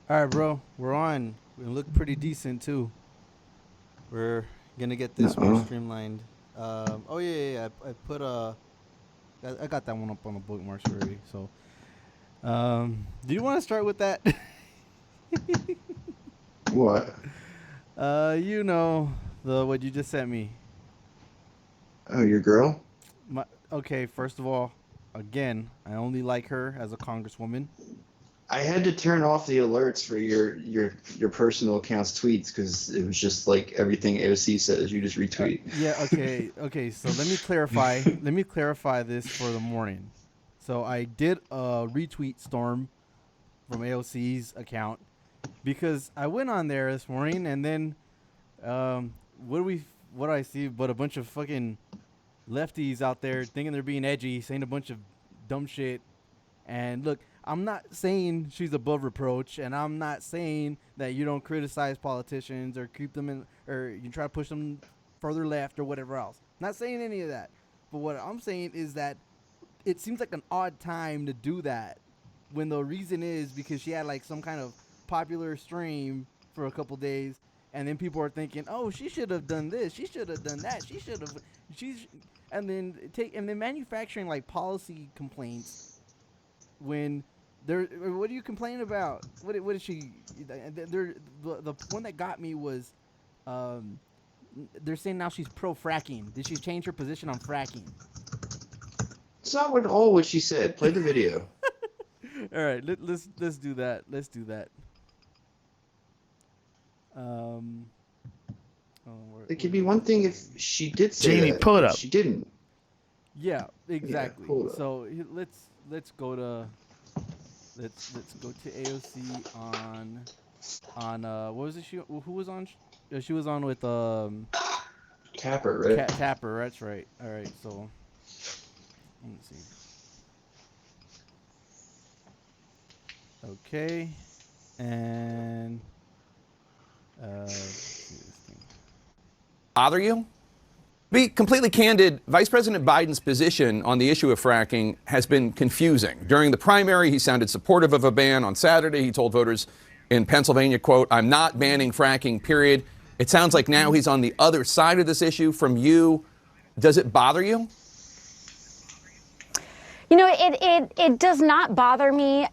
All right, bro, we're on. We look pretty decent too. We're gonna get this more streamlined. Oh yeah. I put I got that one up on the bookmarks already. So, do you want to start with that? What? You know what you just sent me. Oh, your girl? Okay, first of all, again, I only like her as a congresswoman. I had to turn off the alerts for your personal account's tweets because it was just like everything AOC says, you just retweet. Yeah, okay. So let me clarify. Let me clarify this for the morning. So I did a retweet storm from AOC's account because I went on there this morning and then what do I see but a bunch of fucking lefties out there thinking they're being edgy, saying a bunch of dumb shit. And look, I'm not saying she's above reproach, and I'm not saying that you don't criticize politicians or keep them in, or you try to push them further left or whatever else. I'm not saying any of that. But what I'm saying is that it seems like an odd time to do that when the reason is because she had like some kind of popular stream for a couple days, and then people are thinking, oh, she should have done this, she should have done that, and then manufacturing like policy complaints. When what are you complaining about? What is she? The one that got me was, they're saying now she's pro fracking. Did she change her position on fracking? It's not at all what she said. Play the video. All right, let's do that. Let's do that. It could be one thing if she did say Jamie, that. pull it up. She didn't. Yeah, exactly. Yeah, so let's go to AOC on what was it? Who was on? She was on with Tapper, right? Tapper. That's right. All right. So let me see. Okay, and bother you? To be completely candid, Vice President Biden's position on the issue of fracking has been confusing. During the primary, he sounded supportive of a ban. On Saturday, he told voters in Pennsylvania, quote, "I'm not banning fracking, period." It sounds like now he's on the other side of this issue from you. Does it bother you? You know, it does not bother me.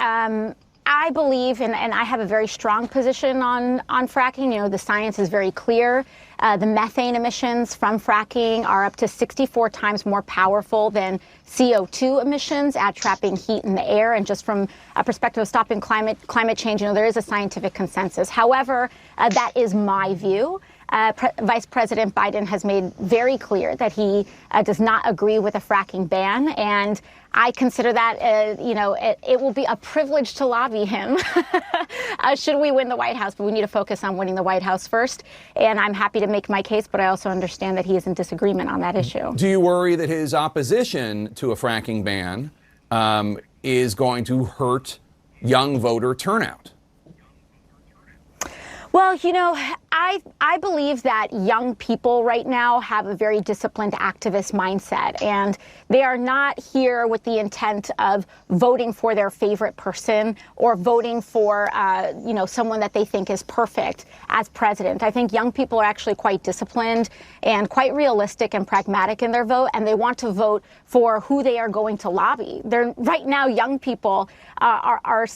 I believe, and I have a very strong position on fracking. You know, the science is very clear. The methane emissions from fracking are up to 64 times more powerful than CO2 emissions at trapping heat in the air. And just from a perspective of stopping climate change, you know, there is a scientific consensus. However, that is my view. Vice President Biden has made very clear that he does not agree with a fracking ban, and I consider that, you know, it will be a privilege to lobby him should we win the White House, but we need to focus on winning the White House first, and I'm happy to make my case, but I also understand that he is in disagreement on that issue. Do you worry that his opposition to a fracking ban is going to hurt young voter turnout? Well, you know, I believe that young people right now have a very disciplined activist mindset, and they are not here with the intent of voting for their favorite person or voting for, you know, someone that they think is perfect as president. I think young people are actually quite disciplined and quite realistic and pragmatic in their vote, and they want to vote for who they are going to lobby. Right now, young people are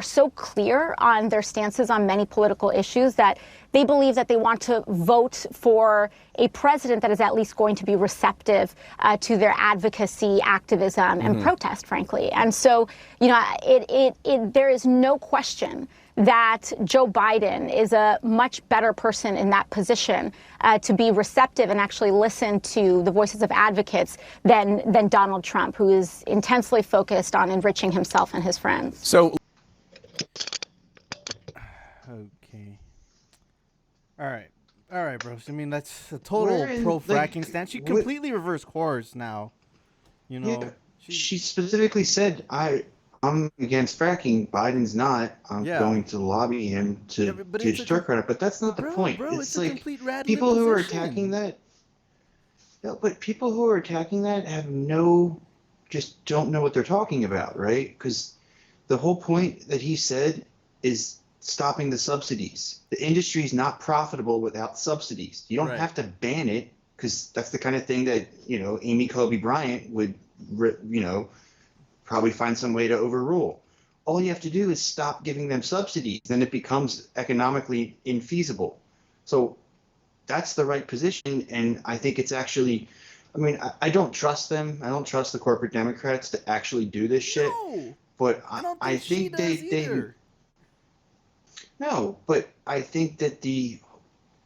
so clear on their stances on many political issues that they believe that they want to vote for a president that is at least going to be receptive to their advocacy, activism, and protest, frankly. And so, you know, there is no question that Joe Biden is a much better person in that position to be receptive and actually listen to the voices of advocates than Donald Trump, who is intensely focused on enriching himself and his friends. So, All right, bro. I mean, that's a Where total in, pro like, fracking stance. She what? completely reversed course now. You Yeah, know, she, she specifically said, I'm against fracking. Biden's not. I'm yeah, going to lobby him yeah, to but to it's a strike her. But that's not the point. bro, it's It's a like complete rad lib people who are attacking position. that. Yeah, but people who are attacking that have no, just don't know what they're talking about, right? Because the whole point that he said is stopping the subsidies. The industry is not profitable without subsidies. You don't Right. have to ban it because that's the kind of thing that, Amy Kobe Bryant would, probably find some way to overrule. All you have to do is stop giving them subsidies, then it becomes economically infeasible. So that's the right position, and I think it's actually. I mean, I don't trust them. I don't trust the corporate Democrats to actually do this shit. No, But I don't I think she think does they either. no. But I think that the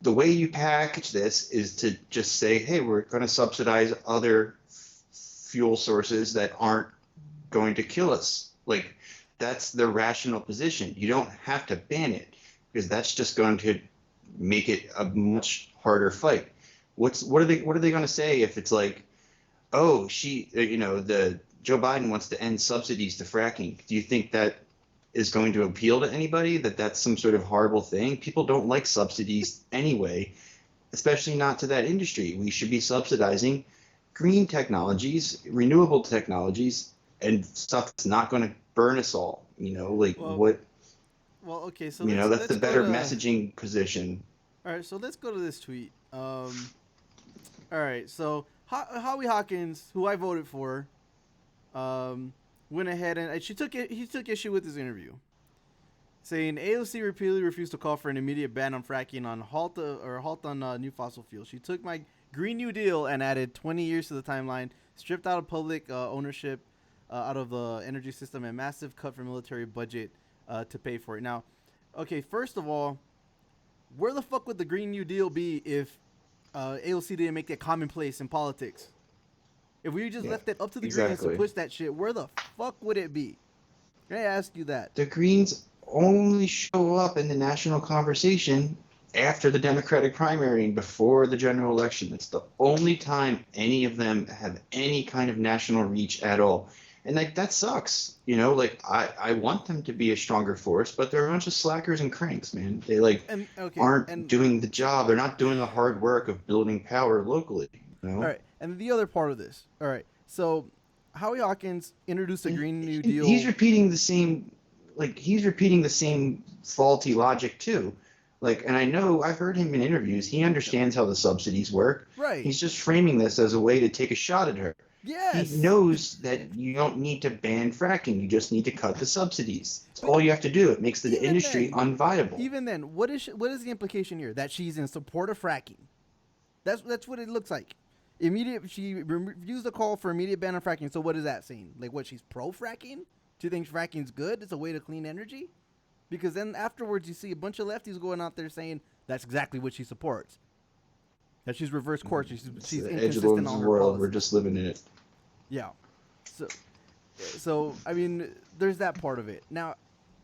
way you package this is to just say, hey, we're going to subsidize other fuel sources that aren't going to kill us. Like, that's the rational position. You don't have to ban it because that's just going to make it a much harder fight. What are they going to say if it's like, oh, the Joe Biden wants to end subsidies to fracking? Do you think that is going to appeal to anybody? That's some sort of horrible thing? People don't like subsidies anyway, especially not to that industry. We should be subsidizing green technologies, renewable technologies, and stuff that's not going to burn us all. Like Well, what? okay. So That's the let's go better to. messaging position. All right, so let's go to this tweet. All right, so Howie Hawkins, who I voted for, went ahead and he took issue with his interview, saying AOC repeatedly refused to call for an immediate ban on fracking on halt on new fossil fuels. She took my Green New Deal and added 20 years to the timeline, stripped out of public ownership out of the energy system, and massive cut for military budget to pay for it. Now, okay, first of all, where the fuck would the Green New Deal be if AOC didn't make that commonplace in politics? If we just Yeah, left it up to the Greens to exactly. push that shit, where the fuck would it be? Can I ask you that? The Greens only show up in the national conversation after the Democratic primary and before the general election. It's the only time any of them have any kind of national reach at all. And like that sucks. Like I want them to be a stronger force, but they're a bunch of slackers and cranks, man. They like And okay, aren't and doing the job. They're not doing the hard work of building power locally, you all know? right, and the other part of this. All right, so Howie Hawkins introduced a Green New He's Deal. repeating the same, faulty logic too. Like, and I know I've heard him in interviews. He understands how the subsidies work. Right. He's just framing this as a way to take a shot at her. He Yes. knows that you don't need to ban fracking. You just need to cut the subsidies. That's all you have to do. It makes the Even industry then, unviable. even then, what is the implication here? That she's in support of fracking. That's what it looks like. She refused the call for immediate ban on fracking. So what is that saying? Like what? She's pro fracking? She thinks fracking's good. It's a way to clean energy. Because then afterwards, you see a bunch of lefties going out there saying that's exactly what she supports. That she's reverse course. It's She's the inconsistent Edgelords on her world. policy. We're just living in it. Yeah. So I mean, there's that part of it. Now,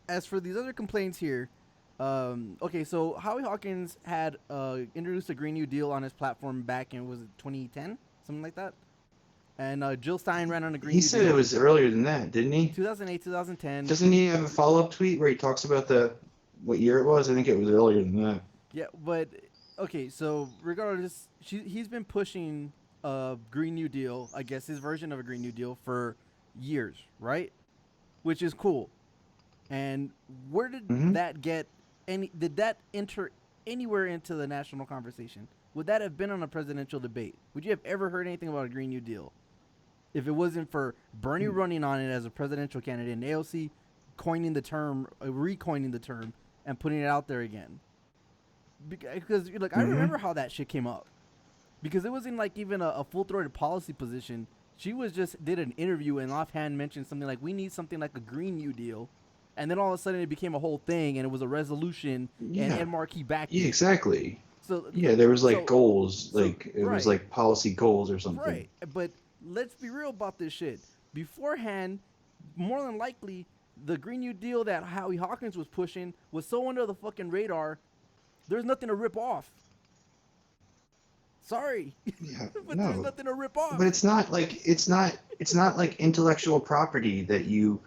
as for these other complaints here, okay, so Howie Hawkins had introduced a Green New Deal on his platform back in, was it 2010, something like that? And Jill Stein ran on a Green He New said Deal. it was earlier than that, didn't he? 2008, 2010. Doesn't he have a follow-up tweet where he talks about what year it was? I think it was earlier than that. Yeah, but okay, so regardless, he's been pushing a Green New Deal, I guess his version of a Green New Deal for years, right? Which is cool. And where did that get did that enter anywhere into the national conversation? Would that have been on a presidential debate? Would you have ever heard anything about a Green New Deal if it wasn't for Bernie running on it as a presidential candidate and AOC coining the term, recoining the term, and putting it out there again? Because I remember how that shit came up, because it wasn't like even a full-throated policy position. She was just did an interview and offhand mentioned something like, we need something like a Green New Deal, and then all of a sudden it became a whole thing and it was a resolution and Ed Markey backed Yeah, it. exactly. So Yeah, there was goals, it was right. like policy goals or something. Right, but let's be real about this shit. Beforehand, more than likely, the Green New Deal that Howie Hawkins was pushing was so under the fucking radar, There's nothing to rip off. Sorry, Yeah, but no. there's nothing to rip off. But it's not like intellectual property that you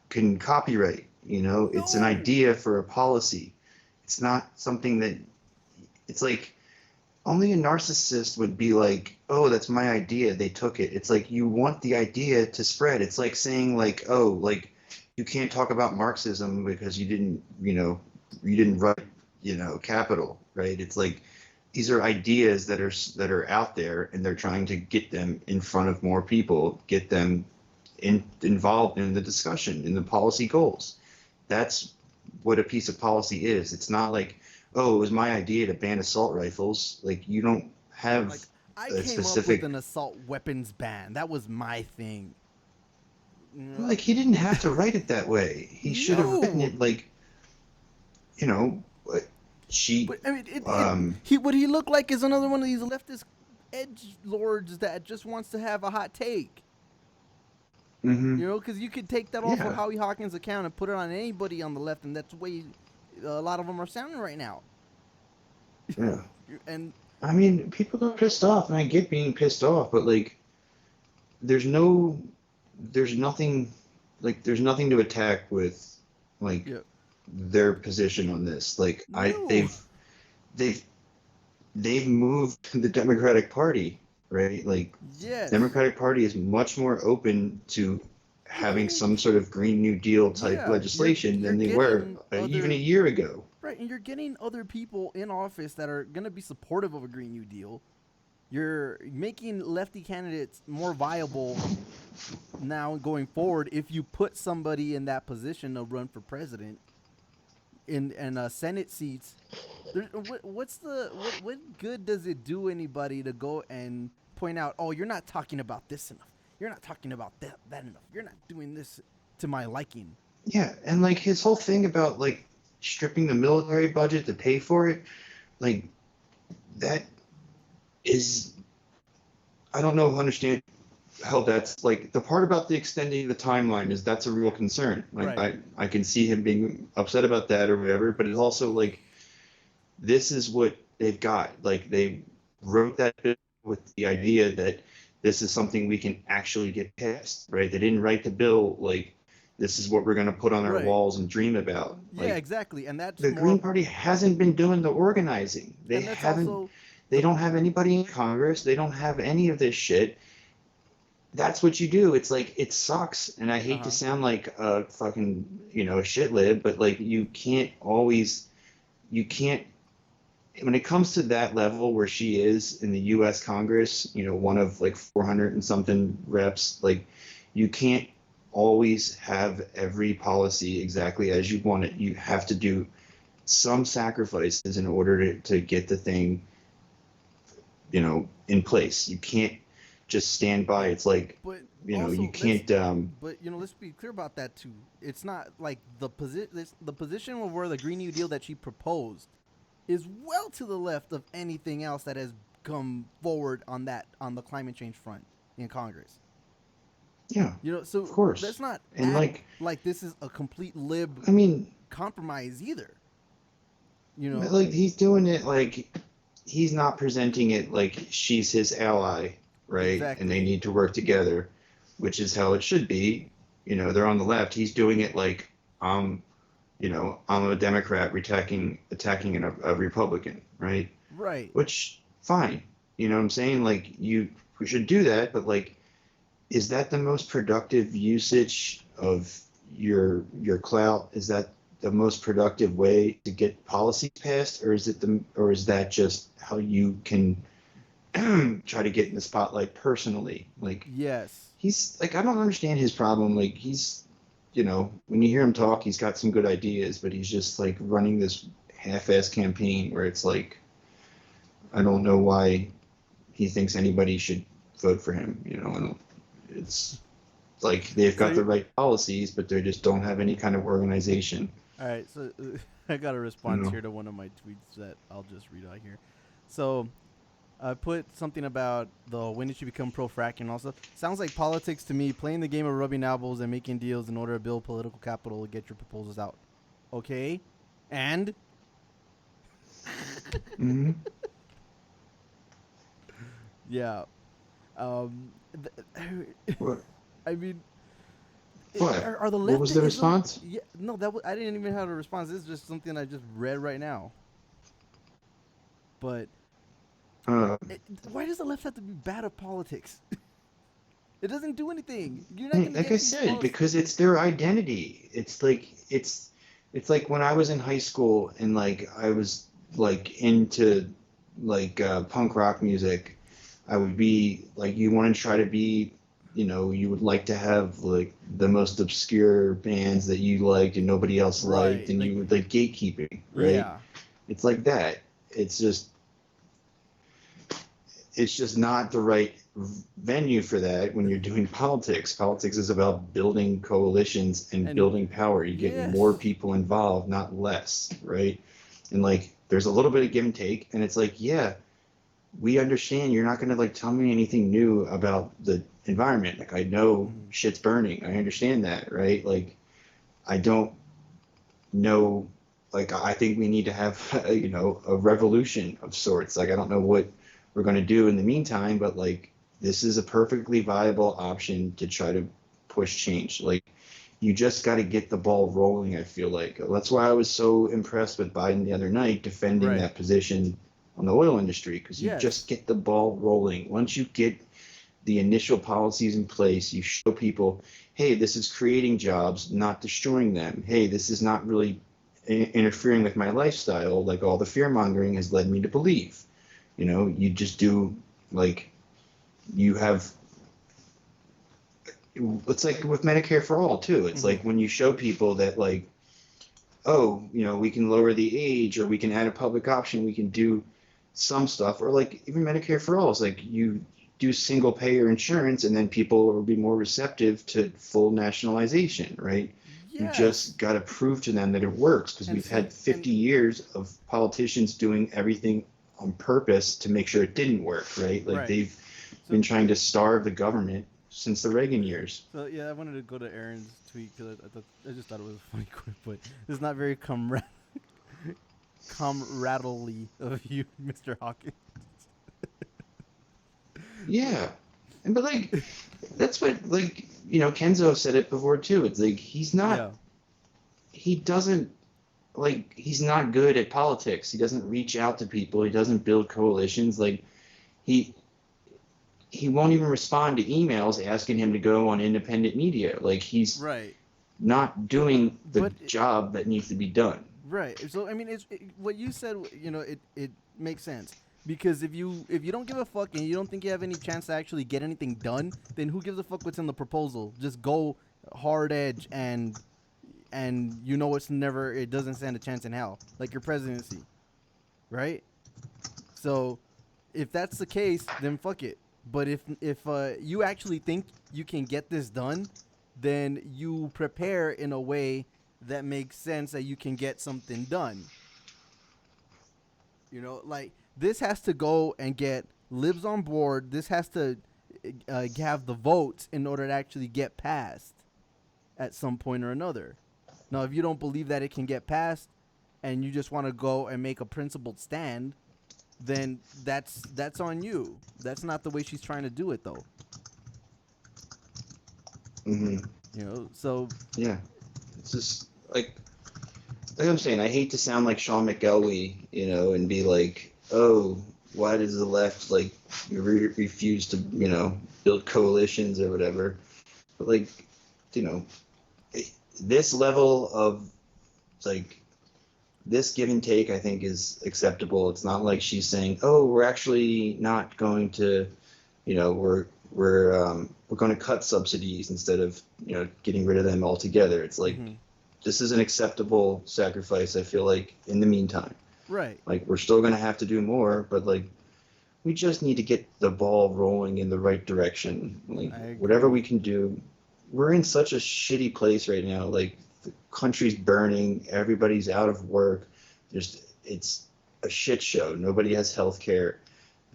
can copyright. It's an No. idea for a policy. It's not something that it's like only a narcissist would be like, oh, that's my idea. They took it. It's like you want the idea to spread. It's like saying like, oh, like you can't talk about Marxism because you didn't write, Capital, right? It's like these are ideas that are out there, and they're trying to get them in front of more people, get them involved in the discussion, in the policy goals. That's what a piece of policy is. It's not like, oh, it was my idea to ban assault rifles. Like you don't have Like I a came specific. up with an assault weapons ban. That was my thing. Like he didn't have to write it that way. He should have written it like, she. But I mean, what he looked like is another one of these leftist edgelords that just wants to have a hot take. Mm-hmm. Because you could take that off Yeah. of Howie Hawkins' account and put it on anybody on the left, and that's the way a lot of them are sounding right now. Yeah. And I mean, people are pissed off, and I get being pissed off, but like, there's nothing to attack with, like, yeah. their position on this. Like, No. they've moved the Democratic Party, right? Like, Yes. Democratic Party is much more open to having some sort of Green New Deal type Yeah, legislation you're than they were getting even other- a year ago. Right, and you're getting other people in office that are going to be supportive of a Green New Deal. You're making lefty candidates more viable now going forward if you put somebody in that position to run for president in Senate seats. What good does it do anybody to go and point out, oh, you're not talking about this enough. You're not talking about that enough. You're not doing this to my liking. Yeah, and like his whole thing about like stripping the military budget to pay for it, like that is, I don't know, understand how that's like the part about the extending the timeline is that's a real concern. Like Right. I can see him being upset about that or whatever, but it's also like this is what they've got. Like they wrote that bill with the idea that this is something we can actually get passed, right? They didn't write the bill like this is what we're going to put on our Right. walls and dream about. Yeah, Like, exactly. And that's the more, Green Party hasn't been doing the organizing. They and that's haven't. also, They don't have anybody in Congress. They don't have any of this shit. That's what you do. It's like it sucks, and I hate to sound like a fucking a shit lib, but like you can't. When it comes to that level where she is in the U.S. Congress, one of like 400 and something reps, like you can't always have every policy exactly as you want it. You have to do some sacrifices in order to get the thing, in place. You can't just stand by. It's like, but you also, can't. But let's be clear about that too. It's not like the position of where the Green New Deal that she proposed is well to the left of anything else that has come forward on the climate change front in Congress. Yeah. So of course. that's not And like this is a complete lib I mean, compromise either. but like he's doing it like he's not presenting it like she's his ally, right? Exactly. And they need to work together, which is how it should be. They're on the left. He's doing it like I'm a Democrat attacking a Republican, right? Right. Which fine. You know what I'm saying? Like we should do that, but like, is that the most productive usage of your clout? Is that the most productive way to get policies passed, or is that just how you can try to get in the spotlight personally? Like, Yes. he's like, I don't understand his problem. Like he's, when you hear him talk, he's got some good ideas, but he's just like running this half-ass campaign where it's like, I don't know why he thinks anybody should vote for him. It's like they've got the right policies, but they just don't have any kind of organization. All right, so I got a response here to one of my tweets that I'll just read out here. So I put something about when did you become pro-fracking also. Sounds like politics to me, playing the game of rubbing elbows and making deals in order to build political capital to get your proposals out. Okay? And? Hmm. Yeah. What? I mean, What? are the What was the leftism? response? Yeah, no, I didn't even have a response. This is just something I just read right now. But Uh, why does the left have to be bad at politics? It doesn't do anything. You're not Hey, gonna like I get these said, policies. because it's their identity. It's like when I was in high school and like I was like into like punk rock music. I would be like you want to try to be, you would like to have like the most obscure bands that you liked and nobody else liked, Right. and Like, you would like gatekeeping, right? yeah. It's like that. It's just not the right venue for that when you're doing politics. Politics is about building coalitions and And building power. You get more yes. people involved, not less, right? And like there's a little bit of give and take, and it's like, yeah, we understand you're not going to like tell me anything new about the environment. Like I know Mhm. shit's burning. I understand that, right? Like I don't know, like I think we need to have a revolution of sorts. Like I don't know what we're going to do in the meantime, but like this is a perfectly viable option to try to push change. Like you just got to get the ball rolling. I feel like that's why I was so impressed with Biden the other night defending Right. that position on the oil industry, because you just Yes. get the ball rolling. Once you get the initial policies in place, you show people, hey, this is creating jobs, not destroying them. Hey, this is not really interfering with my lifestyle, like all the fear mongering has led me to believe. You just do, like, you have, it's like with Medicare for all, too. It's Hmm. like when you show people that, like, oh, we can lower the age or we can add a public option, we can do some stuff, or like even Medicare for all is like you do single payer insurance and then people will be more receptive to full nationalization, right? You Yes. just got to prove to them that it works, because And we've see, had and 50 years of politicians doing everything on purpose to make sure it didn't work, right? Like right. they've So been trying to starve the government since the Reagan years. So yeah, I wanted to go to Aaron's tweet because I just thought it was a funny quote, but it's not very comradely of you, Mr. Hawkins. Yeah. And but like that's what, like, Kenzo said it before too. It's like Yeah. he doesn't, like, he's not good at politics. He doesn't reach out to people. He doesn't build coalitions. Like he he won't even respond to emails asking him to go on independent media. Like he's Right. not doing the But job that needs to be done. right. So I mean, what you said. It makes sense because if you don't give a fuck and you don't think you have any chance to actually get anything done, then who gives a fuck what's in the proposal? Just go hard edge and it doesn't stand a chance in hell, like your presidency, right? So if that's the case, then fuck it. But if you actually think you can get this done, then you prepare in a way that makes sense that you can get something done. Like this has to go and get libs on board. This has to have the votes in order to actually get passed at some point or another. Now, if you don't believe that it can get passed, and you just want to go and make a principled stand, then that's on you. That's not the way she's trying to do it, though. Hmm. So Yeah. It's just like I'm saying, I hate to sound like Sean McElwee, and be like, oh, why does the left like refuse to, build coalitions or whatever? But like, you know, this level of like this give and take, I think, is acceptable. It's not like she's saying, oh, we're actually not going to, we're going to cut subsidies instead of getting rid of them altogether. It's like hmm this is an acceptable sacrifice, I feel like, in the meantime. right. Like, we're still going to have to do more, but, like, we just need to get the ball rolling in the right direction. Like, I whatever we agree. can do. We're in such a shitty place right now. Like, the country's burning, everybody's out of work. It's a shit show. Nobody has health care.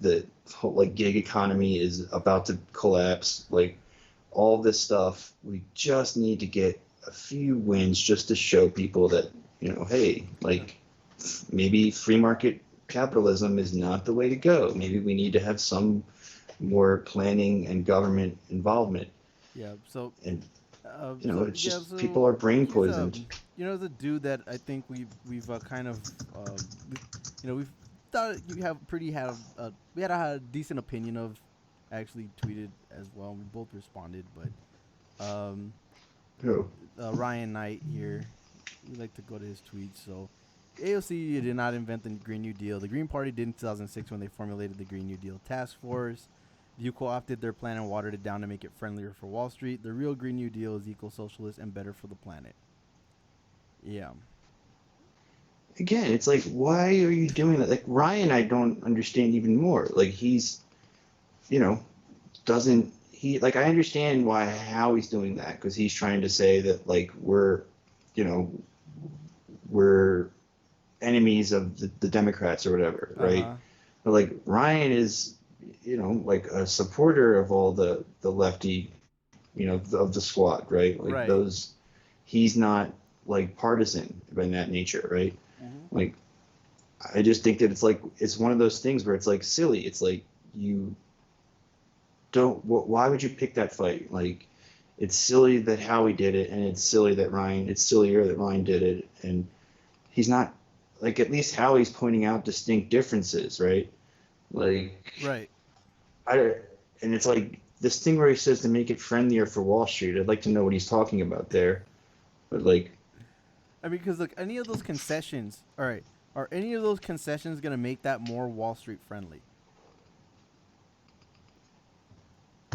The whole, like, gig economy is about to collapse. Like, all this stuff, we just need to get a few wins just to show people that, hey, like, maybe free market capitalism is not the way to go. Maybe we need to have some more planning and government involvement. Yeah. So, And it's yeah. just people are brain Here's poisoned. the dude that I think we've kind of we've thought you have pretty had we had a decent opinion of, actually tweeted as well. We both responded, but Who? Ryan Knight here, we like to go to his tweets. So, AOC did not invent the Green New Deal. The Green Party did in 2006 when they formulated the Green New Deal task force. You co-opted their plan and watered it down to make it friendlier for Wall Street. The real Green New Deal is eco-socialist and better for the planet. Yeah. Again, it's like, why are you doing that? Like Ryan, I don't understand even more. Like he's, doesn't he like? I understand how he's doing that because he's trying to say that like we're enemies of the Democrats or whatever, right? But like Ryan is, like a supporter of all the lefty, of the squad, right? Like Right. those, he's not like partisan by that nature, right? Mm-hmm. Like, I just think that it's one of those things where it's like silly. It's like you don't. Why would you pick that fight? Like, it's silly that Howie did it, and it's sillier that Ryan did it, and he's not like, at least Howie's pointing out distinct differences, right? Like, Right. And it's like this thing where he says to make it friendlier for Wall Street. I'd like to know what he's talking about there, but like, I mean, because like any of those concessions, all right, are any of those concessions gonna make that more Wall Street friendly?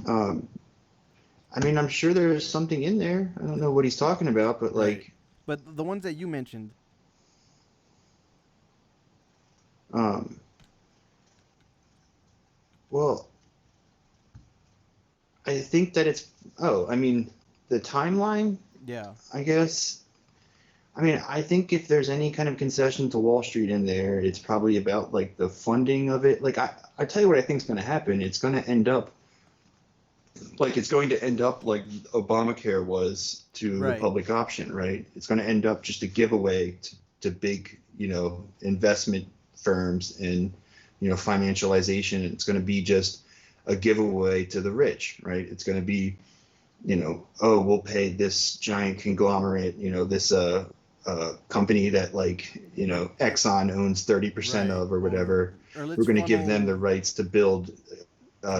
I mean, I'm sure there's something in there. I don't know what he's talking about, but Right. like, But the ones that you mentioned, well, I think that I mean, the timeline, yeah, I guess. I mean, I think if there's any kind of concession to Wall Street in there, it's probably about like the funding of it. Like, I tell you what I think is going to happen. It's going to end up like Obamacare was to Right. the public option, right? It's going to end up just a giveaway to big, investment firms and, financialization. It's going to be just a giveaway to the rich, right? It's going to be, we'll pay this giant conglomerate, this company that like, Exxon owns 30% Right. of or whatever. Or let's We're going to give them funnel- the rights to build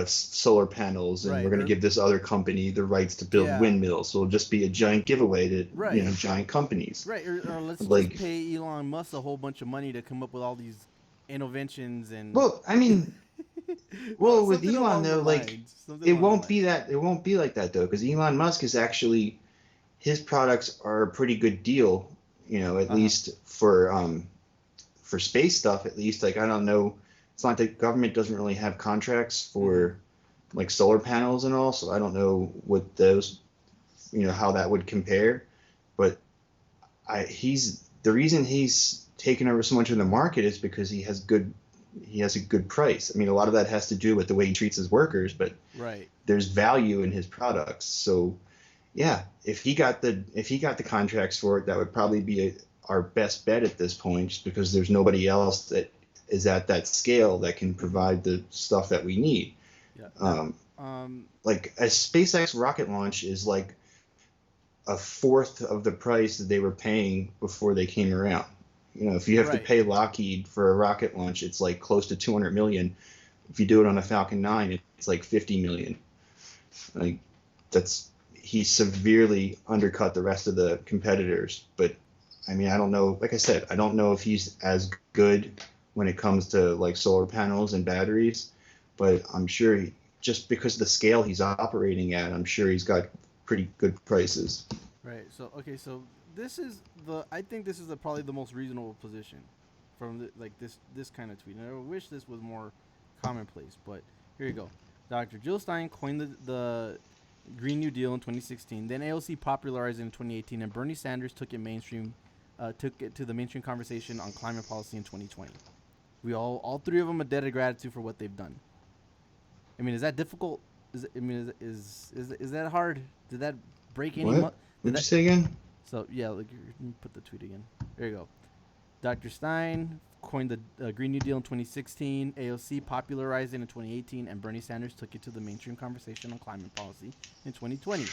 solar panels, and Right, we're going to or- give this other company the rights to build Yeah. windmills. So it'll just be a giant giveaway to Right. giant companies. Right, or let's Like- just pay Elon Musk a whole bunch of money to come up with all these innovations and. Well, I mean, well, with something Elon along the though, like lines, something it along the won't be lines. that. It won't be like that though, because Elon Musk is actually, his products are a pretty good deal. At least for space stuff. At least, like, I don't know. It's not that government doesn't really have contracts for like solar panels and all, so I don't know what those, how that would compare. But the reason he's taken over so much of the market is because he has a good price. I mean, a lot of that has to do with the way he treats his workers, but Right. there's value in his products. So yeah, if he got the contracts for it, that would probably be our best bet at this point, just because there's nobody else that is at that scale that can provide the stuff that we need. Yeah. Like a SpaceX rocket launch is like a fourth of the price that they were paying before they came around. If you have to Right. pay Lockheed for a rocket launch, it's like close to 200 million. If you do it on a Falcon 9, it's like 50 million. Like, he severely undercut the rest of the competitors. But I mean, I don't know. Like I said, I don't know if he's as good when it comes to like solar panels and batteries, but I'm sure just because of the scale he's operating at, I'm sure he's got pretty good prices. Right. So okay. So I think this is probably the most reasonable position from this kind of tweet. And I wish this was more commonplace, but here you go. Dr. Jill Stein coined the Green New Deal in 2016. Then AOC popularized it in 2018, and Bernie Sanders took it to the mainstream conversation on climate policy in 2020. We all three of them are debt of gratitude for what they've done. I mean, is that difficult? Is that hard? Did that break any? What did you say again? So yeah, let me put the tweet again. There you go. Dr. Stein coined the Green New Deal in 2016, AOC popularized it in 2018, and Bernie Sanders took it to the mainstream conversation on climate policy in 2020.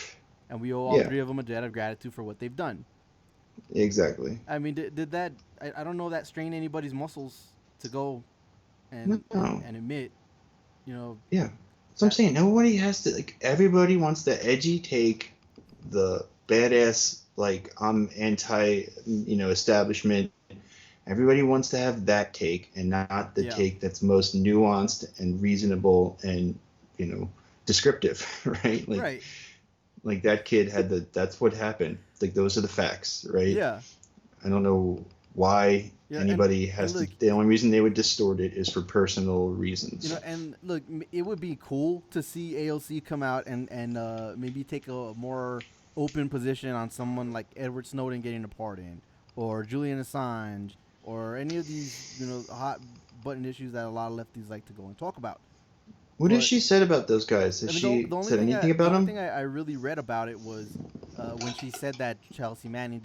And we owe all Yeah. three of them a debt of gratitude for what they've done. Exactly. I mean, did that? I don't know that strain anybody's muscles to go and admit, you know. Yeah. So I'm saying nobody has to, like, everybody wants the edgy take, the badass, like, I'm anti, establishment. Everybody wants to have that take and not the take that's most nuanced and reasonable and, descriptive, right? Like, Right. Like that kid had that's what happened. Like those are the facts, right? Yeah. I don't know why anybody has to. The only reason they would distort it is for personal reasons. And look, it would be cool to see AOC come out and maybe take a more open position on someone like Edward Snowden getting a pardon, or Julian Assange, or any of these hot button issues that a lot of lefties like to go and talk about. What has she said about those guys? Has she said anything about them? The only thing I really read about it was when she said that Chelsea Manning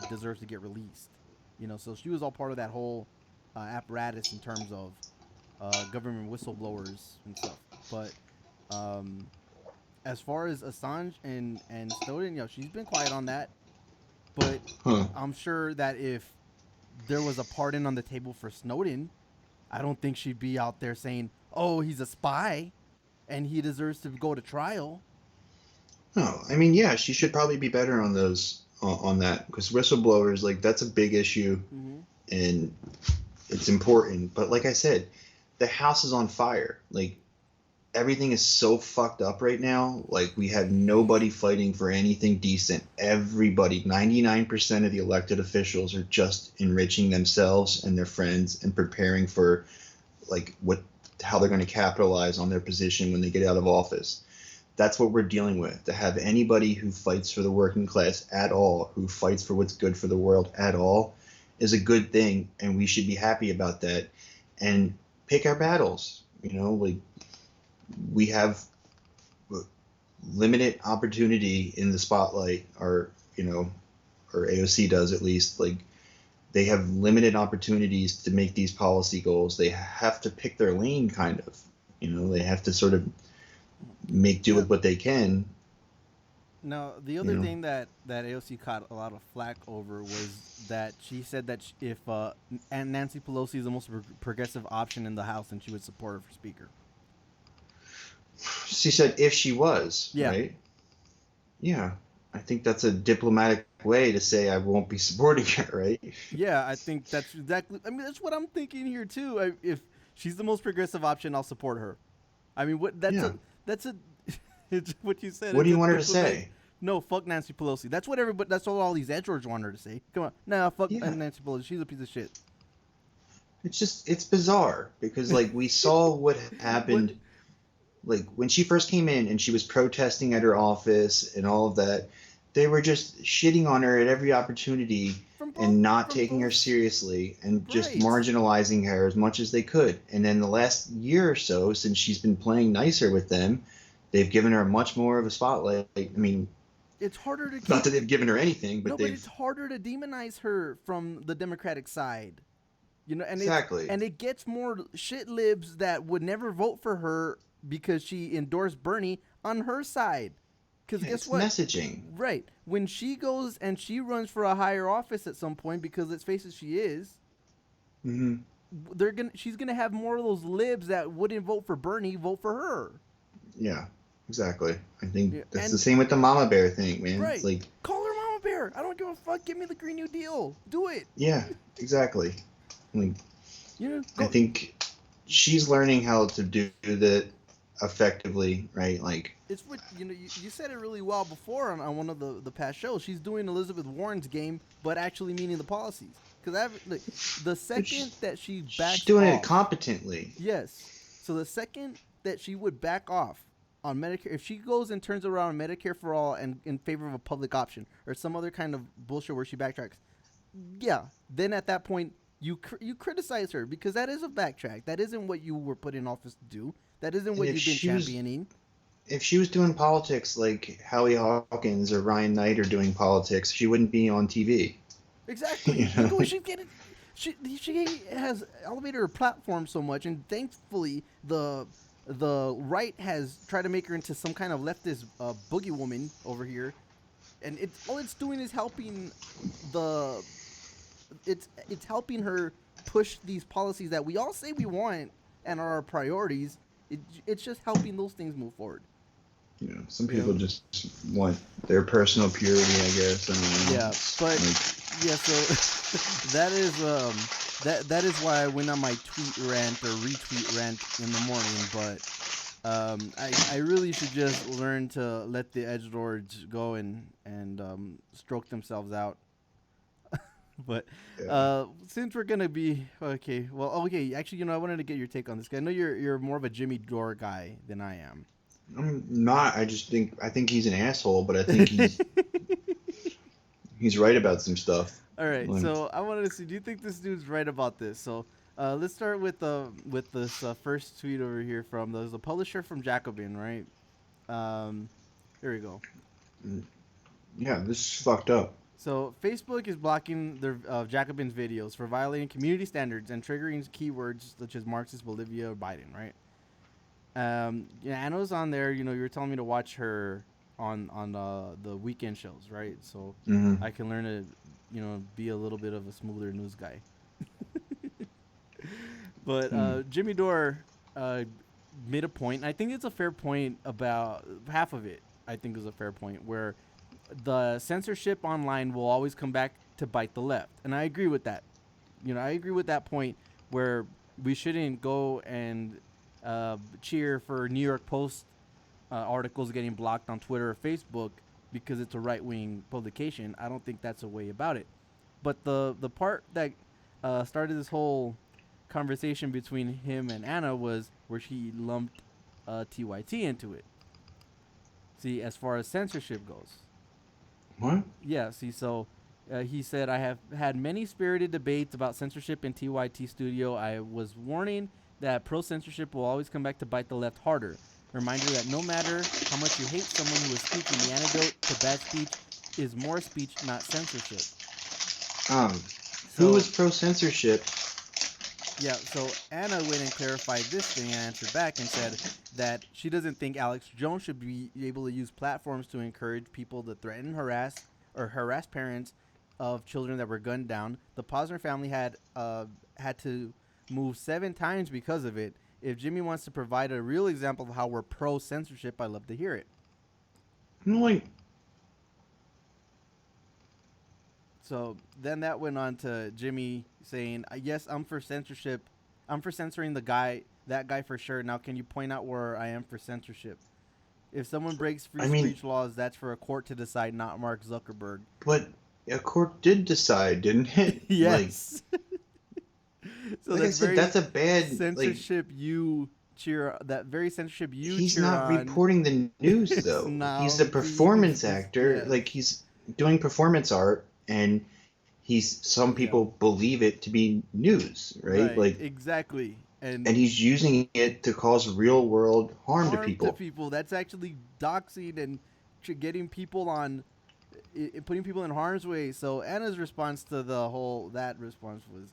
deserves to get released. So she was all part of that whole apparatus in terms of government whistleblowers and stuff. But as far as Assange and Snowden, she's been quiet on that. But I'm sure that if there was a pardon on the table for Snowden, I don't think she'd be out there saying, oh, he's a spy and he deserves to go to trial. No, I mean, yeah, she should probably be better on those, on that, because whistleblowers, like, that's a big issue and it's important. But like I said, the house is on fire. Like, everything is so fucked up right now. Like, we have nobody fighting for anything decent. Everybody, 99% of the elected officials are just enriching themselves and their friends and preparing for, like, how they're going to capitalize on their position when they get out of office. That's what we're dealing with. To have anybody who fights for the working class at all, who fights for what's good for the world at all, is a good thing, and we should be happy about that and pick our battles. Like, we have limited opportunity in the spotlight, or AOC does, at least. Like, they have limited opportunities to make these policy goals. They have to pick their lane, kind of. They have to sort of make do with what they can. Now, the other thing that AOC caught a lot of flack over was that she said that if Nancy Pelosi is the most progressive option in the House, then she would support her for Speaker. She said if she was, right? Yeah. I think that's a diplomatic way to say I won't be supporting her, right? Yeah, I think that's exactly. I mean, that's what I'm thinking here too. If she's the most progressive option, I'll support her. I mean, what? That's it's what you said. What do you want her to say? No, fuck Nancy Pelosi. That's what everybody. That's what all these Edgelords want her to say. Come on, no, fuck Nancy Pelosi. She's a piece of shit. It's bizarre because, like, we saw what happened. Like, when she first came in and she was protesting at her office and all of that, they were just shitting on her at every opportunity and not taking her seriously and just marginalizing her as much as they could. And then the last year or so, since she's been playing nicer with them, they've given her much more of a spotlight. I mean, it's harder to not that they've given her anything, but but it's harder to demonize her from the Democratic side. And exactly. And it gets more shit libs that would never vote for her because she endorsed Bernie on her side. Because guess what? Messaging. Right. When she goes and she runs for a higher office at some point, because let's face it, she is. She's gonna have more of those libs that wouldn't vote for Bernie vote for her. Yeah, exactly. I think that's the same with the Mama Bear thing, man. Right. It's like, call her Mama Bear. I don't give a fuck. Give me the Green New Deal. Do it. Yeah, exactly. Like, I think she's learning how to do that effectively, right? Like, it's what you said it really well before on one of the past shows. She's doing Elizabeth Warren's game, but actually meaning the policies. Because the second that she backs she's doing off, it competently. Yes. So the second that she would back off on Medicare, if she goes and turns around Medicare for all and in favor of a public option or some other kind of bullshit where she backtracks, then at that point you criticize her, because that is a backtrack. That isn't what you were put in office to do. That isn't what you've been championing. If she was doing politics like Howie Hawkins or Ryan Knight are doing politics, she wouldn't be on TV. Exactly. She's getting. she has elevated her platform so much, and thankfully the right has tried to make her into some kind of leftist boogie woman over here, and all it's doing is helping the it's helping her push these policies that we all say we want and are our priorities. It's just helping those things move forward. You know, some people just want their personal purity, I guess. I mean, yeah, but so that is why I went on my tweet rant or retweet rant in the morning. But I really should just learn to let the edgelords go and stroke themselves out. But since we're gonna be okay, actually, I wanted to get your take on this guy. I know you're more of a Jimmy Dore guy than I am. I'm not. I think he's an asshole, but I think he's right about some stuff. All right, so I wanted to see. Do you think this dude's right about this? So let's start with this first tweet over here from the publisher from Jacobin, right? Here we go. Yeah, this is fucked up. So Facebook is blocking their Jacobin's videos for violating community standards and triggering keywords such as Marxist, Bolivia, or Biden, right? Anna's on there. You were telling me to watch her on the weekend shows, right? So I can learn to, be a little bit of a smoother news guy. But Jimmy Dore made a point, and I think it's a fair point. About half of it, I think, is a fair point, where the censorship online will always come back to bite the left. And I agree with that. I agree with that point where we shouldn't go and cheer for New York Post articles getting blocked on Twitter or Facebook because it's a right-wing publication. I don't think that's a way about it. But the part that started this whole conversation between him and Anna was where she lumped TYT into it. See, as far as censorship goes. What? Yeah, see, so he said, I have had many spirited debates about censorship in TYT Studio. I was warning that pro-censorship will always come back to bite the left harder. Reminder that no matter how much you hate someone who is speaking, the antidote to bad speech is more speech, not censorship. Who was pro-censorship? Yeah, so Anna went and clarified this thing and answered back and said that she doesn't think Alex Jones should be able to use platforms to encourage people to threaten, harass parents of children that were gunned down. The Posner family had to move 7 times because of it. If Jimmy wants to provide a real example of how we're pro-censorship, I'd love to hear it. So then that went on to Jimmy saying, yes, I'm for censorship. I'm for censoring that guy for sure. Now, can you point out where I am for censorship? If someone breaks free speech laws, that's for a court to decide, not Mark Zuckerberg. But a court did decide, didn't it? Yes. So like I said, that's a bad censorship. That very censorship you he's cheer not on. Reporting the news though. No, he's a performance actor. Yeah. Like he's doing performance art, and some people believe it to be news, right? Like exactly. And he's using it to cause real world harm to people. That's actually doxing and getting people putting people in harm's way. So Anna's response to that response was,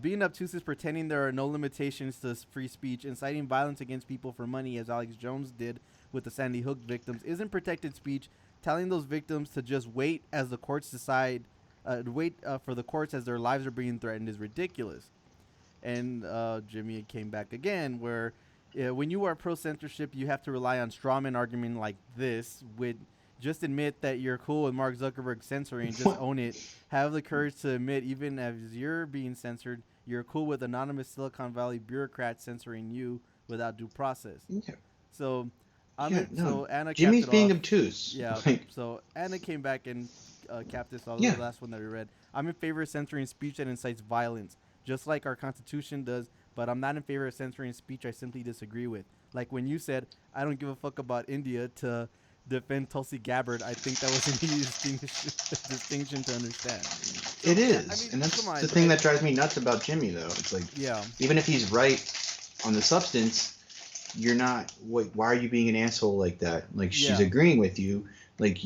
being obtuse is pretending there are no limitations to free speech. Inciting violence against people for money, as Alex Jones did with the Sandy Hook victims, isn't protected speech. Telling those victims to just wait as the courts decide, for the courts as their lives are being threatened is ridiculous. And Jimmy came back again, where when you are pro-censorship, you have to rely on strawman argument like this. Just admit that you're cool with Mark Zuckerberg censoring. Just own it. Have the courage to admit, even as you're being censored, you're cool with anonymous Silicon Valley bureaucrats censoring you without due process. Yeah. So, so Anna. Jimmy's being obtuse. Yeah. So Anna came back and capped this off. The last one that we read. I'm in favor of censoring speech that incites violence, just like our Constitution does. But I'm not in favor of censoring speech I simply disagree with. Like when you said, "I don't give a fuck about India," to defend Tulsi Gabbard, I think that was an easy distinction to understand. So, it is, and that's the thing that drives me nuts about Jimmy, though. It's like, even if he's right on the substance, you're not. Why are you being an asshole like that? Like she's agreeing with you. Like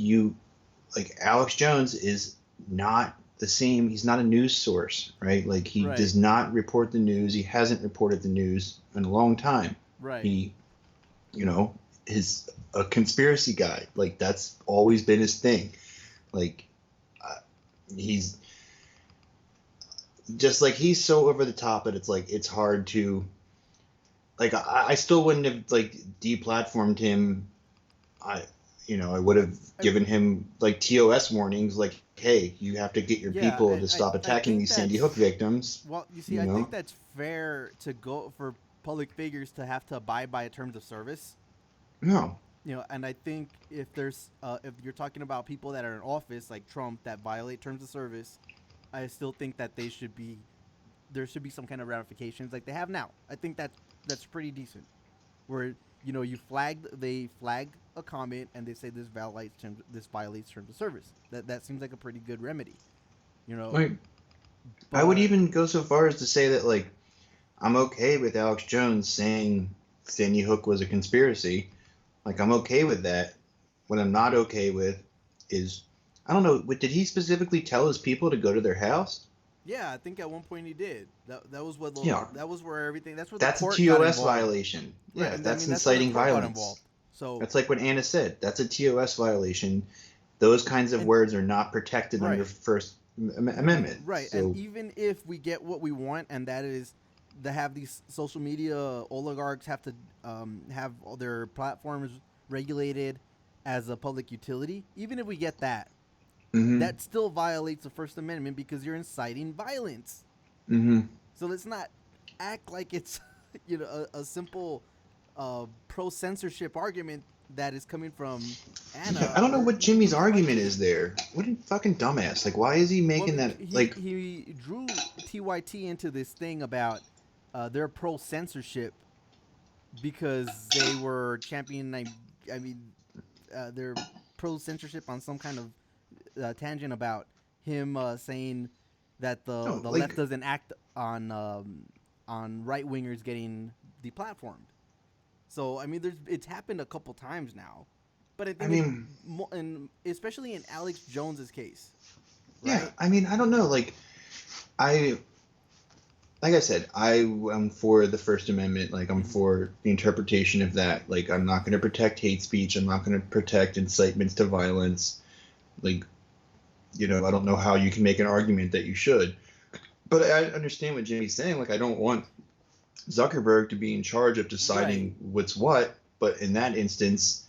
Alex Jones is not the same. He's not a news source, right? Like he Right. does not report the news. He hasn't reported the news in a long time. Right. He, is a conspiracy guy. Like that's always been his thing. Like he's just like he's so over the top that it's like it's hard to. Like I still wouldn't have like deplatformed him. I would have given him like TOS warnings, like, hey, you have to get your people to stop attacking these Sandy Hook victims. Well, you see, I think that's fair to go for public figures to have to abide by terms of service. No. And I think if if you're talking about people that are in office like Trump that violate terms of service, I still think that there should be some kind of ramifications like they have now. I think that's pretty decent. Where they flag a comment and they say this violates terms of service. That seems like a pretty good remedy. Like, I would even go so far as to say that like I'm okay with Alex Jones saying Sandy Hook was a conspiracy. Like I'm okay with that. What I'm not okay with is I don't know. Did he specifically tell his people to go to their house? Yeah, I think at one point he did. That was what. That was where everything. That's where that's the court a got TOS involved. violation. Yeah, Right, that's that's inciting where the court got violence. involved. So that's like what Anna said. That's a TOS violation. Those kinds of words are not protected under First Amendment. Right, So, and even if we get what we want, and that is to have these social media oligarchs have to have all their platforms regulated as a public utility, even if we get that, that still violates the First Amendment because you're inciting violence. So let's not act like it's a simple pro-censorship argument that is coming from Anna. I don't know what Jimmy's argument is there. What a fucking dumbass. Like, why is he making that? He drew TYT into this thing about their pro-censorship because they were championing. Their pro-censorship on some kind of tangent about him saying that the left doesn't act on right-wingers getting deplatformed. So it's happened a couple times now, but I think and especially in Alex Jones's case. Right? Yeah, I don't know. Like I said, I am for the First Amendment. Like I'm for the interpretation of that. Like I'm not going to protect hate speech. I'm not going to protect incitements to violence. Like, I don't know how you can make an argument that you should. But I understand what Jimmy's saying. Like I don't want Zuckerberg to be in charge of deciding what's what, but in that instance,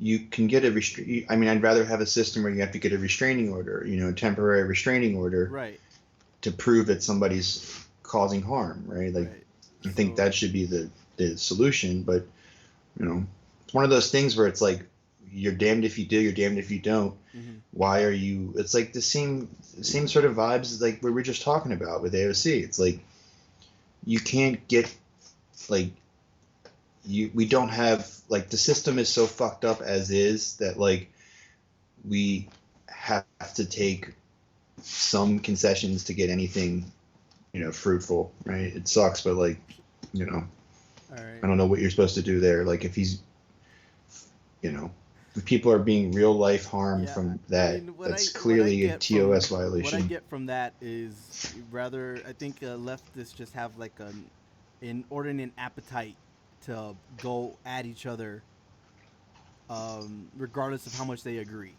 you can get a I'd rather have a system where you have to get a restraining order, a temporary restraining order, to prove that somebody's causing harm, right? Like, I think that should be the solution, but it's one of those things where it's like you're damned if you do, you're damned if you don't. Why are you? It's like the same sort of vibes like we were just talking about with AOC. It's like you can't get we don't have the system is so fucked up as is that we have to take some concessions to get anything fruitful, right? It sucks, but All right. I don't know what you're supposed to do there. Like if he's if people are being real life harmed from that, that's clearly a TOS violation. What I get from that is rather, I think leftists just have an inordinate appetite to go at each other, regardless of how much they agree.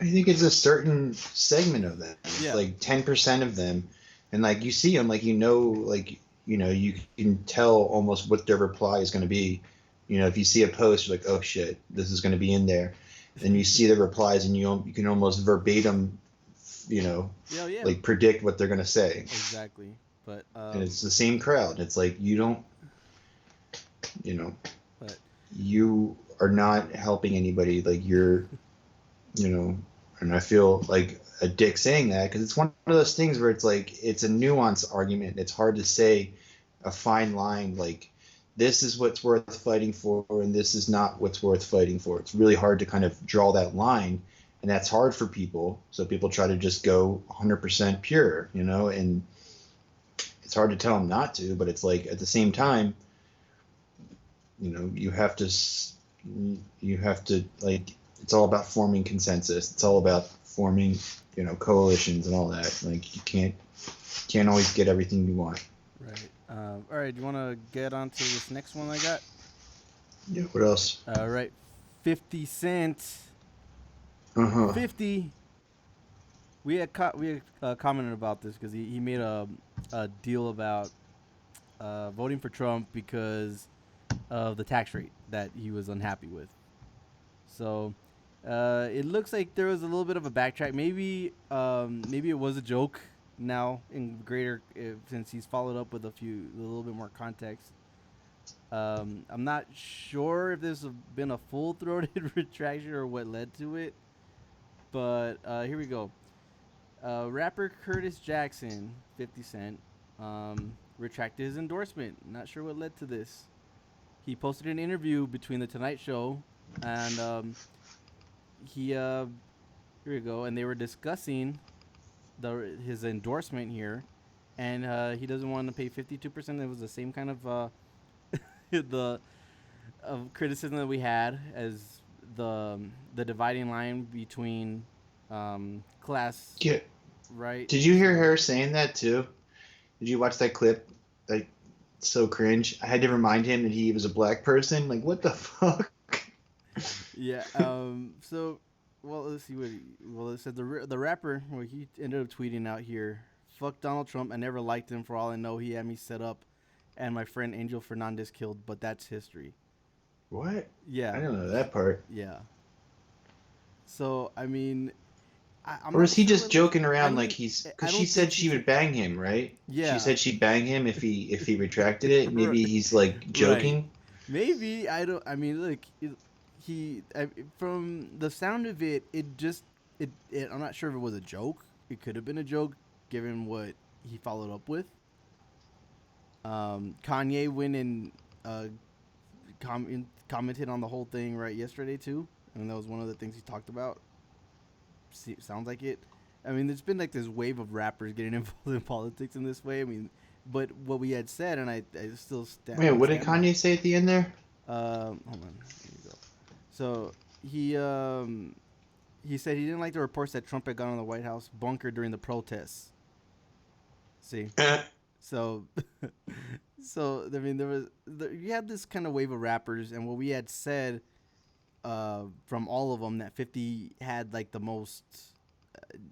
I think it's a certain segment of them, 10% of them, and you see them, you can tell almost what their reply is going to be. If you see a post, you're like, oh shit, this is going to be in there. Then you see the replies and you can almost verbatim, predict what they're going to say. Exactly. But and it's the same crowd. It's like you don't, but you are not helping anybody. Like you're, and I feel like a dick saying that because it's one of those things where it's it's a nuanced argument. It's hard to say a fine line this is what's worth fighting for and this is not what's worth fighting for. It's really hard to kind of draw that line, and that's hard for people. So people try to just go 100% pure, and it's hard to tell them not to, but it's at the same time, you have to it's all about forming consensus. It's all about forming, coalitions and all that. Like you can't always get everything you want. Right. All right. Do you want to get on to this next one I got? Yeah. What else? All right. 50 Cent. Uh huh. 50. We had commented about this because he made a deal about voting for Trump because of the tax rate that he was unhappy with. So it looks like there was a little bit of a backtrack. Maybe it was a joke now in greater since he's followed up with a little bit more context. I'm not sure if this has been a full-throated retraction or what led to it, but here we go. Rapper Curtis Jackson, 50 Cent, retracted his endorsement. Not sure what led to this. He posted an interview between The Tonight Show and here we go, and they were discussing his endorsement here, and he doesn't want to pay 52%. It was the same kind of the criticism that we had as the dividing line between class. Yeah. Right. Did you hear her saying that too? Did you watch that clip? Like, so cringe. I had to remind him that he was a black person. Like, what the fuck? Yeah. So, well, let's see what. It said the rapper. Well, he ended up tweeting out here. Fuck Donald Trump. I never liked him. For all I know, he had me set up, and my friend Angel Fernandez killed. But that's history. What? Yeah. I don't know that part. Yeah. So I mean. Or is he just joking around like he's... Because she said she would bang him, right? Yeah. She said she'd bang him if he retracted it. Maybe he's like joking. Right. Maybe. I don't... I mean, look, from the sound of it, I'm not sure if it was a joke. It could have been a joke given what he followed up with. Kanye went and commented on the whole thing right yesterday too. I mean, that was one of the things he talked about. Sounds like it. I mean, there's been like this wave of rappers getting involved in politics in this way. I mean, but what we had said, and I still stand. Wait, what did Kanye say at the end there? Hold on. Here you go. So he said he didn't like the reports that Trump had gone on the White House bunker during the protests. See, so I mean, you had this kind of wave of rappers, and what we had said. From all of them, that 50 had like the most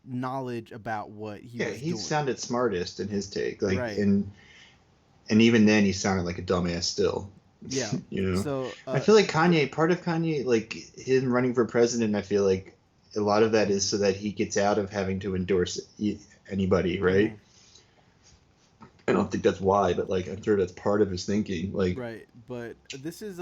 knowledge about what he was doing. Yeah, he sounded smartest in his take, like, right. and even then he sounded like a dumbass still. Yeah, So I feel like part of Kanye, like him running for president, I feel like a lot of that is so that he gets out of having to endorse anybody, right? Mm-hmm. I don't think that's why, but like I'm sure that's part of his thinking. Like, right, but this is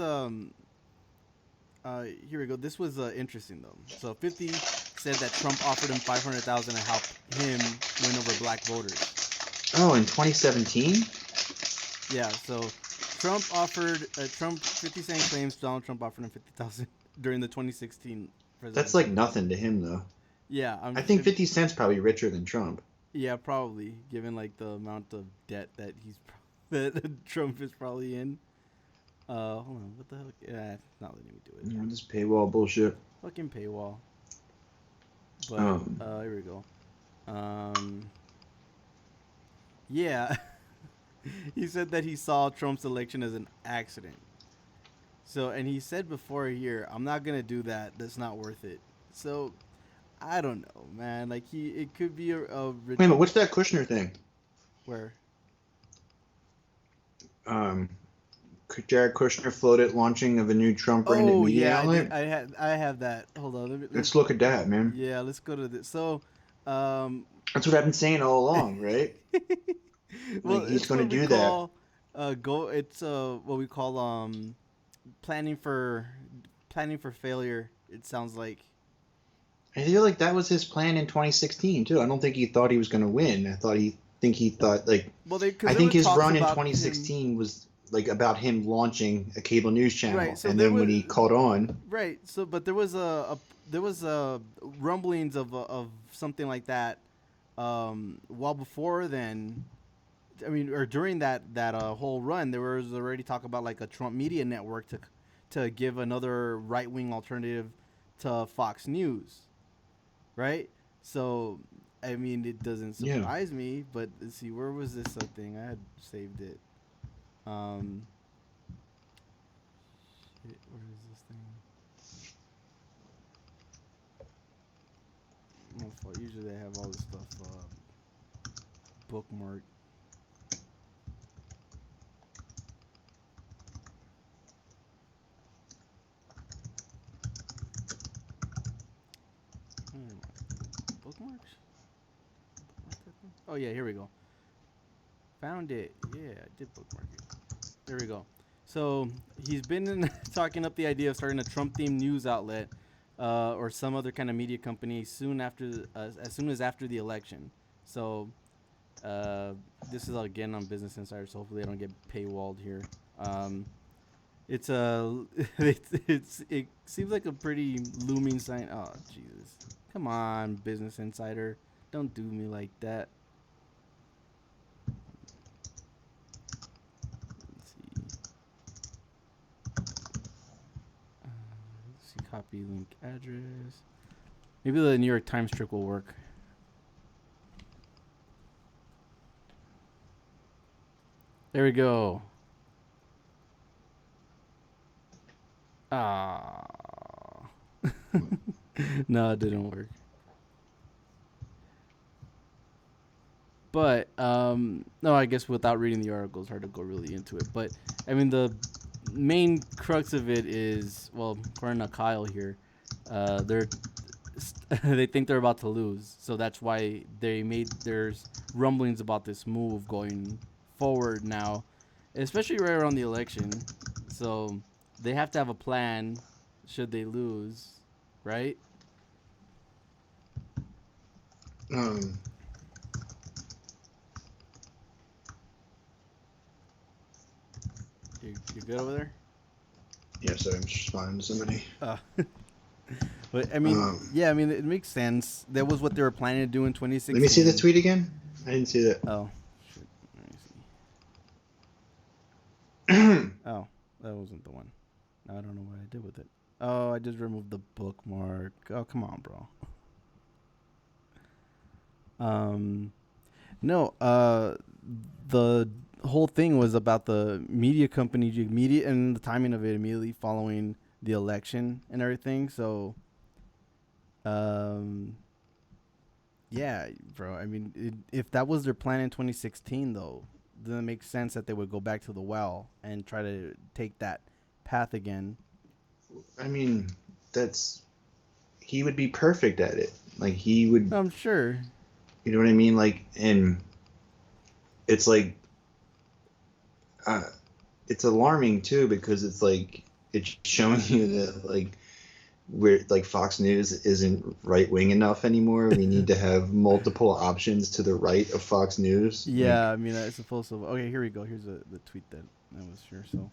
here we go. This was interesting though. So 50 said that Trump offered him $500,000 to help him win over black voters. Oh, in 2017? Yeah. So Trump offered 50 Cent claims Donald Trump offered him $50,000 during the 2016 presidency. That's like nothing to him though. Yeah, I think 50 Cent's probably richer than Trump. Yeah, probably, given like the amount of debt that that Trump is probably in. Hold on, what the hell? Yeah, it's not letting me do it. This paywall bullshit. Fucking paywall. But here we go. Yeah, he said that he saw Trump's election as an accident. So, and he said before here, I'm not gonna do that. That's not worth it. So, I don't know, man. Like it could be a wait a minute, what's that Kushner thing? Where? Jared Kushner floated launching of a new Trump-branded media outlet. I have that. Hold on. Let's look at that, man. Yeah, let's go to this. So, that's what I've been saying all along, right? Well, like he's going to do that. It's what we call planning for failure. It sounds like. I feel like that was his plan in 2016 too. I don't think he thought he was going to win. I think he thought like. Well, I think his run in 2016 was like about him launching a cable news channel, right, so and then when he caught on. Right. So, but there was rumblings of something like that. Well before then, I mean, or during that whole run, there was already talk about like a Trump media network to give another right wing alternative to Fox News, right? So, I mean, it doesn't surprise me. But let's see, where was this thing? I had saved it. Shit, where is this thing? Usually they have all this stuff bookmarked. Bookmarks? Oh yeah, here we go. Found it. Yeah, I did bookmark it. There we go. So he's been talking up the idea of starting a Trump-themed news outlet or some other kind of media company as soon as after the election. So this is again on Business Insider, so hopefully I don't get paywalled here. It seems like a pretty looming sign. Oh Jesus, come on, Business Insider, don't do me like that. Let's see, copy link address. Maybe the New York Times trick will work. There we go. Ah. No, it didn't work. But no, I guess without reading the article, it's hard to go really into it. But I mean, the main crux of it is, well, according to Kyle here, they think they're about to lose, so that's why there's rumblings about this move going forward now, especially right around the election. So they have to have a plan should they lose, right? You good over there? Yeah, sorry, I'm just responding to somebody. But I mean, yeah, I mean, it makes sense. That was what they were planning to do in 2016. Let me see the tweet again. I didn't see that. Oh, shit. Let me see. Oh, that wasn't the one. I don't know what I did with it. Oh, I just removed the bookmark. Oh, come on, bro. No, the whole thing was about the media company, and the timing of it immediately following the election and everything. So, yeah, bro. I mean, if that was their plan in 2016, though, then it makes sense that they would go back to the well and try to take that path again. I mean, he would be perfect at it. Like, he would. I'm sure. You know what I mean? Like, and it's like, it's alarming too, because it's like, it's showing you that like Fox News isn't right wing enough anymore. We need to have multiple options to the right of Fox News. Yeah, I mean, I suppose so. Okay, here we go. Here's the tweet that I was sure. So,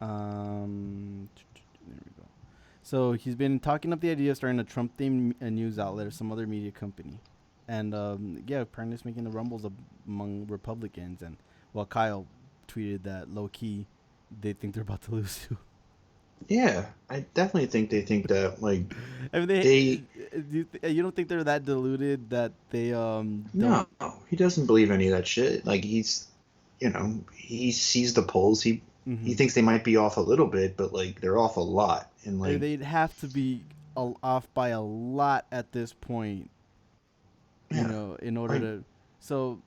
there we go. So he's been talking up the idea of starting a Trump-themed news outlet or some other media company, and yeah, apparently it's making the rumbles among Republicans. And well, Kyle tweeted that low key, they think they're about to lose too. Yeah, I definitely think they think that. Like, I mean, you don't think they're that deluded that they don't? No, he doesn't believe any of that shit. Like, he sees the polls. He thinks they might be off a little bit, but like they're off a lot. And like they'd have to be off by a lot at this point. Yeah, you know, in order to. So.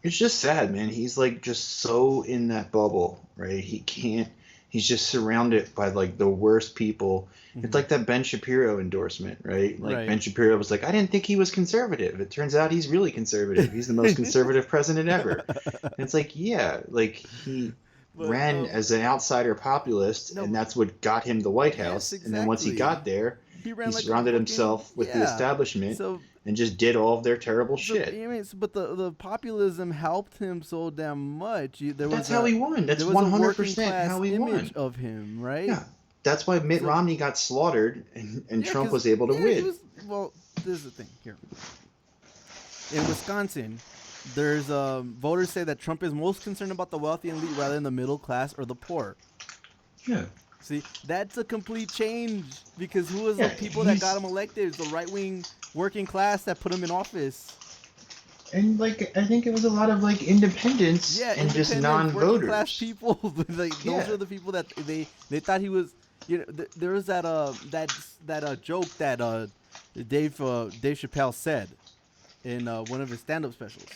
It's just sad, man. He's like just so in that bubble, right? He can't. He's just surrounded by like the worst people. It's like that Ben Shapiro endorsement, right? Like Ben Shapiro was like, I didn't think he was conservative. It turns out he's really conservative. He's the most conservative president ever. And it's like, yeah, like he ran as an outsider populist, and that's what got him the White House. Yes, exactly. And then once he got there, he surrounded himself with the establishment and just did all of their terrible shit. I mean, but the populism helped him so damn much. That's how he won. That's 100% how he won. Image of him, right? Yeah. That's why Mitt Romney got slaughtered and Trump was able to win. Well, this is the thing here. In Wisconsin, there's voters say that Trump is most concerned about the wealthy and elite rather than the middle class or the poor. Yeah. See, that's a complete change because who was the Yeah, people that got him elected? It's the right-wing working class that put him in office. And like I think it was a lot of like independents Yeah, and just independent working class non-voters. people. Like those Yeah. are the people that they thought he was. You know, there was that joke that Dave Chappelle said in one of his stand-up specials,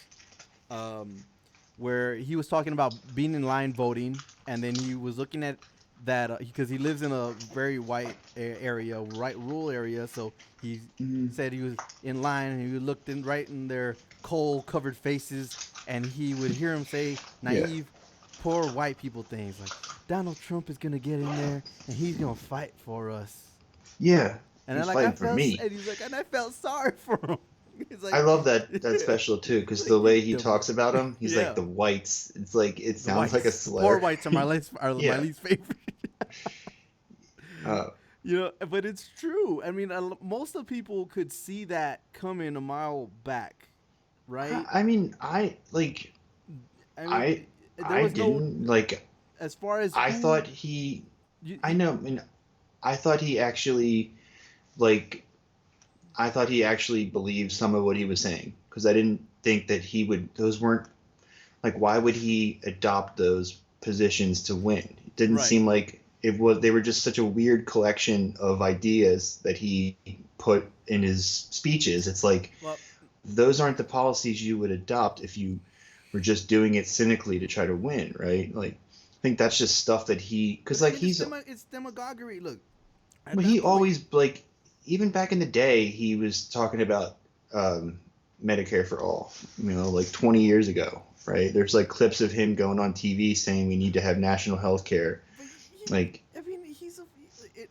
where he was talking about being in line voting, and then he was looking at that because he lives in a very white area, right rural area. So he said he was in line, and he looked in right in their coal-covered faces, and he would hear him say naive, poor white people things like Donald Trump is gonna get in there, and he's gonna fight for us. Yeah. And He's then fighting for me. and he's like, and I felt sorry for him. He's like, I love that special too, because the way he talks about him, he's Yeah. like the whites. It's like it The sounds like a whites, slur. poor whites are my least Yeah. favorite. Uh, You know, but it's true. I mean, most of the people could see that coming a mile back, right? I mean, I like. I there I was didn't like. as far as I who- thought he. you- I know. I mean, I thought he actually, like, I thought he actually believed some of what he was saying, because I didn't think that he would. Those weren't like. Why would he adopt those positions to win? It didn't Right. seem like it was. They were just such a weird collection of ideas that he put in his speeches. It's like well, those aren't the policies you would adopt if you were just doing it cynically to try to win, right? Like, I think that's just stuff that he, because but I like mean, it's demagoguery. Look, at but that he point- always like, even back in the day, he was talking about Medicare for all, like 20 years ago, right? There's like clips of him going on TV saying we need to have national health care. Like, I mean,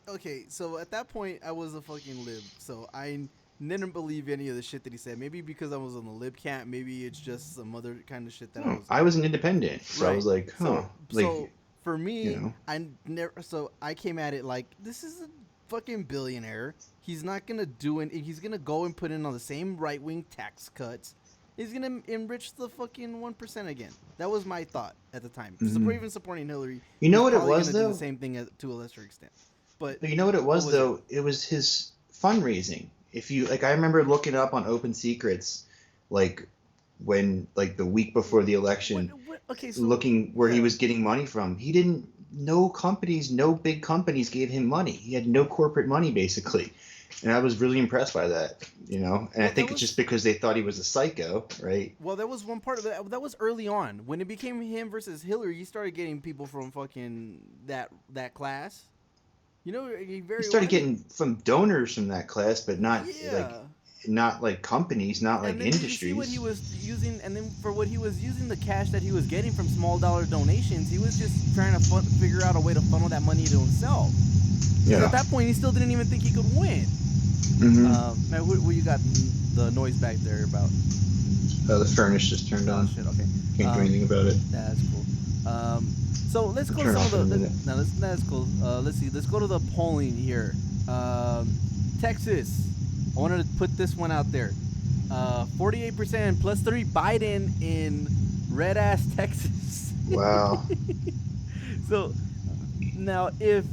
okay. So at that point, I was a fucking lib, so I didn't believe any of the shit that he said. Maybe because I was on the lib camp. Maybe it's just some other kind of shit that I was. I was an independent, so I was like, huh. So for me, you know. I never. So I came at it like this is a fucking billionaire. He's not gonna do it. He's gonna go and put in on the same right wing tax cuts. He's gonna enrich the fucking 1% again. That was my thought at the time. Even supporting Hillary. You know he's what it probably was, gonna do though? the same thing to a lesser extent. But You know what it was, was though? It was his fundraising. If you like, I remember looking up on Open Secrets, like when like the week before the election, okay, so looking where he yeah. was getting money from. He didn't. No big companies gave him money. He had no corporate money basically, and I was really impressed by that. And I think it's just because they thought he was a psycho, right? Well, that was one part of it. That was early on when it became him versus Hillary. You started getting people from fucking that class. You know, He started getting from donors from that class, but not like companies, not like and then industries. You see what he was using, and then for what he was using the cash that he was getting from small dollar donations, he was just trying to figure out a way to funnel that money to himself. Yeah. At that point, he still didn't even think he could win. Mm-hmm. Man, what you got the noise back there about? The furnace just turned on. Shit, okay. Can't do anything about it. That's cool. So let's go to Turn some off of in the. a minute. No, that's cool. Let's see. Let's go to the polling here. Texas. I wanted to put this one out there. 48% plus 3 Biden in red ass Texas. Wow. So now, if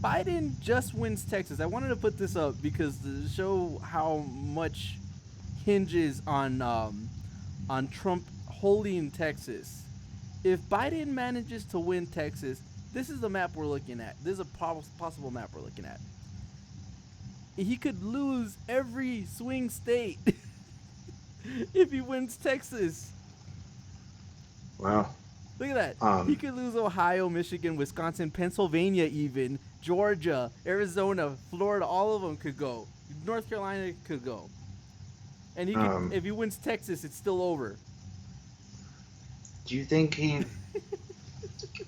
Biden just wins Texas, I wanted to put this up because to show how much hinges on Trump holding Texas. If Biden manages to win Texas, this is the map we're looking at. This is a possible map we're looking at. He could lose every swing state if he wins Texas. Wow. Look at that. He could lose Ohio, Michigan, Wisconsin, Pennsylvania even, Georgia, Arizona, Florida, all of them could go. North Carolina could go. And he could, if he wins Texas, it's still over. Do you think he?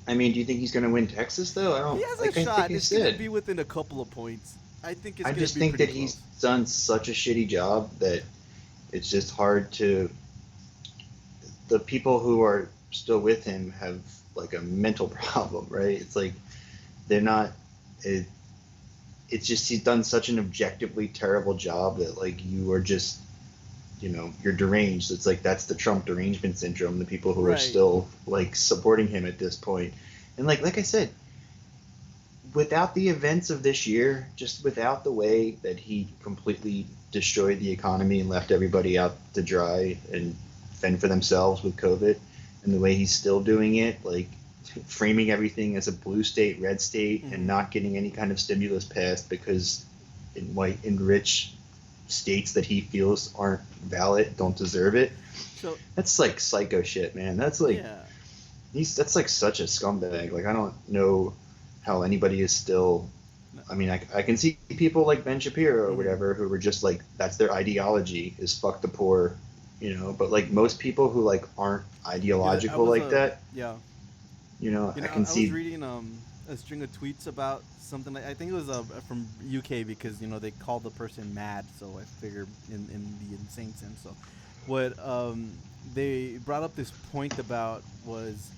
I mean, do you think he's going to win Texas though? I don't. He has like, a I shot. think he It's going to said. be within a couple of points. I think it's I going to be just think pretty that he's close. done such a shitty job that it's just hard to. The people who are still with him have like a mental problem, right? It's like they're not. It's just he's done such an objectively terrible job that like you are just. You're deranged. It's like that's the Trump derangement syndrome. The people who are still like supporting him at this point, and like I said, without the events of this year, just without the way that he completely destroyed the economy and left everybody out to dry and fend for themselves with COVID, and the way he's still doing it, like framing everything as a blue state, red state, and not getting any kind of stimulus passed because in rich states that he feels aren't valid, don't deserve it. So that's like psycho shit, man. That's like that's like such a scumbag. Like I don't know how anybody is still. I mean, I can see people like Ben Shapiro or whatever who were just like that's their ideology is fuck the poor, you know. But like most people who like aren't ideological that. Yeah. You know, I was reading a string of tweets about something like I think it was from UK because they called the person mad, so I figured in the insane sense. So what they brought up this point about was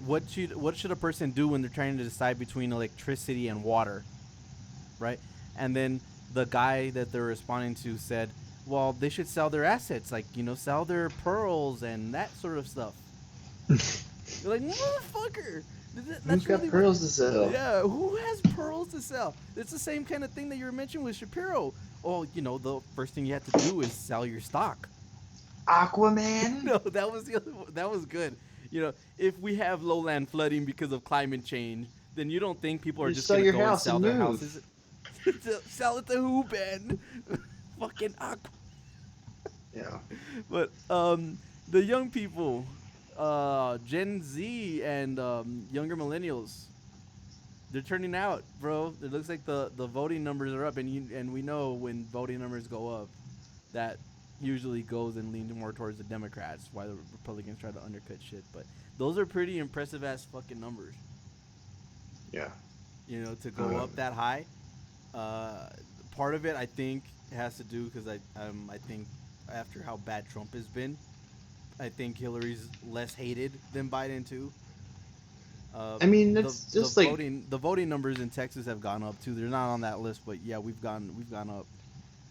what should a person do when they're trying to decide between electricity and water, right? And then the guy that they're responding to said, well, they should sell their assets, like sell their pearls and that sort of stuff. You're like, motherfucker. Who's got pearls to sell? Yeah, who has pearls to sell? It's the same kind of thing that you were mentioning with Shapiro. Oh, the first thing you have to do is sell your stock. Aquaman? No, that was the other one. That was good. If we have lowland flooding because of climate change, then you don't think people are just going to go and sell their houses? Sell it to who, Ben? Fucking Aquaman. Yeah. But the young people, Gen Z and younger millennials, they're turning out, bro. It looks like the voting numbers are up, and we know when voting numbers go up, that usually goes and leans more towards the Democrats, while the Republicans try to undercut shit. But those are pretty impressive ass fucking numbers. Yeah. To go up that high. Part of it, I think, has to do because I think after how bad Trump has been, I think Hillary's less hated than Biden too. I mean, that's just like the voting numbers in Texas have gone up too. They're not on that list, but yeah, we've gone up.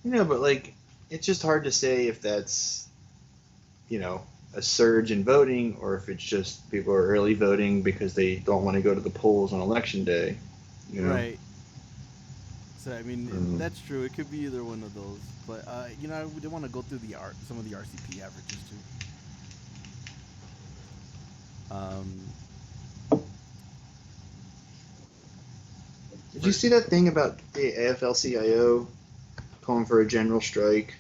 But like, it's just hard to say if that's, a surge in voting or if it's just people are early voting because they don't want to go to the polls on election day. Right. So I mean, that's true. It could be either one of those, but we do want to go through some of the RCP averages too. Did you see that thing about the AFL-CIO calling for a general strike?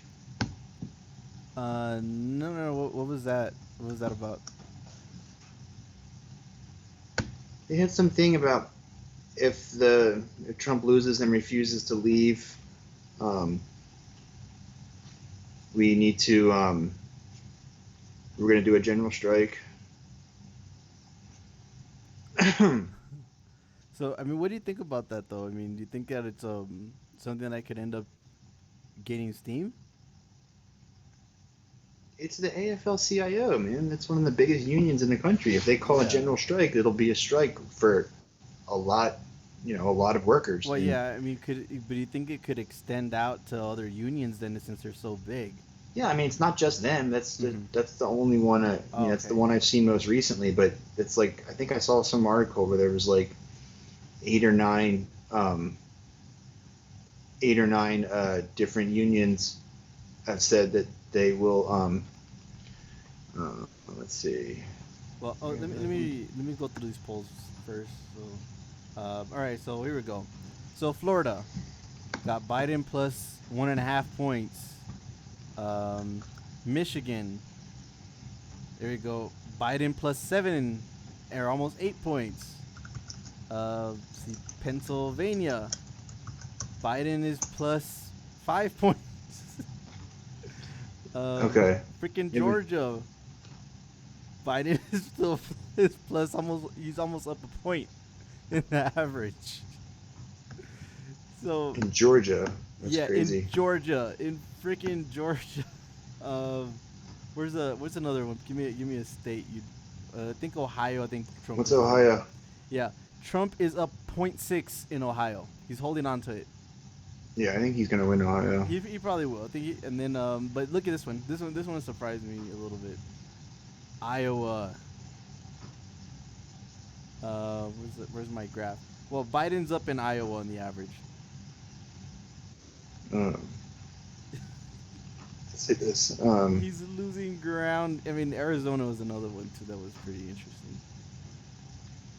No. What was that? What was that about? They had something about if Trump loses and refuses to leave, we need to we're going to do a general strike. So, I mean, what do you think about that, though? I mean, do you think that it's something that could end up gaining steam? It's the AFL-CIO, man. That's one of the biggest unions in the country. If they call a general strike, it'll be a strike for a lot of workers. Well, yeah, I mean, but do you think it could extend out to other unions then, since they're so big? Yeah, I mean, it's not just them. That's the only one. That's the one I've seen most recently. But it's like I think I saw some article where there was like 8 or 9 different unions have said that they will. Let's see. Well, let me go through these polls first. So, all right. So here we go. So Florida got Biden plus 1.5 points. Michigan, there you go. Biden plus 7, or almost 8 points. See, Pennsylvania, Biden is plus 5 points. Okay. Freaking Georgia, Biden is plus he's almost up a point in the average. So in Georgia, that's crazy. In Georgia, in freaking Georgia. What's another one? Give me a state. I think Ohio. I think Trump. What's Ohio? Yeah, Trump is up 0.6 in Ohio. He's holding on to it. Yeah, I think he's gonna win Ohio. He probably will. I think. And then, but look at this one. This one surprised me a little bit. Iowa. Where's my graph? Well, Biden's up in Iowa on the average. Let's see this. He's losing ground. I mean, Arizona was another one too that was pretty interesting.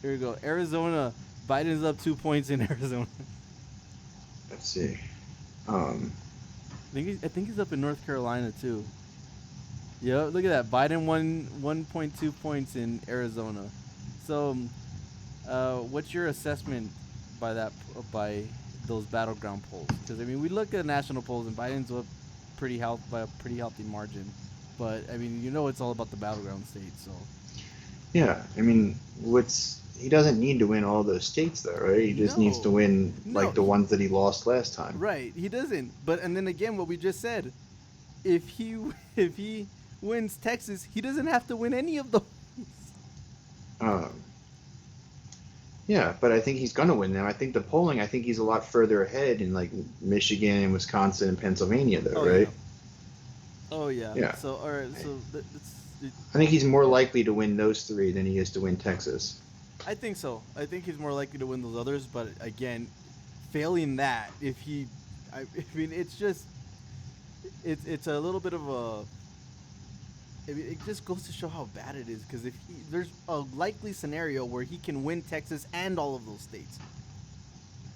Here we go. Arizona. Biden's up 2 points in Arizona. Let's see. I think he's up in North Carolina too. Yeah, look at that. Biden won 1.2 points in Arizona. So, what's your assessment by those battleground polls? Because I mean, we look at national polls and Biden's up by a pretty healthy margin. But I mean, it's all about the battleground states. So. Yeah, I mean, he doesn't need to win all those states though, right? He just needs to win like the ones that he lost last time. Right, he doesn't. And then again, what we just said, if he wins Texas, he doesn't have to win any of those. Yeah, but I think he's gonna win them. I think the polling, he's a lot further ahead in like Michigan and Wisconsin and Pennsylvania though, right? Yeah. Oh yeah. Yeah. So all right, so I think he's more likely to win those three than he is to win Texas. I think so. I think he's more likely to win those others, but again, failing that, I mean, it's a little bit of a. I mean, it just goes to show how bad it is, because there's a likely scenario where he can win Texas and all of those states.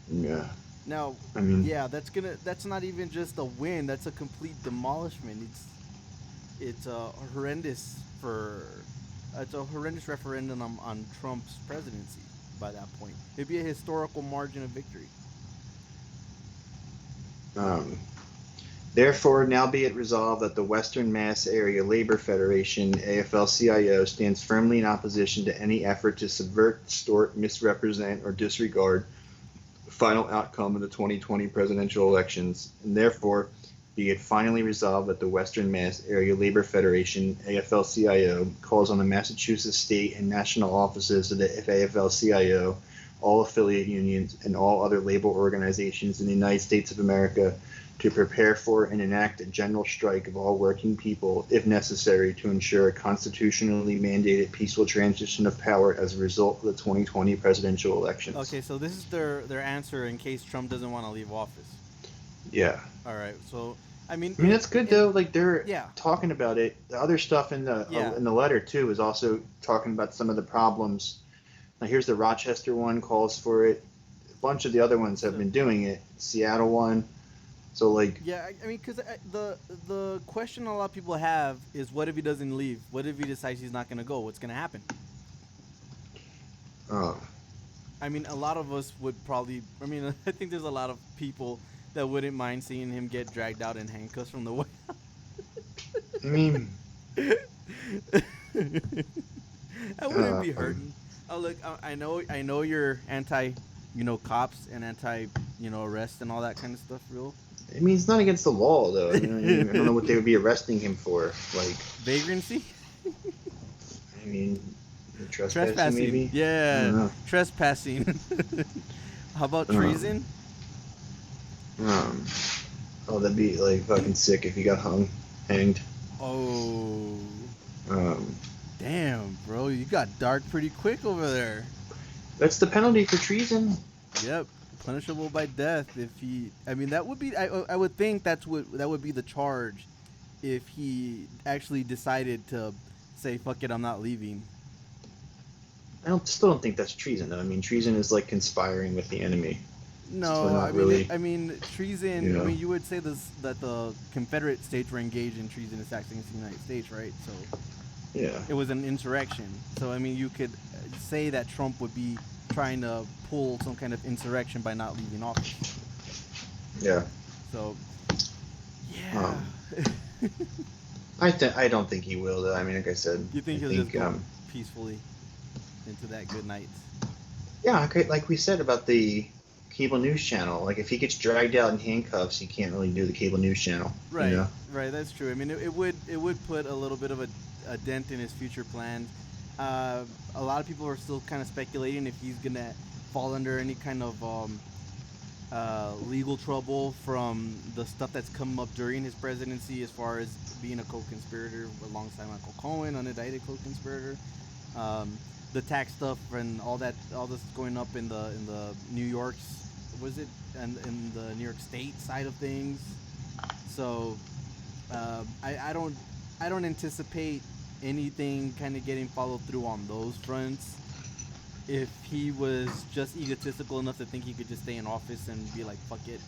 Yeah. Now, I mean, yeah, that's not even just a win. That's a complete demolishment. It's a horrendous referendum on Trump's presidency by that point. It'd be a historical margin of victory. Therefore, now be it resolved that the Western Mass Area Labor Federation, AFL-CIO, stands firmly in opposition to any effort to subvert, distort, misrepresent, or disregard the final outcome of the 2020 presidential elections, and therefore be it finally resolved that the Western Mass Area Labor Federation, AFL-CIO, calls on the Massachusetts state and national offices of the AFL-CIO, all affiliate unions, and all other labor organizations in the United States of America to prepare for and enact a general strike of all working people, if necessary, to ensure a constitutionally mandated peaceful transition of power as a result of the 2020 presidential elections. Okay, so this is their answer in case Trump doesn't want to leave office. Yeah. All right, so I mean that's good though. Like they're yeah. talking about it. The other stuff in the letter too is also talking about some of the problems. Now here's the Rochester one calls for it. A bunch of the other ones have been doing it. Seattle one. So like. Yeah, I mean, because the question a lot of people have is, what if he doesn't leave? What if he decides he's not going to go? What's going to happen? Oh. I mean, a lot of us would probably. I mean, I think there's a lot of people that wouldn't mind seeing him get dragged out in handcuffs from the White House. I mean. That wouldn't be hurting. Oh look, I know you're anti, cops and anti, arrest and all that kind of stuff, real. I mean, it's not against the law though. I don't know what they would be arresting him for, like vagrancy. I mean, trespassing maybe. Yeah, trespassing. How about treason? Oh, that'd be like fucking sick if he got hanged. Oh. Damn, bro, you got dark pretty quick over there. That's the penalty for treason. Yep, punishable by death if he. I mean, that would be. I would think that would be the charge, if he actually decided to say, "Fuck it, I'm not leaving." I still don't think that's treason though. I mean, treason is like conspiring with the enemy. No, I mean treason. I mean, you would say that the Confederate states were engaged in treason attacks against the United States, right? So. Yeah. It was an insurrection. So, I mean, you could say that Trump would be trying to pull some kind of insurrection by not leaving office. Yeah. So, yeah. I don't think he will, though. I mean, like I said. You think he'll just go peacefully into that good night? Yeah, like we said about the cable news channel. Like, if he gets dragged out in handcuffs, he can't really do the cable news channel. Right, right, that's true. I mean, it would put a little bit of a dent in his future plans. A lot of people are still kind of speculating if he's gonna fall under any kind of legal trouble from the stuff that's come up during his presidency, as far as being a co-conspirator alongside Michael Cohen, unindicted co-conspirator. the tax stuff and all that, all this going up in the New York's, was it, and in the New York State side of things. So I don't anticipate anything kind of getting followed through on those fronts. If he was just egotistical enough to think he could just stay in office and be like, fuck it,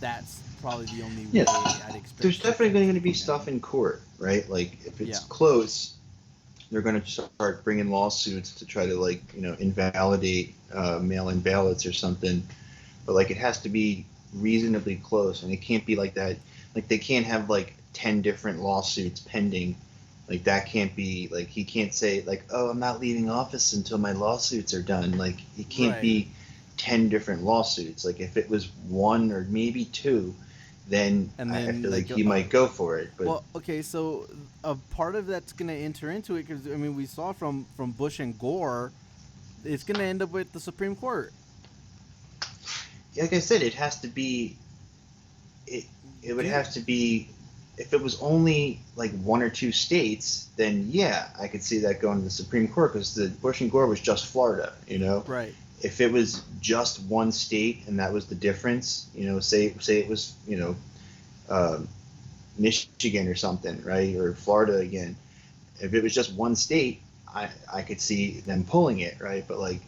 that's probably the only way I'd expect. There's definitely going to be down. stuff in court, right? Like if it's Yeah. close, they're going to start bringing lawsuits to try to like invalidate mail-in ballots or something. But like it has to be reasonably close, and it can't be like that. Like they can't have like 10 different lawsuits pending. Like that can't be, like he can't say like, oh, I'm not leaving office until my lawsuits are done. Like it can't be 10 different lawsuits. Like if it was one or maybe two, then I feel like he might go for it. But well, okay, so a part of that's going to enter into it because I mean we saw from Bush and Gore, it's going to end up with the Supreme Court. like I said, it has to be. It would have to be. If it was only like one or two states, then yeah, I could see that going to the Supreme Court because the Bush and Gore was just Florida, Right. If it was just one state and that was the difference, say it was, Michigan or something, right, or Florida again. If it was just one state, I could see them pulling it, right? But like,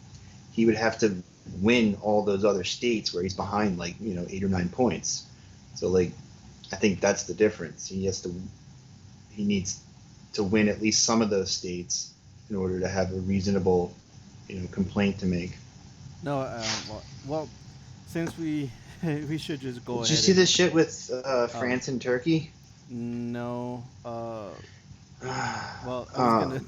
he would have to win all those other states where he's behind like 8 or 9 points. So like, I think that's the difference. He needs to win at least some of those states in order to have a reasonable, complaint to make. No, well, since we should just go ahead. Did you see this shit with France and Turkey? No. Well, I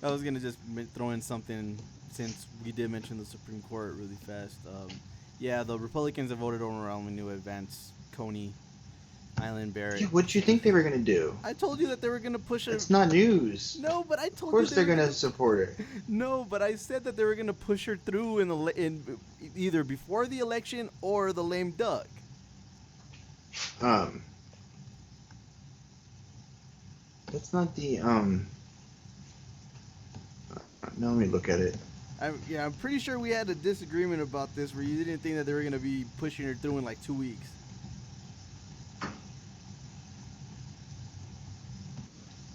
was gonna just throw in something since we did mention the Supreme Court really fast. Yeah, the Republicans have voted overwhelmingly to advance Coney Island Barrett. Yeah, what did you think they were gonna do? I told you that they were gonna push it. It's not news. No, but I told you. Of course they're gonna support her. No, but I said that they were gonna push her through in either before the election or the lame duck. That's not the No, let me look at it. I'm pretty sure we had a disagreement about this where you didn't think that they were gonna be pushing her through in like 2 weeks.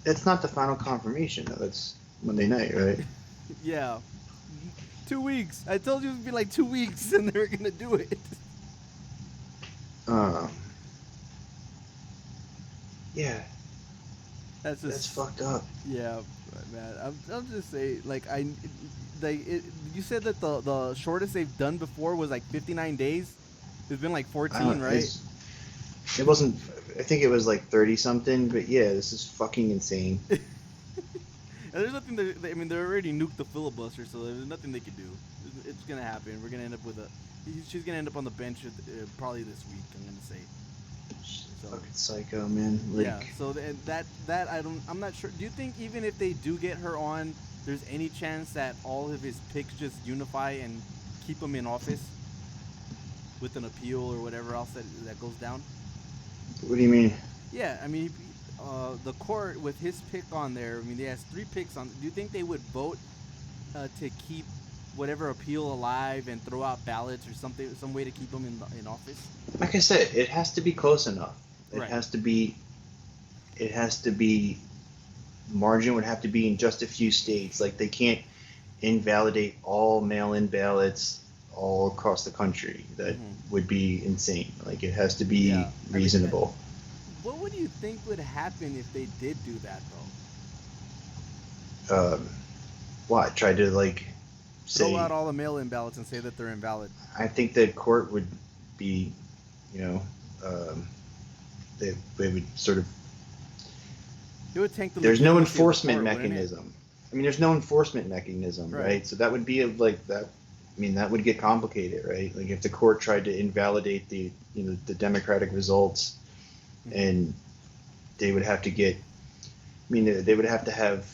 That's not the final confirmation, though. That's Monday night, right? Yeah. 2 weeks. I told you it would be like 2 weeks and they were gonna do it. Yeah. That's fucked up. Yeah, man. I'm just saying, like you said that the shortest they've done before was like 59 days. It's been like 14, right? It wasn't. I think it was like 30 something. But yeah, this is fucking insane. And there's nothing. I mean, they already nuked the filibuster, so there's nothing they could do. It's gonna happen. We're gonna end up with she's gonna end up on the bench probably this week. I'm gonna say. So, fucking psycho, man. Like, yeah. So that I'm not sure. Do you think even if they do get her on, there's any chance that all of his picks just unify and keep him in office with an appeal or whatever else that goes down? What do you mean? Yeah, I mean, the court with his pick on there. I mean, he has 3 picks on. Do you think they would vote to keep whatever appeal alive and throw out ballots or something, some way to keep him in office? Like I said, it has to be close enough. It Right. has to be. Margin would have to be in just a few states. Like they can't invalidate all mail-in ballots all across the country. That would be insane. Like it has to be reasonable. What would you think would happen if they did do that, though? What? Try to like say. Throw out all the mail-in ballots and say that they're invalid. I think the court would be, they would sort of. It would tank the. There's no legitimacy of the enforcement court, wouldn't it? mechanism. I mean, there's no enforcement mechanism, right? So that would be like that. I mean, that would get complicated, right? Like if the court tried to invalidate the democratic results, and they would have to get. I mean, they would have to have.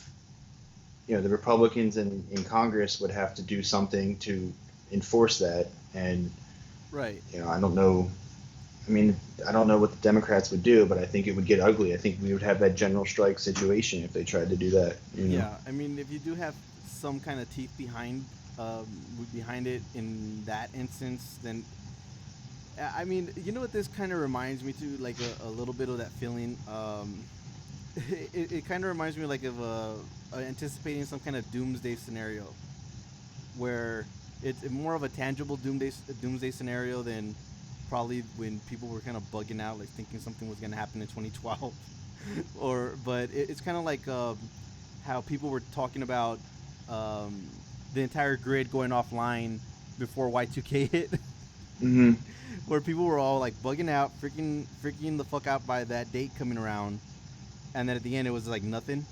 The Republicans in Congress would have to do something to enforce that, and right. I don't know. I mean, I don't know what the Democrats would do, but I think it would get ugly. I think we would have that general strike situation if they tried to do that. Yeah, I mean, if you do have some kind of teeth behind it in that instance, then I mean, you know what this kind of reminds me to, like a little bit of that feeling. It kind of reminds me like of anticipating some kind of doomsday scenario, where it's more of a tangible doomsday scenario than probably when people were kind of bugging out, like thinking something was going to happen in 2012. But it's kind of like how people were talking about the entire grid going offline before Y2K hit. Mm-hmm. Where people were all like bugging out, freaking the fuck out by that date coming around, and then at the end it was like nothing.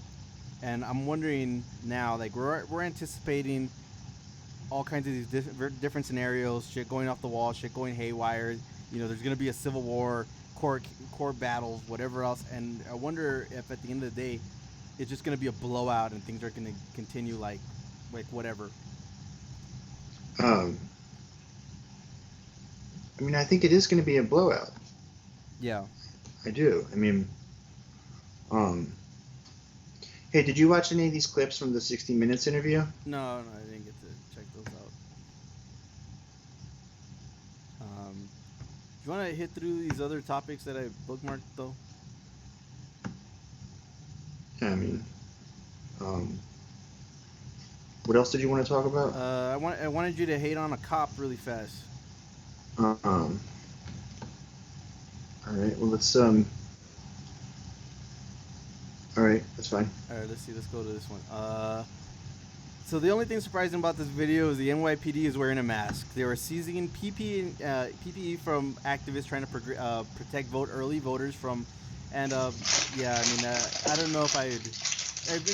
And I'm wondering now, like we're anticipating all kinds of these different scenarios, shit going off the wall, shit going haywire. You know, there's gonna be a civil war, court battles, whatever else. And I wonder if at the end of the day, it's just gonna be a blowout and things are gonna continue like whatever. I mean, I think it is going to be a blowout. Yeah. I do. I mean, hey, did you watch any of these clips from the 60 Minutes interview? No, I didn't get to check those out. Do you want to hit through these other topics that I bookmarked, though? I mean, what else did you want to talk about? I wanted you to hate on a cop really fast. All right. Well, let's all right, that's fine. All right, let's see. Let's go to this one. So the only thing surprising about this video is the NYPD is wearing a mask. They were seizing PPE from activists trying to protect early voters from, and yeah, I mean, I don't know if I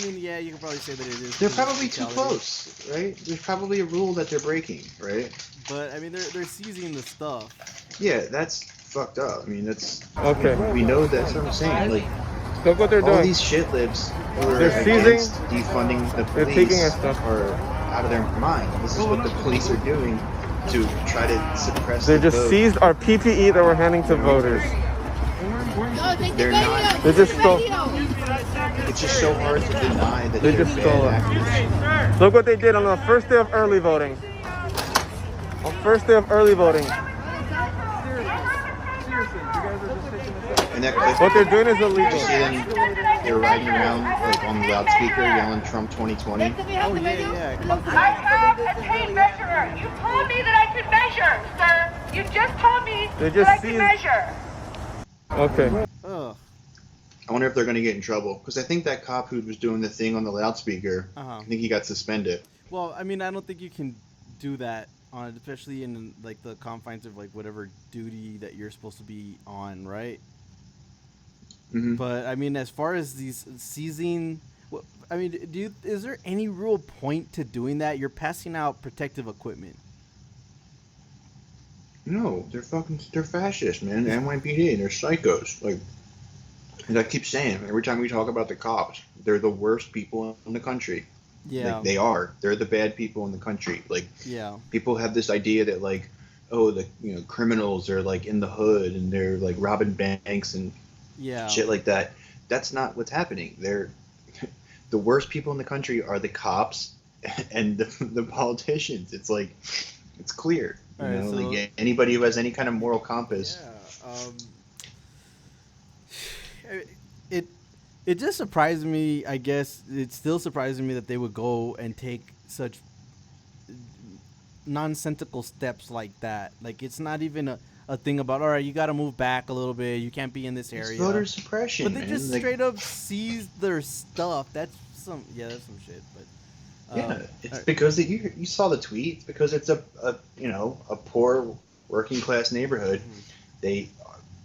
mean, yeah, you can probably say that it is. They're probably too close, right? There's probably a rule that they're breaking, right? But I mean, they're seizing the stuff. Yeah, that's fucked up. I mean, that's okay. We know that's what I'm saying. Like, look what they're doing. All these shitlibs who are they're against seizing, defunding the they're taking police our stuff. are out of their mind. This is what the police are doing to try to suppress They the just vote. seized our PPE that we're handing to voters. They're not. They just stole. It's just so hard to deny that They they're just stole bad it. actors. Look what they did on the first day of early voting. On first day of early voting. And that clip, What they're doing is you illegal. see them, they're riding around like on the loudspeaker yelling Trump 2020. Oh yeah. I have a tape measure. You told me that I could measure, sir. You just told me They that just I could seized- measure. Okay. Ugh. I wonder if they're going to get in trouble because I think that cop who was doing the thing on the loudspeaker, I think he got suspended. Well, I mean, I don't think you can do that especially in like the confines of like whatever duty that you're supposed to be on, right? Mm-hmm. But I mean, as far as these seizing, I mean, is there any real point to doing that? You're passing out protective equipment. No, they're fascists, man. The NYPD, they're psychos. Like, as I keep saying, every time we talk about the cops, they're the worst people in the country. Yeah, like, they are. They're the bad people in the country. Like, yeah, people have this idea that like, oh, the criminals are like in the hood and they're like robbing banks and shit like that. That's not what's happening. They're the worst people in the country are the cops and the politicians. It's like, it's clear. You know, so, like anybody who has any kind of moral compass. Yeah. It just surprised me. I guess it still surprises me that they would go and take such nonsensical steps like that. Like, it's not even a thing about, all right, you got to move back a little bit. You can't be in this area. It's voter suppression, but they man. just like, straight up seized their stuff. That's some shit. But yeah, it's because you saw the tweet. It's because it's a poor working class neighborhood. Mm-hmm. They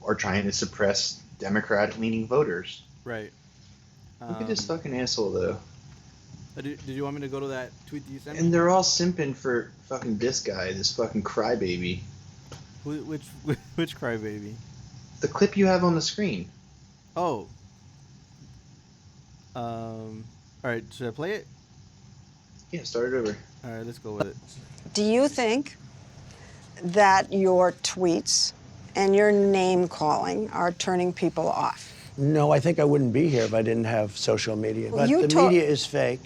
are trying to suppress Democratic leaning voters. Right. Look at this fucking asshole though. Did you want me to go to that tweet that you sent me? And they're all simping for fucking this guy, this fucking crybaby. Which crybaby? The clip you have on the screen. Oh. All right, should I play it? Yeah, start it over. All right, let's go with it. Do you think that your tweets and your name calling are turning people off? No, I think I wouldn't be here if I didn't have social media. Well, But you the media is fake.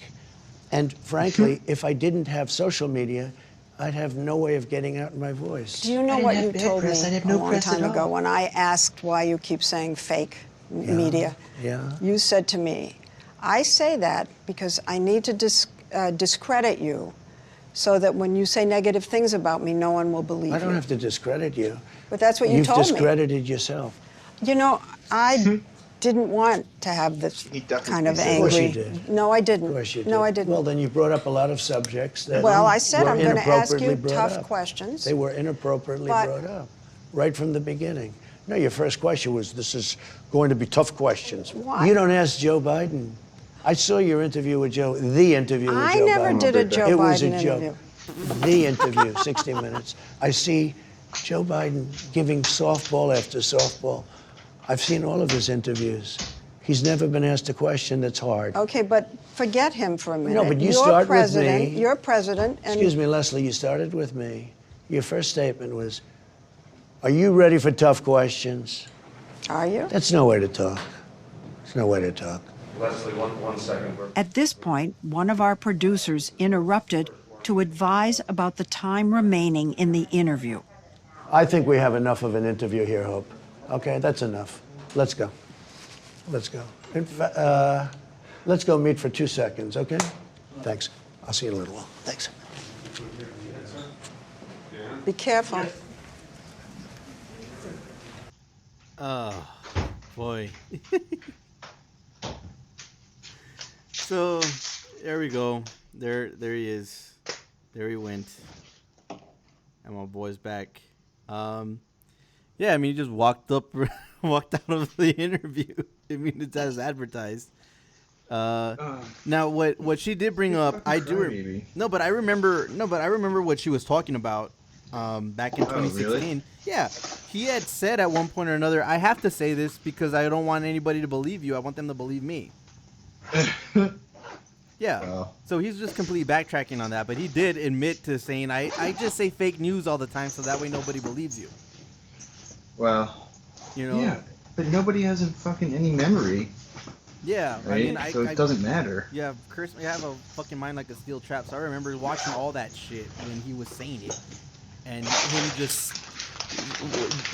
And frankly, if I didn't have social media, I'd have no way of getting out my voice. Do you know what you told me a long time ago when I asked why you keep saying fake media? Yeah. You said to me, I say that because I need to discredit you so that when you say negative things about me, no one will believe you. I don't have to discredit you. But that's what you told me. You've discredited yourself. You know, I didn't want to have this kind of angry. Of course you did. No, I didn't. Of course you did. No, I didn't. Well, then you brought up a lot of subjects that Well, I said were I'm going to ask you inappropriately brought tough up. questions. They were inappropriately brought up right from the beginning. No, your first question was, this is going to be tough questions. Why? You don't ask Joe Biden. I saw your interview with Joe, the interview with Joe Biden. I never did a Joe It was Biden a joke. interview. The interview, 60 Minutes. I see Joe Biden giving softball after softball. I've seen all of his interviews. He's never been asked a question that's hard. Okay, but forget him for a minute. No, but you You're start president, with me. You're president. And Excuse me, Leslie, you started with me. Your first statement was, are you ready for tough questions? Are you? That's no way to talk. It's no way to talk. Leslie, one second. At this point, one of our producers interrupted to advise about the time remaining in the interview. I think we have enough of an interview here, Hope. Okay, that's enough. Let's go. Let's go. Let's go meet for 2 seconds, okay? Thanks. I'll see you in a little while. Thanks. Be careful. Oh, boy. So, there we go. There he is. There he went. And my boy's back. Yeah, I mean, he just walked out of the interview. I mean, it's as advertised. Now, what she did bring up, I remember what she was talking about. Back in 2016. Really? Yeah, he had said at one point or another, I have to say this because I don't want anybody to believe you. I want them to believe me. Yeah. Wow. So he's just completely backtracking on that, but he did admit to saying, I just say fake news all the time so that way nobody believes you. Well, you know. Yeah, but nobody has any memory. Yeah, right? I mean, so it doesn't matter. Yeah, Chris, I have a fucking mind like a steel trap. So I remember watching all that shit when he was saying it, and him just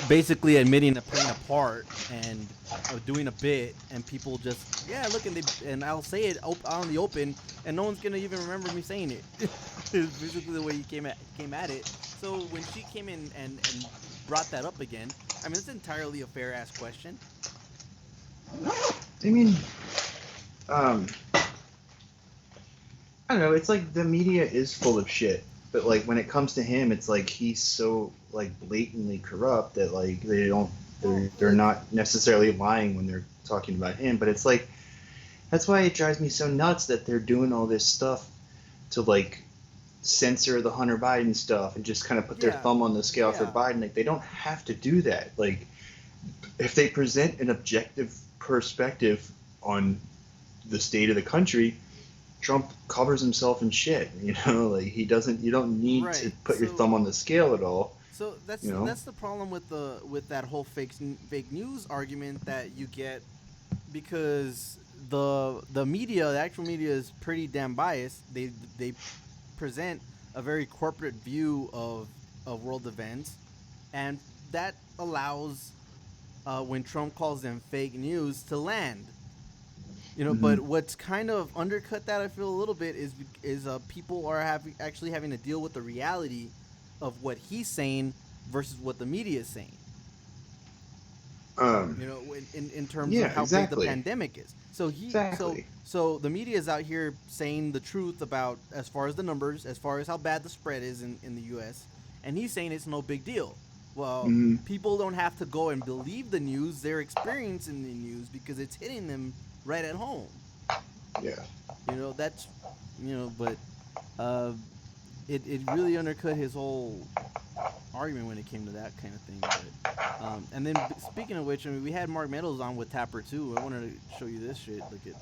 basically admitting to playing a part and doing a bit, and people just look, and I'll say it out in the open, and no one's gonna even remember me saying it. It's basically the way he came at it. So when she came in and brought that up again, I mean, it's entirely a fair ass question. I mean, I don't know. It's like the media is full of shit, but like when it comes to him, it's like he's so like blatantly corrupt that like they're not necessarily lying when they're talking about him. But it's like that's why it drives me so nuts that they're doing all this stuff to like censor the Hunter Biden stuff and just kind of put their thumb on the scale for Biden. Like they don't have to do that. Like if they present an objective perspective on the state of the country, Trump covers himself in shit. You know, like he doesn't. You don't need to put your thumb on the scale at all. So that's the problem with that whole fake news argument that you get, because the media, the actual media, is pretty damn biased. They present a very corporate view of world events, and that allows when Trump calls them fake news to land. You know, but what's kind of undercut that, I feel a little bit, is people are actually having to deal with the reality of what he's saying versus what the media is saying. You know, in terms of how big the pandemic is. So so the media is out here saying the truth about as far as the numbers, as far as how bad the spread is in the U.S., and he's saying it's no big deal. Well, people don't have to go and believe the news; they're experiencing the news because it's hitting them right at home. Yeah. You know, that's, you know, but it really undercut his whole argument when it came to that kind of thing. But, and then speaking of which, I mean, we had Mark Meadows on with Tapper too. I wanted to show you this shit. Look at.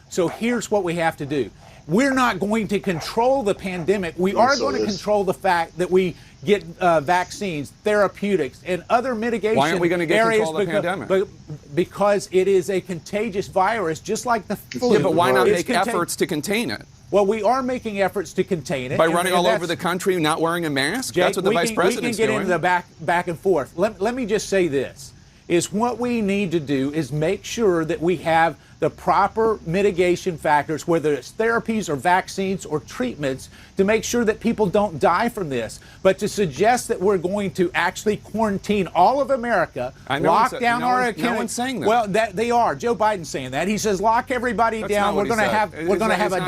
So here's what we have to do. We're not going to control the pandemic. We are going to control the fact that we get vaccines, therapeutics, and other mitigation. Why aren't we going to get control of the pandemic? because it is a contagious virus, just like the flu. Yeah, but why not It's make efforts to contain it? Well, we are making efforts to contain it. By running all over the country, not wearing a mask? Jake, that's what the vice president's doing. We can get into the back and forth. Let me just say this, is what we need to do is make sure that we have the proper mitigation factors, whether it's therapies or vaccines or treatments, to make sure that people don't die from this. But to suggest that we're going to actually quarantine all of America, lock down our economy. No one's saying that. Well, they are. Joe Biden's saying that. He says lock everybody down. We're going to have a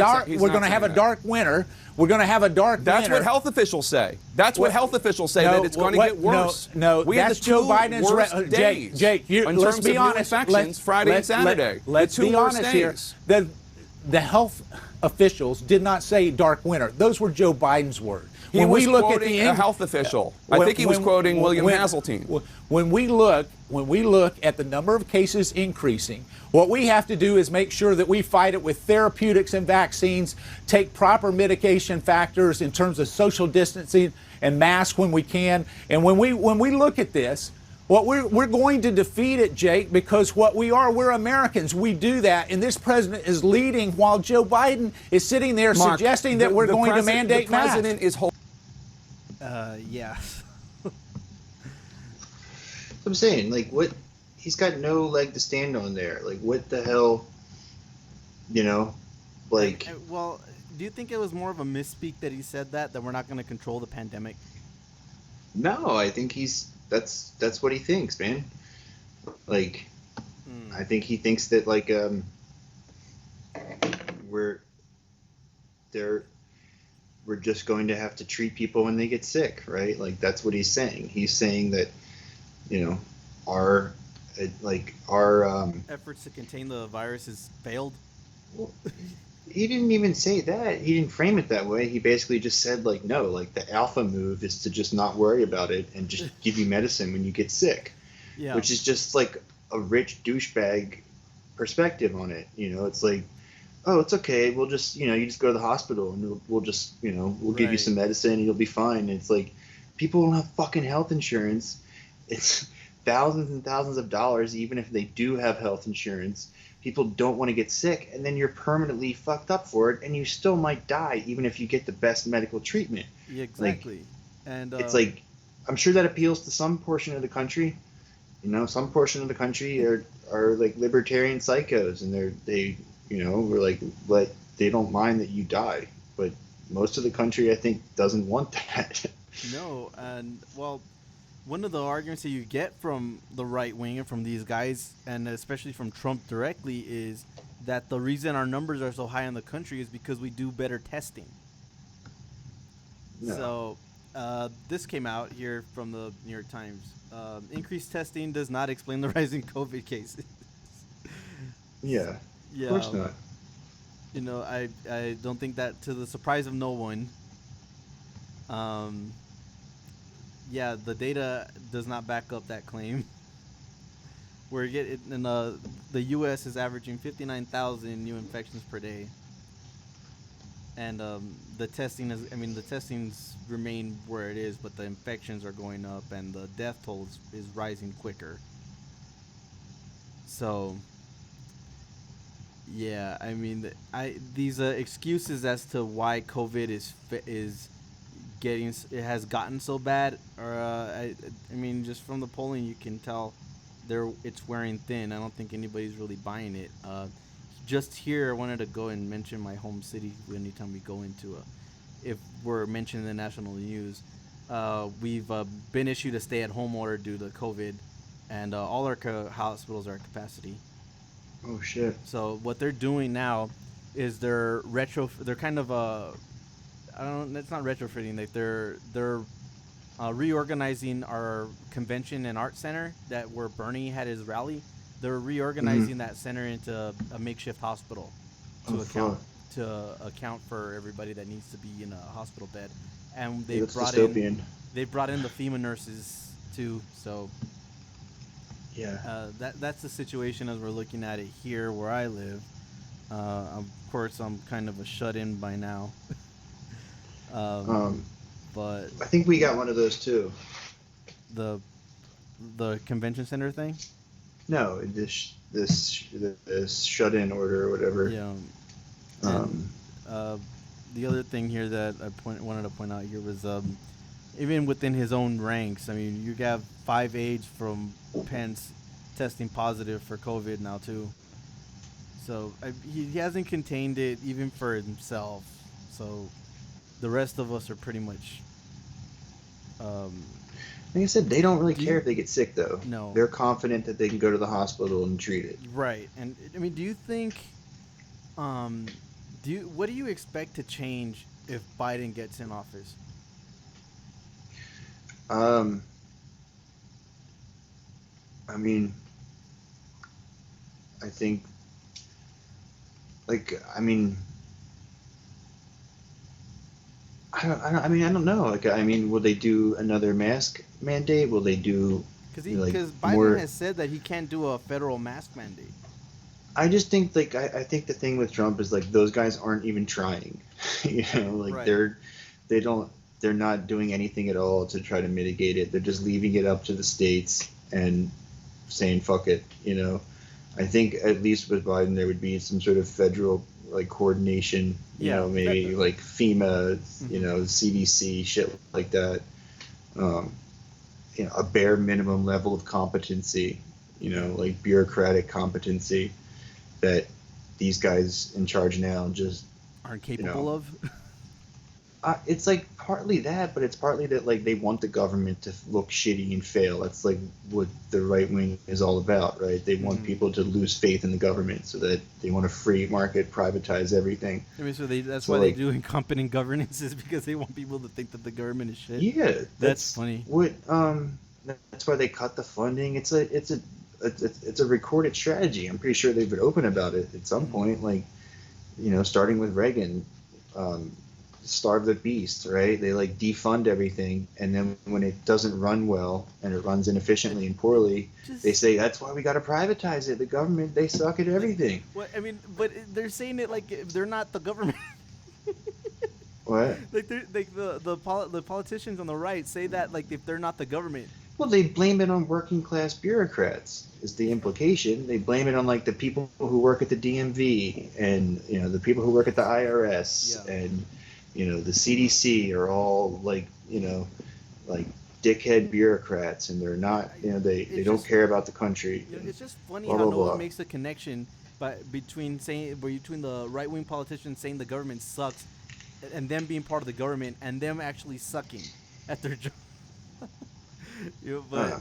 dark winter. We're going to have a dark winter. That's what health officials say. That's what health officials say, that it's going to get worse. No, that's Joe Biden's worst days. Jake, let's be honest. Infections, Friday and Saturday. Let's be honest here. The health officials did not say dark winter. Those were Joe Biden's words. He was quoting a health official. I think he was quoting William Haseltine. When we look at the number of cases increasing, what we have to do is make sure that we fight it with therapeutics and vaccines, take proper mitigation factors in terms of social distancing and masks when we can. And when we look at this, we're going to defeat it, Jake, because we're Americans. We do that, and this president is leading while Joe Biden is sitting there suggesting that we're going to mandate masks. The president is holding. Yeah. I'm saying, like, what? He's got no leg to stand on there. Like, what the hell? You know, like. Well, do you think it was more of a misspeak that he said that we're not going to control the pandemic? No, I think that's what he thinks, man. Like, I think he thinks that we're just going to have to treat people when they get sick, right? Like, that's what he's saying. He's saying that, you know, our efforts to contain the virus has failed. Well, he didn't even say that. He didn't frame it that way. He basically just said, like, no, like, the alpha move is to just not worry about it and just give you medicine when you get sick. Yeah. Which is just like a rich douchebag perspective on it. You know, it's like, oh, it's okay. We'll just, you know, you just go to the hospital and we'll just, you know, we'll give you some medicine and you'll be fine. And it's like, people don't have fucking health insurance. It's thousands and thousands of dollars, even if they do have health insurance. People don't want to get sick, and then you're permanently fucked up for it, and you still might die, even if you get the best medical treatment. Yeah, exactly. Like, and it's like, I'm sure that appeals to some portion of the country. You know, some portion of the country are like libertarian psychos, and they you know, we're like, but they don't mind that you die. But most of the country, I think, doesn't want that. No, and well, one of the arguments that you get from the right wing and from these guys, and especially from Trump directly, is that the reason our numbers are so high in the country is because we do better testing. No. So this came out here from the New York Times. Increased testing does not explain the rise in COVID cases. Yeah, of course not. You know, I don't think that, to the surprise of no one. Yeah, the data does not back up that claim. We're getting the U.S. is averaging 59,000 new infections per day, and the testings remain where it is, but the infections are going up, and the death toll is rising quicker. So, yeah, I mean, these excuses as to why COVID has gotten so bad, or I mean, just from the polling you can tell it's wearing thin. I don't think anybody's really buying it. Just here, I wanted to go and mention my home city. Anytime we go into if we're mentioning the national news, we've been issued a stay-at-home order due to COVID, and all our hospitals are at capacity. Oh shit! So what they're doing now is they're kind of it's not retrofitting. Like they're reorganizing our convention and art center where Bernie had his rally. They're reorganizing that center into a makeshift hospital to account for everybody that needs to be in a hospital bed. And they brought in the FEMA nurses too. So yeah, that's the situation as we're looking at it here where I live. Of course, I'm kind of a shut-in by now. But I think we got one of those too. The convention center thing? No, this shut-in order or whatever. Yeah. Um, The other thing here that I wanted to point out here was even within his own ranks. I mean, you have 5 aides from Pence testing positive for COVID now too. So he hasn't contained it even for himself. So the rest of us are pretty much. Like I said, they don't really care if they get sick, though. No. They're confident that they can go to the hospital and treat it. Right, and I mean, do you think? What do you expect to change if Biden gets in office? I mean, I think, like, I don't know. Like, I mean, will they do another mask mandate? Will they do? Because Biden has said that he can't do a federal mask mandate. I just think, like, I think the thing with Trump is, like, those guys aren't even trying. You know, like, right. they're not doing anything at all to try to mitigate it. They're just leaving it up to the states and saying fuck it. You know, I think at least with Biden there would be some sort of federal, like, coordination. You know, maybe like FEMA, you know, CDC, shit like that. You know, a bare minimum level of competency. You know, like bureaucratic competency that these guys in charge now just aren't capable of. It's like partly that, but it's partly that, like, they want the government to look shitty and fail. That's like what the right wing is all about, right? They want people to lose faith in the government so that they want to free market privatize everything. I mean, so that's why, like, they do incompetent governance, is because they want people to think that the government is shit. Yeah, that's funny. What that's why they cut the funding. It's a recorded strategy. I'm pretty sure they've been open about it at some point. Like, you know, starting with Reagan. Starve the beast, right? They, like, defund everything, and then when it doesn't run well and it runs inefficiently and poorly, they say that's why we got to privatize it. The government, they suck at everything. What I mean, but they're saying it like they're not the government. What? Like the politicians on the right say that like if they're not the government. Well, they blame it on working class bureaucrats is the implication. They blame it on, like, the people who work at the DMV and, you know, the people who work at the IRS and, you know, the CDC are all, like, you know, like dickhead bureaucrats, and they're not, you know, they don't care about the country. You know, it's just funny blah, how blah, no blah. one makes the connection between the right wing politicians saying the government sucks, and them being part of the government, and them actually sucking at their job. You know,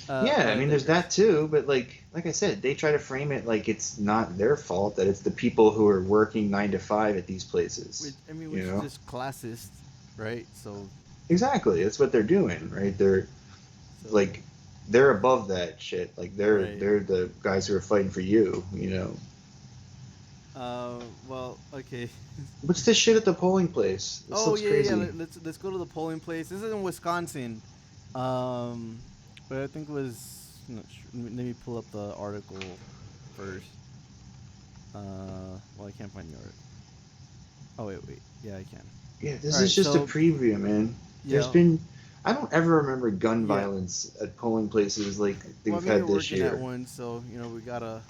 yeah, I mean, there's that too, but like I said, they try to frame it like it's not their fault, that it's the people who are working 9 to 5 at these places. Which is just classist, right? So exactly, that's what they're doing, right? They're they're above that shit. Like they're the guys who are fighting for you, you know. Well, okay. What's this shit at the polling place? This looks crazy. Yeah. Let's go to the polling place. This is in Wisconsin. But I think it was. Not sure. Let me pull up the article first. Well, I can't find the article. Oh wait. Yeah, I can. Yeah, this is just a preview, man. There's been. I don't ever remember gun violence at polling places like they've had this year. Working at one, so you know we gotta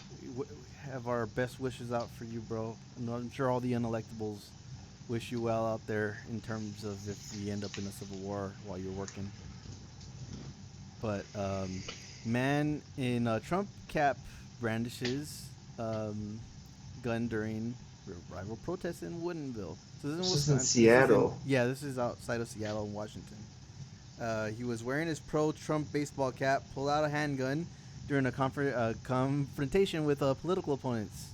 have our best wishes out for you, bro. I'm sure all the unelectables wish you well out there in terms of if we end up in a civil war while you're working. But man in Trump cap brandishes gun during rival protests in Woodinville. So this is in Seattle. This is outside of Seattle in Washington. He was wearing his pro-Trump baseball cap, pulled out a handgun during a confrontation with political opponents.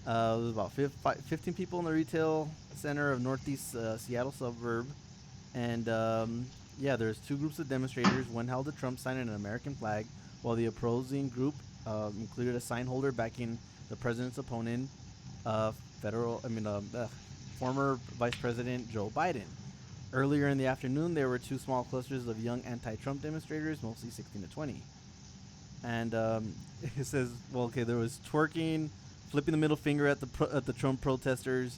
There was about 15 people in the retail center of northeast Seattle suburb. And there's 2 groups of demonstrators. One held a Trump sign and an American flag, while the opposing group included a sign holder backing the president's opponent, former Vice President Joe Biden. Earlier in the afternoon, there were 2 small clusters of young anti-Trump demonstrators, mostly 16 to 20. And it says, there was twerking, flipping the middle finger at the Trump protesters,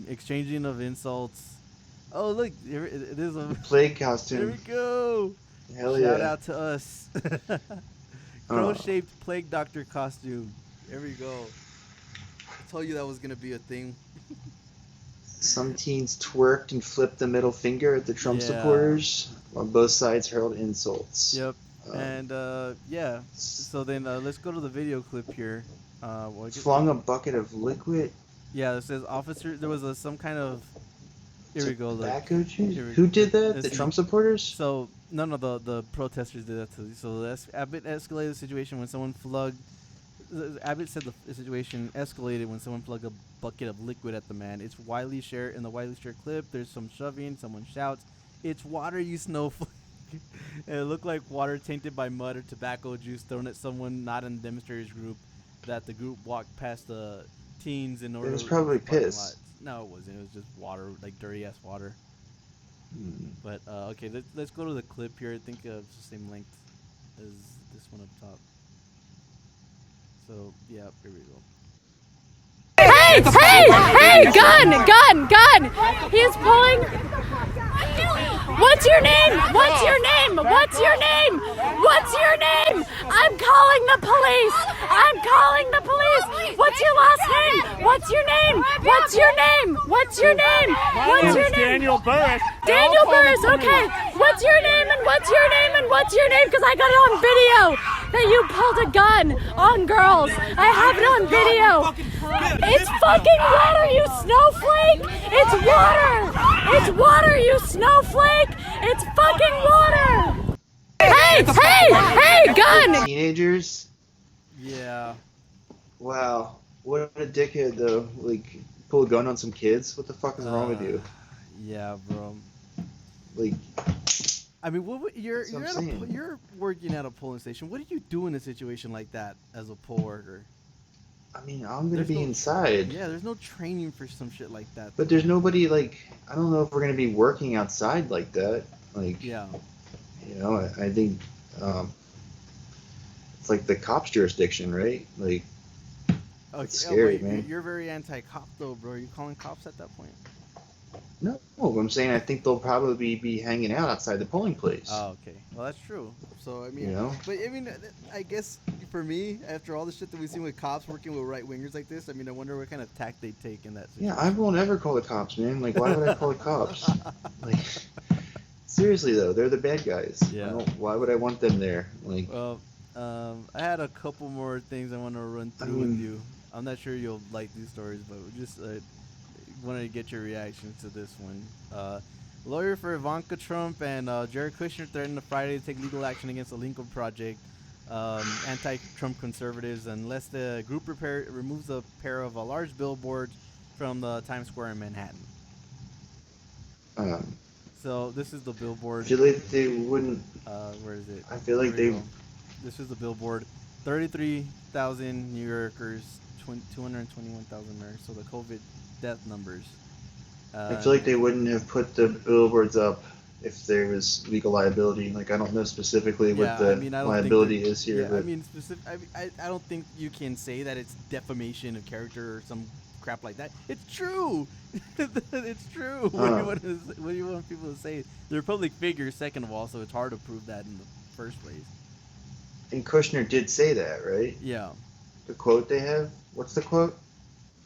exchanging of insults. Oh, look, it is a plague costume. Here we go. Hell yeah. Shout out to us. Crow-shaped plague doctor costume. There we go. I told you that was gonna be a thing. Some teens twerked and flipped the middle finger at the Trump Yeah. supporters, while both sides hurled insults. Yep. And yeah. So then let's go to the video clip here. Flung a bucket of liquid. Yeah, it says officer. There was some kind of. Here we go. Look. Tobacco juice. Who did that? The Trump supporters? So no, the protesters did that too. So Abbott escalated the situation when someone plugged. Abbott said the situation escalated when someone plugged a bucket of liquid at the man. It's widely shared in the widely shared clip. There's some shoving. Someone shouts, "It's water, you snowflake!" And it looked like water tainted by mud or tobacco juice thrown at someone not in the demonstrators group. That the group walked past the teens in order. It was probably piss. No, it wasn't. It was just water, like dirty ass water. But okay, let's go to the clip here. I think it's the same length as this one up top. So yeah, here we go. Hey, gun! He's pulling. What's your name? I'm calling the police. What's your last name? What's your name? Daniel Burris. Daniel Burris, okay. What's your name? Because I got it on video that you pulled a gun on girls. I have it on video. It's fucking water, you snowflake. It's water, you snowflake. It's fucking water. Hey, gun. Teenagers? Yeah. Wow. What a dickhead, though. Like, pull a gun on some kids? What the fuck is wrong with you? Yeah, bro. Like, I mean, you're working at a polling station. What do you do in a situation like that as a poll worker? I mean, I'm gonna be inside. Yeah, there's no training for some shit like that. But there's nobody, like, I don't know if we're gonna be working outside like that. Like, yeah. You know, I think it's like the cops' jurisdiction, right? Like, it's scary, man. You're very anti-cop, though, bro. Are you calling cops at that point? No, I'm saying I think they'll probably be hanging out outside the polling place. Oh, okay. Well, that's true. So, I mean, You know? But, I mean, I guess for me, after all the shit that we've seen with cops working with right-wingers like this, I mean, I wonder what kind of tact they take in that situation. Yeah, I won't ever call the cops, man. Like, why would I call the cops? Like, seriously, though, they're the bad guys. Yeah. Why would I want them there? Like, Well, I had a couple more things I want to run through with you. I'm not sure you'll like these stories, but we just wanted to get your reaction to this one. Lawyer for Ivanka Trump and Jared Kushner threatened Friday to take legal action against the Lincoln Project, anti-Trump conservatives, unless the group removes a pair of large billboards from the Times Square in Manhattan. So this is the billboard. I feel like they wouldn't. Where is it? I feel like they. This is the billboard. 33,000 New Yorkers, 221,000 Americans. So the COVID death numbers. I feel like they wouldn't have put the billboards up if there was legal liability. Like, I don't know specifically what the liability is here. Yeah, but I mean, I don't think you can say that it's defamation of character or some crap like that. It's true. It's true. What do you want people to say? They're public figures, second of all, so it's hard to prove that in the first place. And Kushner did say that, right? Yeah. The quote they have? What's the quote?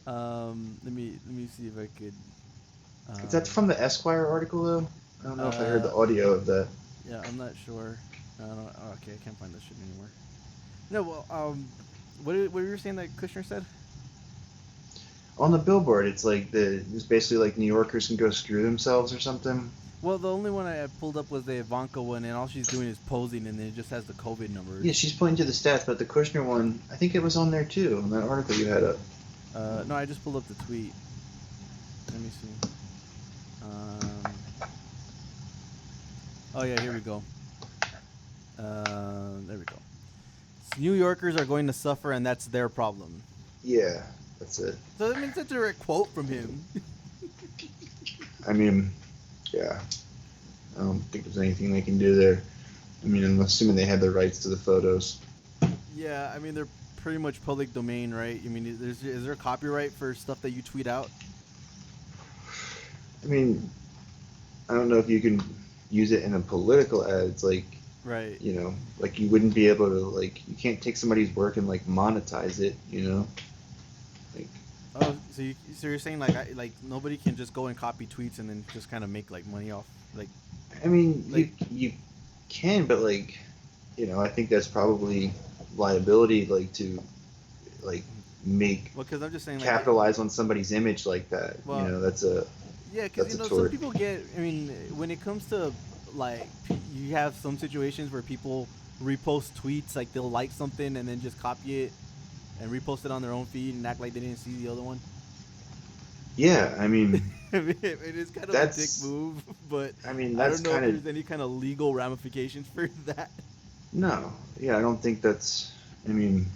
Let me see if I could. Is that from the Esquire article, though? I don't know if I heard the audio of that. Yeah, I'm not sure. Okay, I can't find this shit anymore. No, well, what were you saying that Kushner said? On the billboard, it's basically like New Yorkers can go screw themselves or something. Well, the only one I had pulled up was the Ivanka one, and all she's doing is posing, and then it just has the COVID numbers. Yeah, she's pointing to the stats, but the Kushner one, I think it was on there too, in that article you had up. No, I just pulled up the tweet. Let me see. Oh yeah, here we go. There we go. New Yorkers are going to suffer, and that's their problem. Yeah, that's it. So that means it's a direct quote from him. I mean, yeah. I don't think there's anything they can do there. I mean, I'm assuming they have the rights to the photos. Yeah, I mean, they're pretty much public domain, right? I mean, is there copyright for stuff that you tweet out? I mean, I don't know if you can use it in a political ad. It's like, Right. You know, like you wouldn't be able to like you can't take somebody's work and like monetize it. You know, like Oh, so you're saying like like nobody can just go and copy tweets and then just kind of make like money off like. I mean, Like- you can, but like, you know, I think that's probably liability, like to like make Well, because I'm just saying like. capitalize on somebody's image like that. Well, you know, that's a Yeah, because that's you a know some tort. people get. I mean, when it comes to like, you have some situations where people repost tweets, like they'll like something and then just copy it and repost it on their own feed and act like they didn't see the other one. Yeah, I mean, I mean, it is kind of a dick That's- move, but I mean, I that's don't know if kinda- there's any kind of legal ramifications for that. no, yeah, I don't think that's. I mean,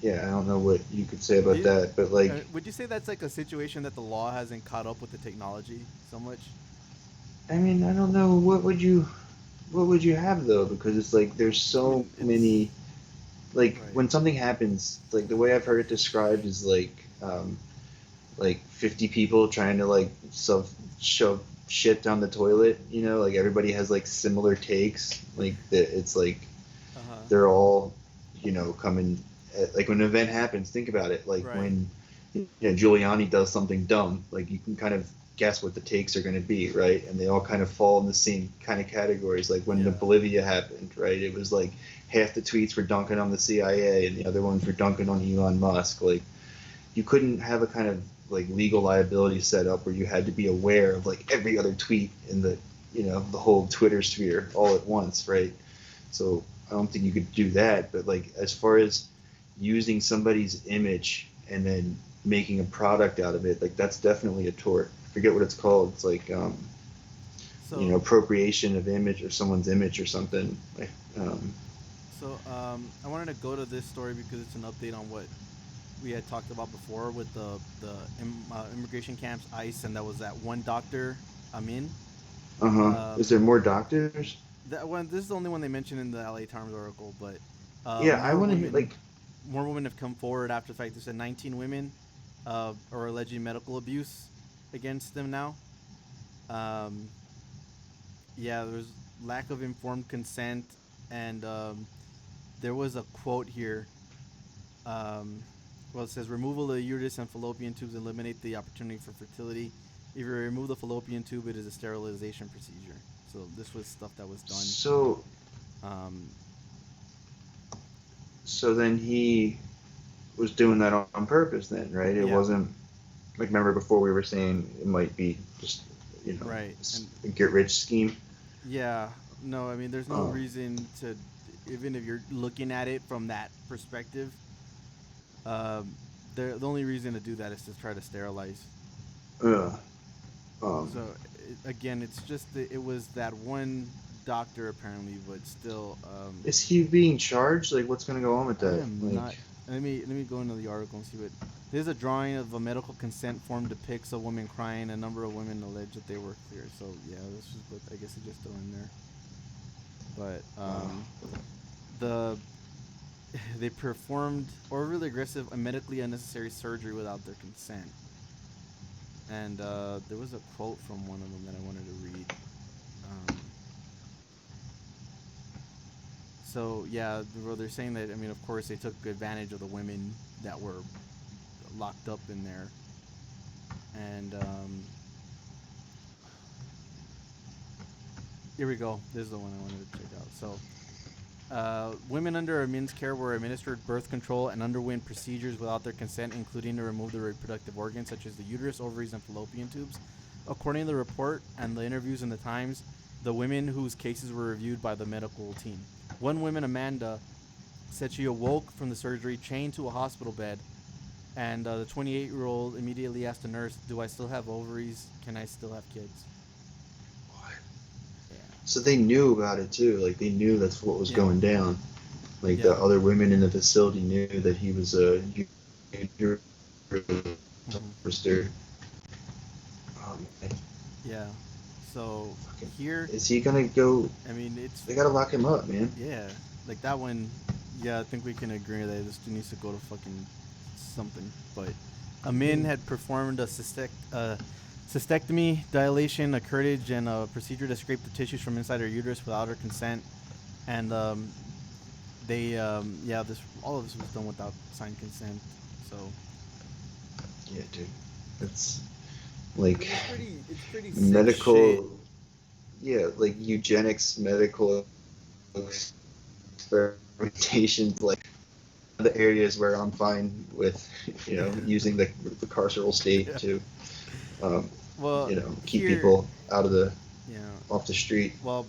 yeah, I don't know what you could say about You- that, but like, Would you say that's like a situation that the law hasn't caught up with the technology so much? I mean, I don't know what would you have though, because it's like there's so many. Like when something happens, like the way I've heard it described is like 50 people trying to like shove shit down the toilet. You know, like everybody has like similar takes. Like it's like they're all, you know, coming. Like when an event happens, think about it. Like when Giuliani does something dumb, like you can kind of guess what the takes are going to be, right? And they all kind of fall in the same kind of categories. Like when the Bolivia happened, right? It was like half the tweets were dunking on the CIA and the other ones were dunking on Elon Musk. Like you couldn't have a kind of like legal liability set up where you had to be aware of like every other tweet in the, you know, the whole Twitter sphere all at once, right? So I don't think you could do that. But like as far as using somebody's image and then making a product out of it, like that's definitely a tort. I forget what it's called. It's like you know, appropriation of image or someone's image or something. Like, So I wanted to go to this story because it's an update on what we had talked about before with the immigration camps, ICE, and that was that one doctor, Amin. Is there more doctors? That one. This is the only one they mentioned in the LA Times article, but Yeah, I more want to women- like. more women have come forward after the fact. They said 19 women are alleging medical abuse against them now. Yeah, there was lack of informed consent, and there was a quote here. Well, it says removal of the uterus and fallopian tubes eliminate the opportunity for fertility. If you remove the fallopian tube, it is a sterilization procedure. So this was stuff that was done. So then he was doing that on purpose then, right? It wasn't like, remember before we were saying it might be just, you know, Right. a get rich scheme. Yeah, no, I mean, there's no reason to, even if you're looking at it from that perspective, the only reason to do that is to try to sterilize. So again, it's just it was that one doctor apparently, but still. Is he being charged? Like, what's gonna go on with that? I am not. Let me go into the article and see what. There's a drawing of a medical consent form depicts a woman crying. A number of women allege that they were clear. So yeah, this is what I guess they just throw in there. But they performed overly aggressive and medically unnecessary surgery without their consent. And there was a quote from one of them that I wanted to read. So yeah, well, they're saying that, I mean, of course they took advantage of the women that were locked up in there, and here we go. This is the one I wanted to check out. So women under Amin's care were administered birth control and underwent procedures without their consent, including to remove their reproductive organs such as the uterus, ovaries, and fallopian tubes. According to the report and the interviews in the Times, the women whose cases were reviewed by the medical team. One woman, Amanda, said she awoke from the surgery chained to a hospital bed, and the 28-year-old immediately asked the nurse, "Do I still have ovaries? Can I still have kids?" So they knew about it too. Like they knew that's what was going down. Like the other women in the facility knew that he was a uterus. Yeah. So here is he gonna go? I mean, it's they gotta lock him up, man. Yeah, like that one. Yeah, I think we can agree that this dude needs to go to fucking something. But Amin had performed a cystectomy, dilation, a curettage, and a procedure to scrape the tissues from inside her uterus without her consent. And all of this was done without signed consent. So Yeah, dude. It's like it's pretty sick medical shit. Yeah, like eugenics, medical experimentations, like the areas where I'm fine with, using the carceral state to, keep people out of off the street. Well,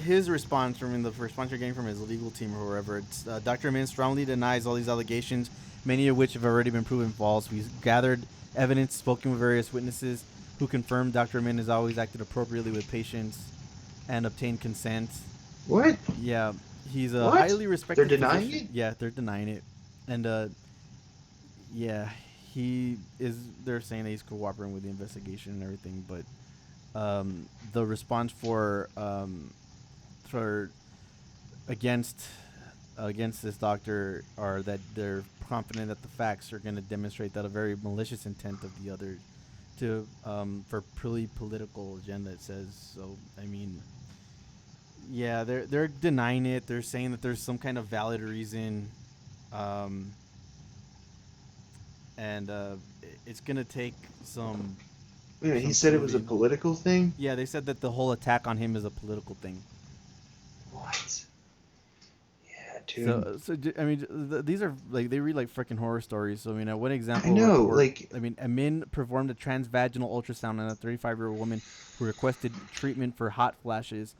his response, the response you're getting from his legal team or whoever, it's Dr. Min strongly denies all these allegations, many of which have already been proven false. We've gathered evidence, spoken with various witnesses who confirmed Dr. Min has always acted appropriately with patients and obtained consent. What? Yeah, he's a What? highly respected They're denying physician. it? Yeah, they're denying it. And they're saying that he's cooperating with the investigation and everything, but the response for against this doctor are that they're confident that the facts are going to demonstrate that a very malicious intent of the other for purely political agenda, it says. So I mean, yeah, they're denying it. They're saying that there's some kind of valid reason, and it's gonna take some. Wait, he said it was a political thing? Yeah, they said that the whole attack on him is a political thing. What? Yeah, dude. I mean, these are like they read like freaking horror stories. So I mean, one example. I know, Amin performed a transvaginal ultrasound on a 35-year-old woman who requested treatment for hot flashes,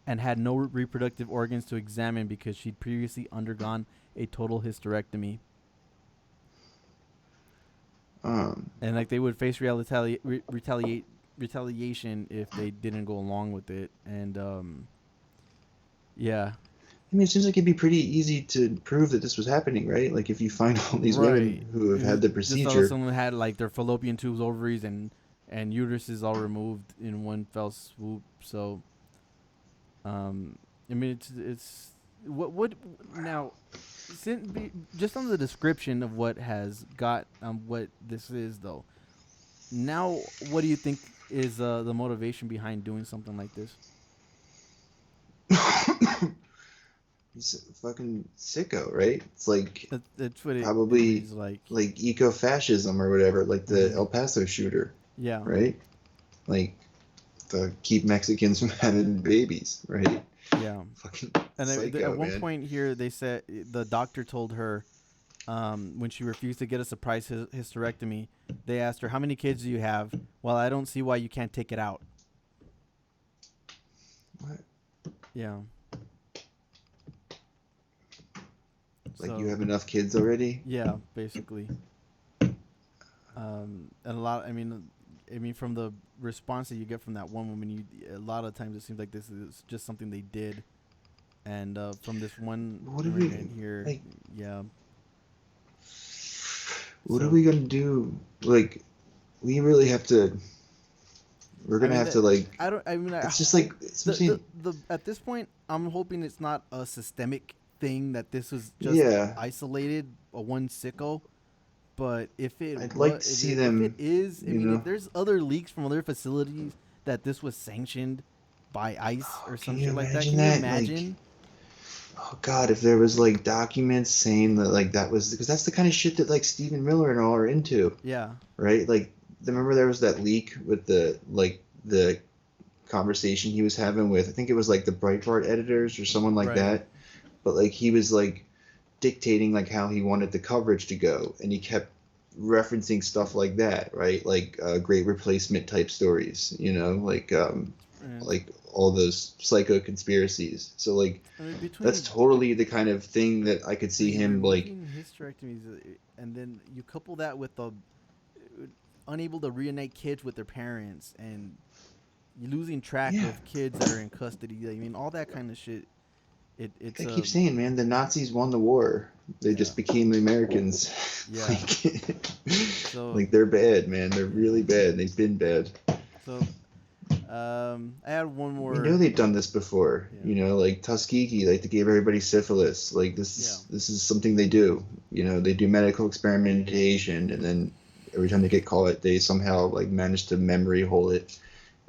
and had no reproductive organs to examine because she'd previously undergone a total hysterectomy. And like they would face retaliation if they didn't go along with it, and yeah. I mean, it seems like it'd be pretty easy to prove that this was happening, right? Like if you find all these women who have had the procedure, someone had like their fallopian tubes, ovaries, and uteruses all removed in one fell swoop. So, I mean, it's what now. Just on the description of what has got what this is, though. Now, what do you think is the motivation behind doing something like this? He's a fucking sicko, right? It's like that's what probably like eco-fascism or whatever, like the El Paso shooter. Yeah. Right? Like to keep Mexicans from having babies, right? Yeah. Fucking and psycho, at one man. point here, they said the doctor told her when she refused to get a surprise hysterectomy, they asked her, "How many kids do you have?" "Well, I don't see why you can't take it out." What? Yeah. Like you have enough kids already? Yeah, basically. And a lot. I mean, from the response that you get from that one woman, a lot of times it seems like this is just something they did, and from this one woman here, like, yeah. What are we gonna do? Like, we really have to. We're gonna have to like. It's just like at this point, I'm hoping it's not a systemic thing, that this was just isolated, a one sicko. But if it, I'd like to see them. If it is, if there's other leaks from other facilities that this was sanctioned by ICE or some shit like that, can you imagine? Oh God, if there was like documents saying that like that was, because that's the kind of shit that like Stephen Miller and all are into. Yeah. Right. Like, remember there was that leak with the conversation he was having with, I think it was like the Breitbart editors or someone like that, but like he was like dictating like how he wanted the coverage to go, and he kept referencing stuff like that, right? Like Great Replacement type stories, like all those psycho conspiracies. So like that's totally the kind of thing that I could see him like. Hysterectomies, and then you couple that with the unable to reunite kids with their parents, and you losing track of kids that are in custody. I mean, all that kind of shit. I keep saying, man, the Nazis won the war. They just became the Americans. Yeah. Like they're bad, man. They're really bad. They've been bad. So, I had one more. We know they've done this before. Like Tuskegee, like they gave everybody syphilis. Like this is something they do. They do medical experimentation, and then every time they get caught, they somehow like manage to memory hole it,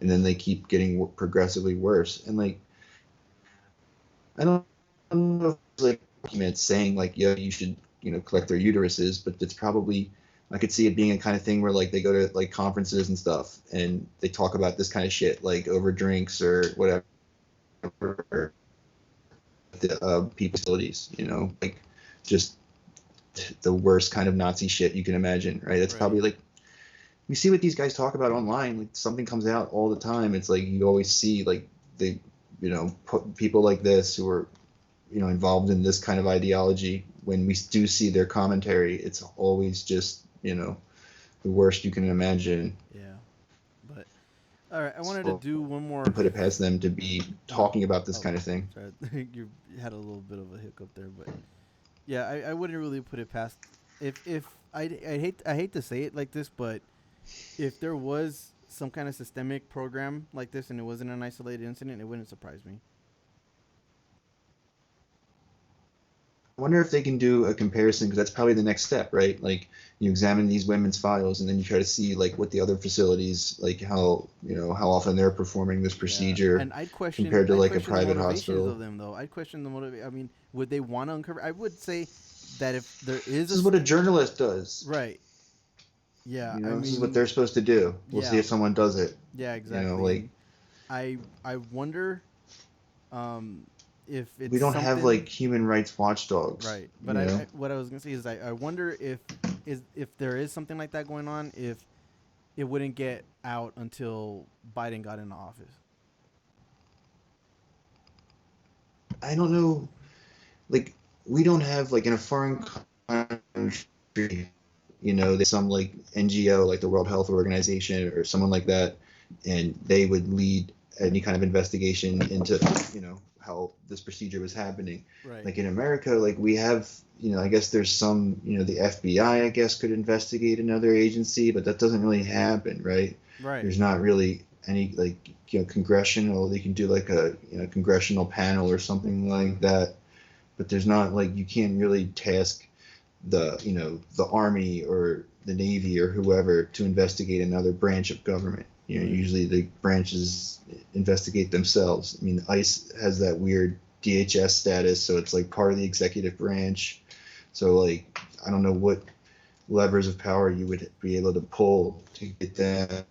and then they keep getting progressively worse. And like, I don't know if it's like documents saying like, yeah, you should, collect their uteruses, but it's probably, I could see it being a kind of thing where like they go to like conferences and stuff and they talk about this kind of shit, like over drinks or whatever, the people facilities, like just the worst kind of Nazi shit you can imagine, right? That's probably like, we see what these guys talk about online, like something comes out all the time. It's like, you always see like they, people like this who are, involved in this kind of ideology. When we do see their commentary, it's always just, the worst you can imagine. Yeah. But all right, I wanted to do one more. Put it past them to be talking about this kind of thing. Sorry, you had a little bit of a hiccup there, but yeah, I wouldn't really put it past. If I hate to say it like this, but if there was some kind of systemic program like this and it wasn't an isolated incident, it wouldn't surprise me. I wonder if they can do a comparison, because that's probably the next step, right? Like, you examine these women's files and then you try to see like what the other facilities, like how often they're performing this procedure, and I'd question, compared to like a private the hospital. of them, though. I'd question the motivation. I mean, would they want to uncover? I would say that if there is, this is what a journalist does, right? Yeah, this is what they're supposed to do. We'll see if someone does it. Yeah, exactly. Like, I wonder. If it's we don't have like human rights watchdogs, right? But what I was gonna say is I wonder if there is something like that going on, if it wouldn't get out until Biden got into office. I don't know. Like, we don't have like in a foreign country, there's some like NGO like the World Health Organization or someone like that, and they would lead any kind of investigation into how this procedure was happening. Right. Like in America, like we have, I guess there's some, the FBI, I guess, could investigate another agency, but that doesn't really happen, right? Right. There's not really any like, congressional, they can do like a, congressional panel or something like that, but there's not like, you can't really task the, the Army or the Navy or whoever to investigate another branch of government. Usually the branches investigate themselves. I mean, ICE has that weird DHS status, so it's like part of the executive branch. So like, I don't know what levers of power you would be able to pull to get that.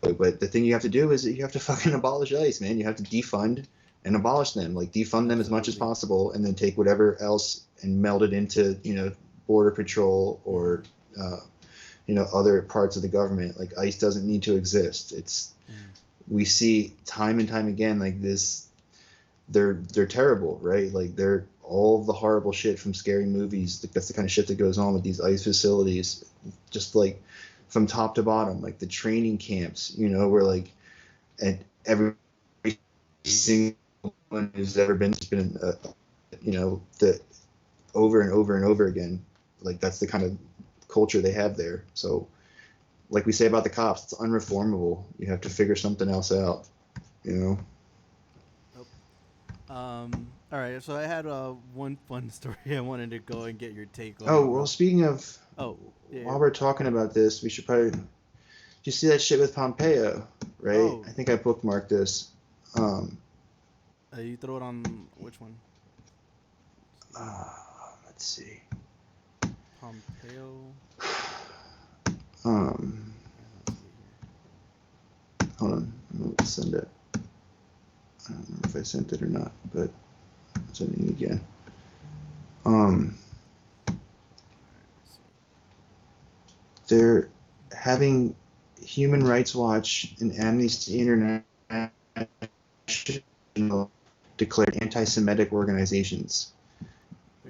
But the thing you have to do is you have to fucking abolish ICE, man. You have to defund and abolish them. Like, defund them as much as possible, and then take whatever else and meld it into, Border Patrol or other parts of the government. Like, ICE doesn't need to exist. We see time and time again, like this, they're terrible, right? Like, they're all the horrible shit from scary movies. That's the kind of shit that goes on with these ICE facilities, just like from top to bottom, like the training camps, where like, and every single one who's ever been, the over and over and over again, like that's the kind of culture they have there. So like we say about the cops, it's unreformable. You have to figure something else out, All right, so I had one fun story I wanted to go and get your take on. Oh, well, speaking of, yeah. While we're talking about this, we should probably, did you see that shit with Pompeo, right? Oh. I think I bookmarked this. You throw it on which one? Let's see. Pompeo. Hold on, I'm gonna send it. I don't remember if I sent it or not, but I'm sending it again. They're having Human Rights Watch and Amnesty International declared anti-Semitic organizations,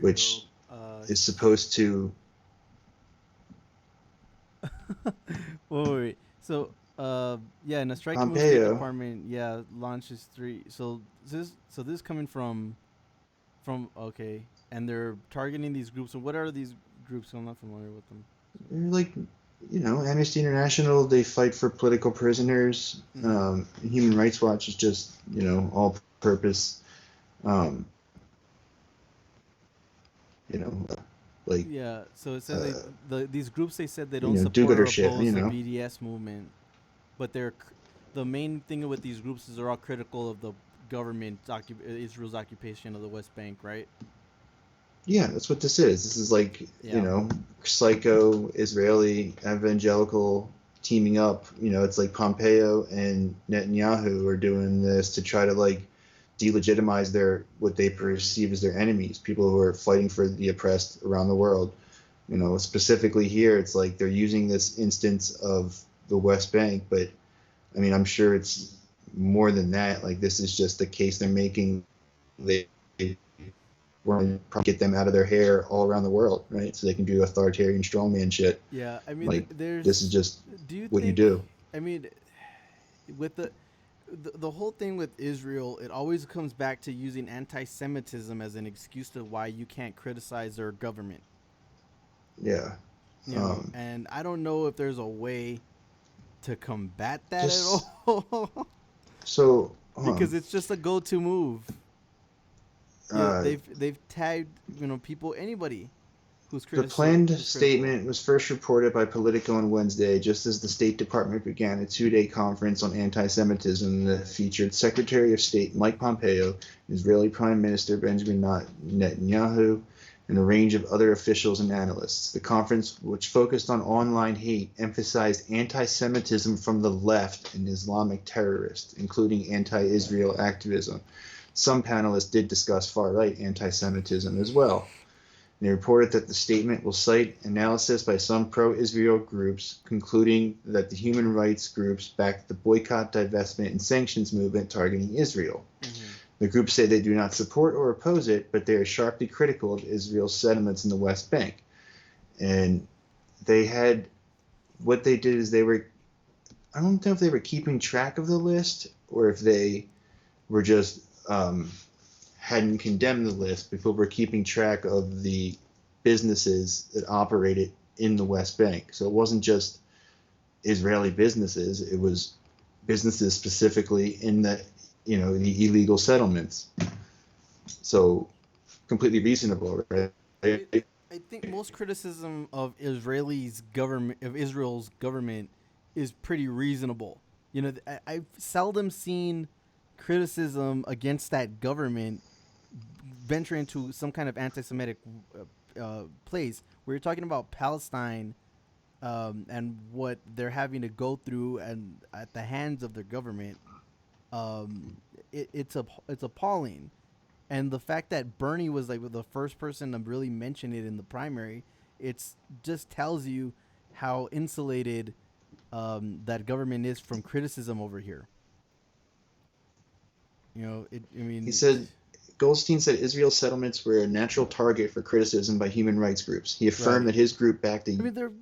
which is supposed to. Wait. So, yeah, in a striking move, Pompeo. State Department, launches 3. So this is coming from okay, and they're targeting these groups. So what are these groups? I'm not familiar with them. They're like, Amnesty International, they fight for political prisoners. Human Rights Watch is just, all purpose, Like, yeah. So it says these groups, they said they don't support do-gooder or shit, oppose the BDS movement, but the main thing with these groups is they're all critical of the government, Israel's occupation of the West Bank, right? Yeah, that's what this is. This is like, psycho Israeli evangelical teaming up. It's like Pompeo and Netanyahu are doing this to try to like delegitimize what they perceive as their enemies, people who are fighting for the oppressed around the world. Specifically here, it's like they're using this instance of the West Bank, but I mean, I'm sure it's more than that. Like, this is just the case they're making. They want to get them out of their hair all around the world, right? So they can do authoritarian strongman shit. Yeah, I mean, like, this is just what you do. I mean, with the whole thing with Israel, it always comes back to using anti-Semitism as an excuse to why you can't criticize their government. Yeah. And I don't know if there's a way to combat that at all. So because it's just a go-to move. They've tagged people, anybody who's criticizing. The planned statement was first reported by Politico on Wednesday, just as the State Department began a 2-day conference on anti-Semitism that featured Secretary of State Mike Pompeo, Israeli Prime Minister Benjamin Netanyahu, and a range of other officials and analysts. The conference, which focused on online hate, emphasized anti-Semitism from the left and Islamic terrorists, including anti-Israel activism. Some panelists did discuss far-right anti-Semitism as well. They reported that the statement will cite analysis by some pro-Israel groups, concluding that the human rights groups backed the boycott, divestment, and sanctions movement targeting Israel. Mm-hmm. The groups say they do not support or oppose it, but they are sharply critical of Israel's settlements in the West Bank. And what they did is I don't know if they were keeping track of the list or if they were just hadn't condemned the list. People were keeping track of the businesses that operated in the West Bank. So it wasn't just Israeli businesses, it was businesses specifically in the illegal settlements. So completely reasonable, right? I think most criticism of Israel's government is pretty reasonable. I've seldom seen criticism against that government venture into some kind of anti-Semitic place. Where you're talking about Palestine and what they're having to go through and at the hands of their government. It's appalling, and the fact that Bernie was like the first person to really mention it in the primary, it's just tells you how insulated that government is from criticism over here. Goldstein said Israel's settlements were a natural target for criticism by human rights groups. He affirmed that his group backed the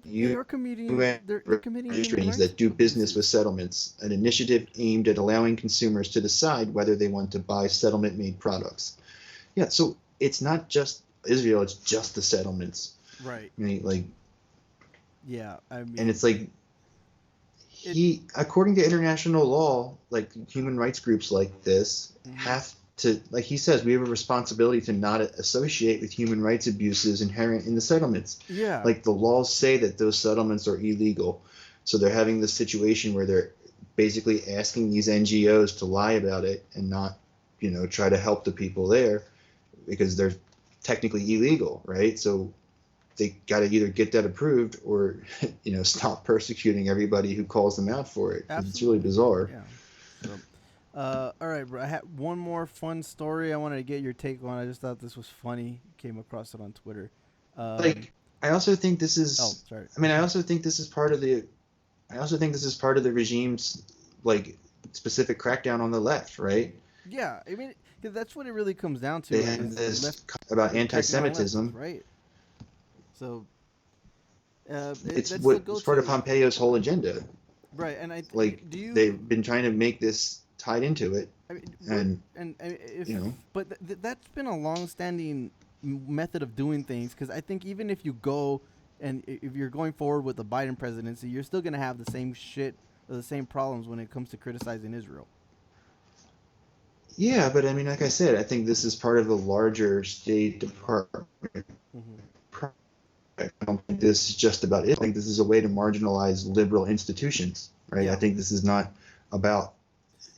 they're committing registries that do business with settlements, an initiative aimed at allowing consumers to decide whether they want to buy settlement-made products. Yeah, so it's not just Israel; it's just the settlements. Right. And it's like according to international law, like human rights groups like this have to, like he says, we have a responsibility to not associate with human rights abuses inherent in the settlements. Yeah. Like the laws say that those settlements are illegal. So they're having this situation where they're basically asking these NGOs to lie about it and not, try to help the people there because they're technically illegal, right? So they got to either get that approved or, stop persecuting everybody who calls them out for it. It's really bizarre. Yeah. So, all right, bro. I had one more fun story I wanted to get your take on. I just thought this was funny. Came across it on Twitter. I also think this is. Oh, sorry. I mean, I also think this is part of the regime's specific crackdown on the left, right? Yeah, I mean, that's what it really comes down to. They have this about anti-Semitism, right? So it's part of Pompeo's whole agenda, right? And they've been trying to make this tied into it, but that's been a long-standing method of doing things. Because I think even if you go and if you're going forward with the Biden presidency, you're still going to have the same shit or the same problems when it comes to criticizing Israel. Yeah, but I mean, like I said, I think this is part of a larger State Department I don't think this is just about it. I think this is a way to marginalize liberal institutions, right? Yeah. I think this is not about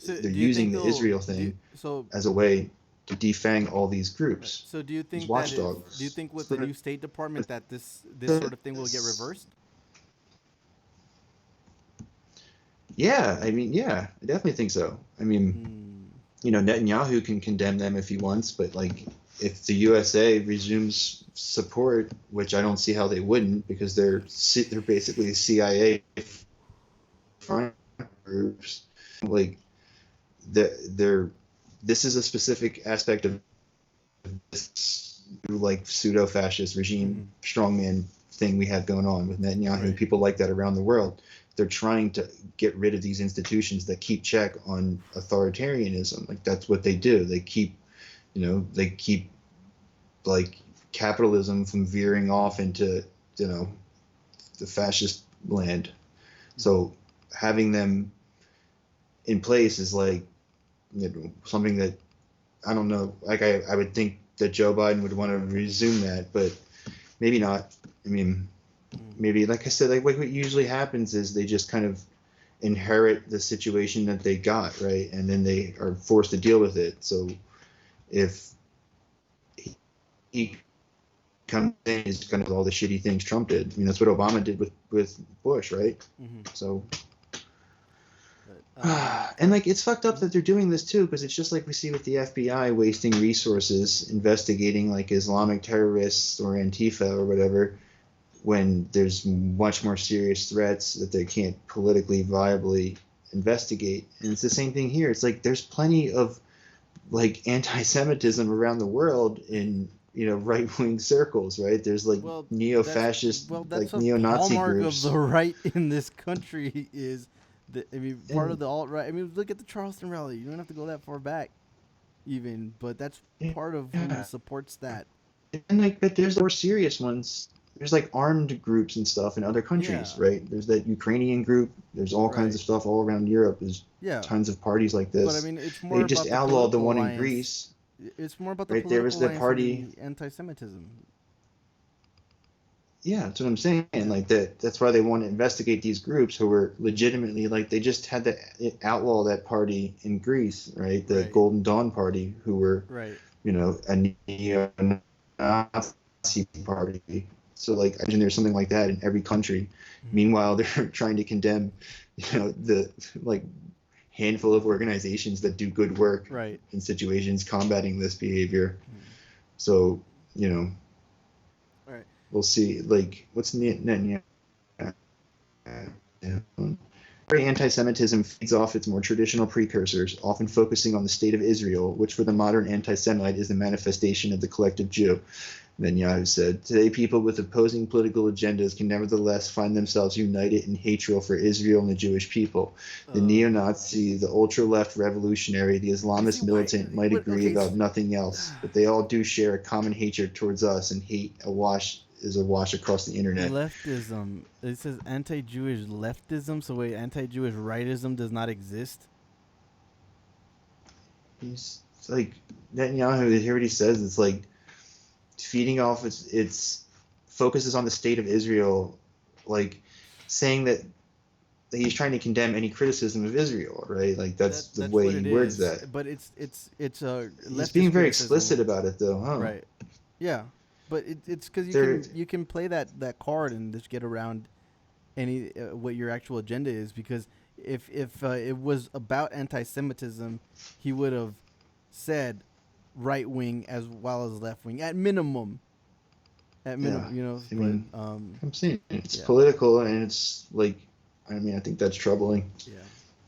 they're using the Israel thing as a way to defang all these groups. So do you think these that watchdogs. do you think with the new State Department that this sort of thing will get reversed? Yeah, I mean, yeah, I definitely think so. I mean, you know, Netanyahu can condemn them if he wants, but like, if the USA resumes support, which I don't see how they wouldn't, because they're basically CIA front groups, like, this is a specific aspect of this like pseudo-fascist regime strongman thing we have going on with Netanyahu. Right. People like that around the world. They're trying to get rid of these institutions that keep check on authoritarianism. Like, that's what they do. They keep like capitalism from veering off into, you know, the fascist land. So having them in place is like, you know, something that, I don't know, like I would think that Joe Biden would want to resume that, but maybe not. I mean, maybe, like I said, like what usually happens is they just kind of inherit the situation that they got, right? And then they are forced to deal with it. So if he comes in, he's going to do all the shitty things Trump did. I mean, that's what Obama did with Bush, right? So, and like, it's fucked up that they're doing this too, because it's just like we see with the FBI wasting resources investigating like Islamic terrorists or Antifa or whatever, when there's much more serious threats that they can't politically viably investigate. And it's the same thing here. It's like there's plenty of like anti-Semitism around the world in, you know, right-wing circles, right? There's like neo-fascist, like neo-Nazi groups. Of the right in this country is that, I mean, part of the alt-right. I mean, look at the Charleston rally. You don't have to go that far back, even, but that's part of who supports that. And like, but there's more serious ones. There's like armed groups and stuff in other countries, right? There's that Ukrainian group. There's all kinds of stuff all around Europe. There's tons of parties like this. But I mean, it's more they just about outlawed the one alliance. in Greece. It's more about the right. political There was the party. The anti-Semitism. Yeah, that's what I'm saying. Like that's why they want to investigate these groups who were legitimately, like, they just had to outlaw that party in Greece, right? The Golden Dawn Party, who were, you know, a neo-Nazi party. So like, I imagine there's something like that in every country. Meanwhile, they're trying to condemn, you know, the like handful of organizations that do good work in situations combating this behavior. So, you know, we'll see. Like, what's Netanyahu? Anti-Semitism feeds off its more traditional precursors, often focusing on the state of Israel, which for the modern anti-Semite is the manifestation of the collective Jew. Netanyahu said, today people with opposing political agendas can nevertheless find themselves united in hatred for Israel and the Jewish people. The neo-Nazi, the ultra-left revolutionary, the Islamist militant might agree about nothing else, but they all do share a common hatred towards us, and hate is awash across the internet. Leftism. It says anti-Jewish leftism. So wait, anti-Jewish rightism does not exist? It's like, Netanyahu, here what he says, it's like feeding off its focuses on the state of Israel, like saying that he's trying to condemn any criticism of Israel, right? Like that's the way he words that. But it's he's being very explicit about it, though, huh? Right. Yeah. But it's because you can play that card and just get around any what your actual agenda is. Because if it was about anti-Semitism, he would have said right wing as well as left wing at minimum. At minimum, you know. I mean, I'm saying it's yeah. political, and it's like, I mean, I think that's troubling. Yeah.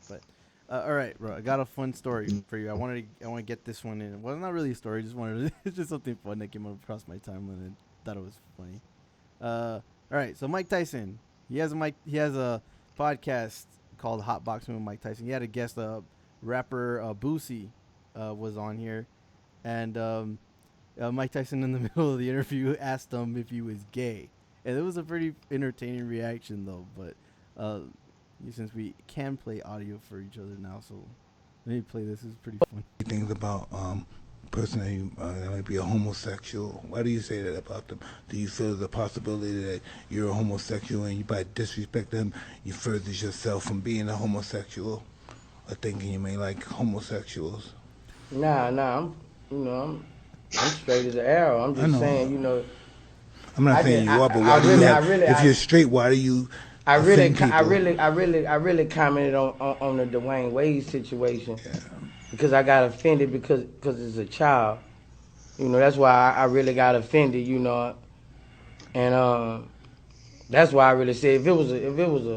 But all right, bro. I got a fun story for you. I want to get this one in. Well, not really a story. It's just something fun that came across my timeline and thought it was funny. All right. So Mike Tyson, he has a podcast called Hot Boxing with Mike Tyson. He had a guest, rapper Boosie, was on here, and Mike Tyson in the middle of the interview asked him if he was gay, and it was a pretty entertaining reaction though. But since we can play audio for each other now, so let me play this. It's pretty fun. Things about person that might be a homosexual, why do you say that about them? Do you feel the possibility that you're a homosexual and you by disrespect them, you furthers yourself from being a homosexual, or thinking you may like homosexuals? Nah, I'm straight as an arrow. I'm just saying, I'm not saying you are, but why do you if you're straight, why do you offend people? I really commented on the Dwayne Wade situation because I got offended because it's a child. That's why I really got offended. And that's why I really said if it was a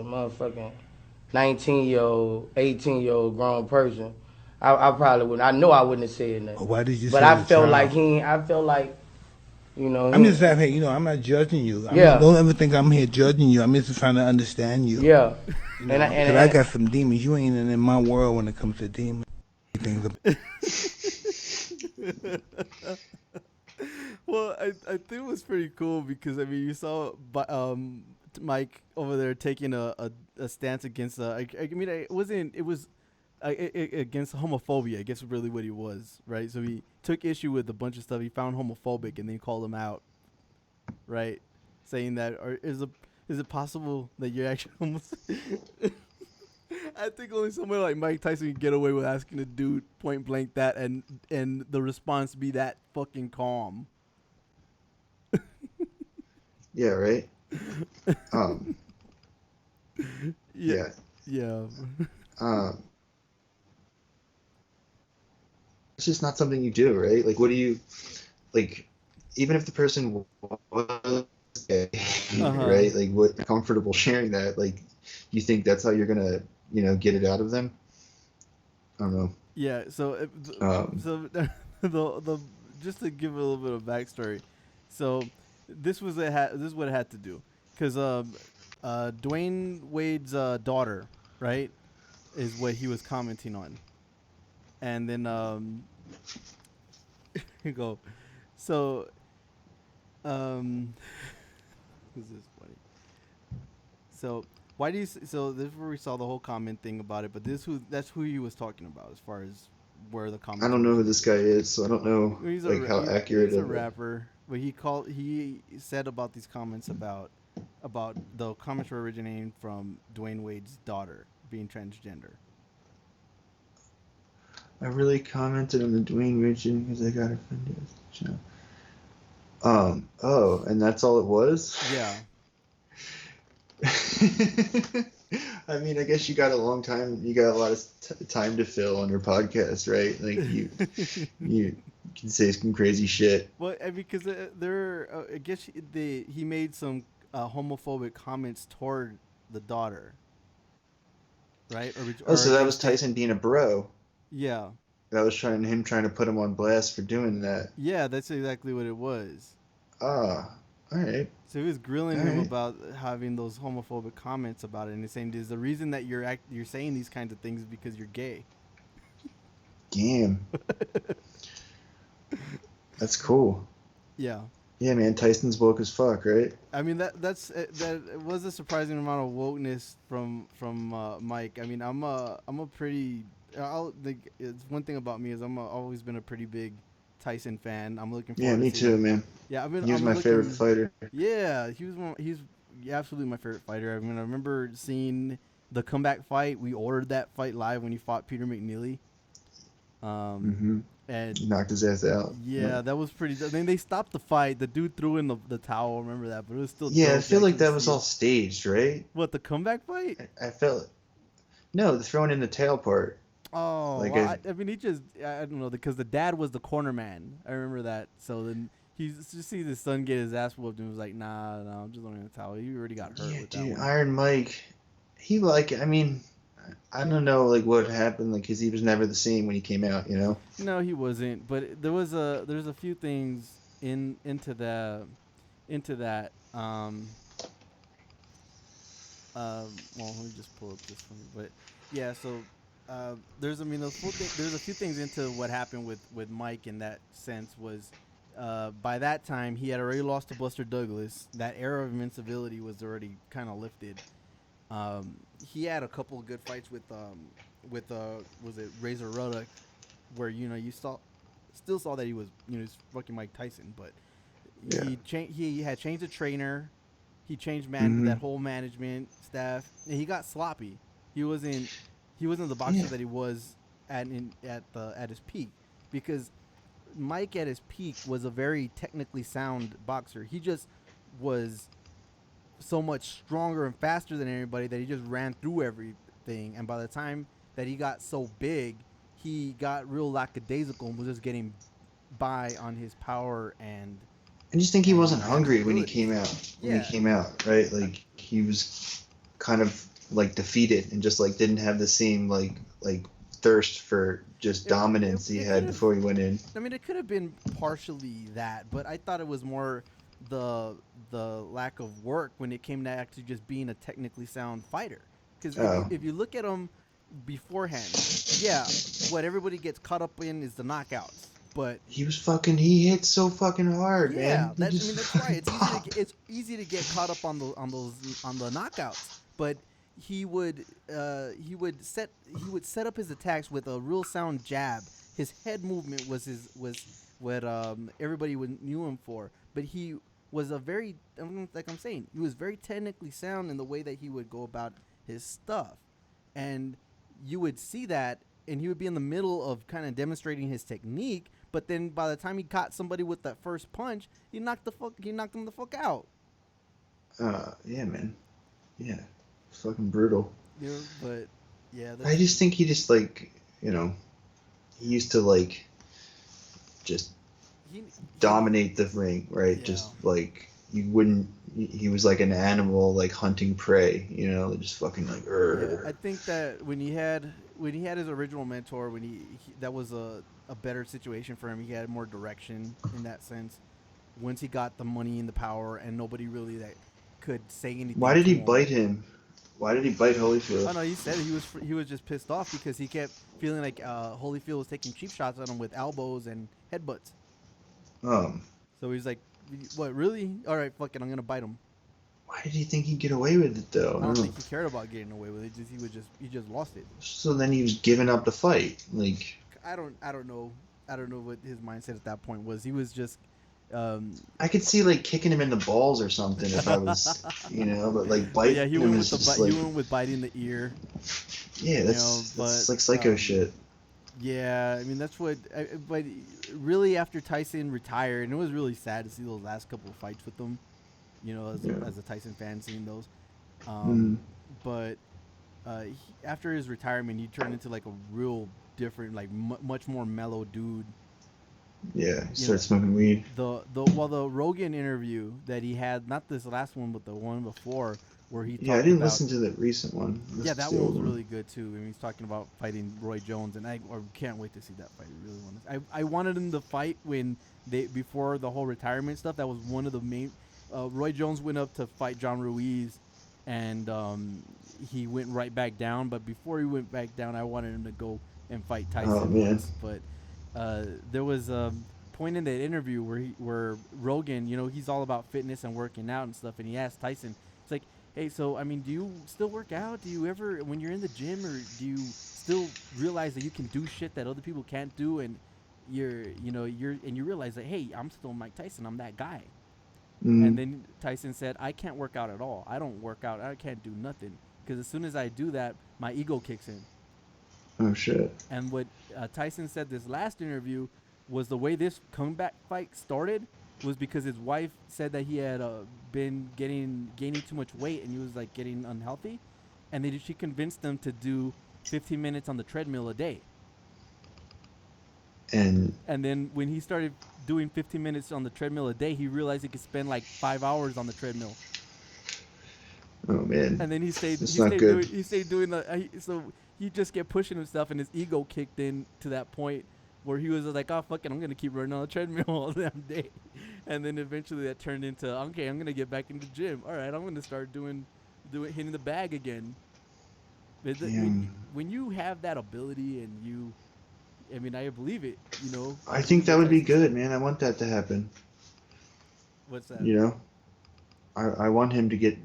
motherfucking 19-year-old, 18-year-old grown person, I probably wouldn't. I know I wouldn't have said nothing. Why did you? But say I felt child? like. I'm just saying, I'm not judging you. Don't ever think I'm here judging you. I'm just trying to understand you. Yeah. And I got some demons. You ain't in my world when it comes to demons. Well, I think it was pretty cool because you saw Mike over there taking a stance against it was against homophobia. I guess really what he was, right? So he took issue with a bunch of stuff he found homophobic and then called him out, right? Saying that, or is it possible that you're actually homosexual? I think only someone like Mike Tyson can get away with asking a dude point blank that and the response be that fucking calm. Yeah, right? Yeah. It's just not something you do, right? Like, what do you, like, even if the person was gay, right? Like, what comfortable sharing that, like, you think that's how you're gonna, get it out of them? I don't know. Yeah, so the just to give a little bit of backstory, so this was this is what it had to do, because Dwayne Wade's daughter, right, is what he was commenting on, and then you go, so this is funny. So why do you? So this is where we saw the whole comment thing about it, but that's who he was talking about as far as where the comment. I don't know who this guy is, so I don't know how accurate. He's a rapper, but he said about these comments about the comments were originating from Dwayne Wade's daughter being transgender. I really commented on the Dwayne Wade thing because I got offended. Oh, and that's all it was? Yeah. I mean, I guess you got a long time. You got a lot of time to fill on your podcast, right? Like you can say some crazy shit. Well, because I guess he made some homophobic comments toward the daughter, right? So that was Tyson being a bro. Yeah. That was him trying to put him on blast for doing that. Yeah, that's exactly what it was. All right. So he was grilling him about having those homophobic comments about it, and he's saying, "Is the reason that you're saying these kinds of things is because you're gay." Damn. That's cool. Yeah. Yeah, man. Tyson's woke as fuck, right? I mean, that was a surprising amount of wokeness from Mike. I mean, I'm a pretty. It's one thing about me is always been a pretty big Tyson fan. I'm looking forward. Yeah, me too, man. Yeah, he was my favorite fighter. Yeah, he's absolutely my favorite fighter. I mean, I remember seeing the comeback fight. We ordered that fight live when he fought Peter McNeely. And he knocked his ass out. Yeah, that was pretty. I mean, they stopped the fight. The dude threw in the towel. I remember that, but it was still. Yeah, I feel like that was all staged, right? What, the comeback fight? I felt. No, the throwing in the tail part. Oh, well, I mean, I don't know, because the dad was the corner man. I remember that. So then he just sees his son get his ass whooped and was like, nah, I'm just throwing in the towel. He already got hurt with that one. Iron Mike, I mean, I don't know, like, what happened, like, because he was never the same when he came out, you know? No, he wasn't. But there's a few things into that. Well, let me just pull up this one. But yeah, so there's a few things into what happened with Mike in that sense was. By that time, he had already lost to Buster Douglas. That era of invincibility was already kind of lifted. He had a couple of good fights with was it Razor Ruddock, where you saw still saw that he was, he's fucking Mike Tyson, but Yeah. he had changed the trainer, he changed Mhm. that whole management staff, and he got sloppy. He wasn't the boxer Yeah. that he was at his peak, because Mike at his peak was a very technically sound boxer. He just was so much stronger and faster than everybody that he just ran through everything. And by the time that he got so big, he got real lackadaisical and was just getting by on his power and. I just think he wasn't and hungry when he abilities. came out. When Yeah. he came out, right? Like he was kind of like defeated and just like didn't have the same like thirst for just dominance he had before he went in. I mean, it could have been partially that, but I thought it was more the lack of work when it came to actually just being a technically sound fighter. Because if you look at him beforehand, yeah, what everybody gets caught up in is the knockouts. But he hit so fucking hard, yeah, man. that's why it's easy to get caught up on the knockouts. But he would set up his attacks with a real sound jab. His head movement was what everybody knew him for. But he was he was very technically sound in the way that he would go about his stuff, and you would see that, and he would be in the middle of kind of demonstrating his technique. But then by the time he caught somebody with that first punch, he knocked him the fuck out. Yeah, man. Yeah. It's fucking brutal. Yeah, but yeah. I just think he just like, he used to like just dominate the ring, right? Yeah. Just like he was like an animal like hunting prey, just fucking like. Yeah, I think that when he had his original mentor, that was a better situation for him. He had more direction in that sense. Once he got the money and the power, and nobody really that could say anything. Why did he bite him? Why did he bite Holyfield? Oh no, he said he was just pissed off because he kept feeling like Holyfield was taking cheap shots at him with elbows and headbutts. So he's like, "What, really? All right, fuck it, I'm gonna bite him." Why did he think he'd get away with it though? I don't think he cared about getting away with it. He just lost it. So then he was giving up the fight. Like I don't know what his mindset at that point was. He was just. I could see like kicking him in the balls or something if I was, but like biting him. Yeah, he went with biting the ear. Yeah, that's like psycho shit. Yeah, I mean that's what. But really, after Tyson retired, and it was really sad to see those last couple of fights with him. As a Tyson fan, seeing those. But after his retirement, he turned into like a real different, like much more mellow dude. Yeah, he started smoking weed. The Rogan interview that he had, not this last one, but the one before, where he I didn't listen to the recent one. Yeah, that one was really good too. I mean, he's talking about fighting Roy Jones, and I can't wait to see that fight. I really want to. I wanted him to fight before the whole retirement stuff. That was one of the main. Roy Jones went up to fight John Ruiz, and he went right back down. But before he went back down, I wanted him to go and fight Tyson. Oh man! But there was a point in that interview where Rogan, he's all about fitness and working out and stuff, and he asked Tyson, it's like, hey, so I mean, do you still work out? Do you ever, when you're in the gym, or do you still realize that you can do shit that other people can't do, and you realize that, hey, I'm still Mike Tyson, I'm that guy. And then Tyson said, I can't work out at all. I don't work out. I can't do nothing. Because as soon as I do that, my ego kicks in. Oh, shit. And what Tyson said this last interview was the way this comeback fight started was because his wife said that he had been gaining too much weight and he was like getting unhealthy. And then she convinced him to do 15 minutes on the treadmill a day. And then when he started doing 15 minutes on the treadmill a day, he realized he could spend like 5 hours on the treadmill. Oh man! And then he stayed doing so he just kept pushing himself, and his ego kicked in to that point where he was like, "Oh fuck it, I'm gonna keep running on the treadmill all damn day." And then eventually that turned into, "Okay, I'm gonna get back into the gym. All right, I'm gonna start doing hitting the bag again." When you have that ability and I mean, I believe it, I think that would be good, man. I want that to happen. What's that? I want him to get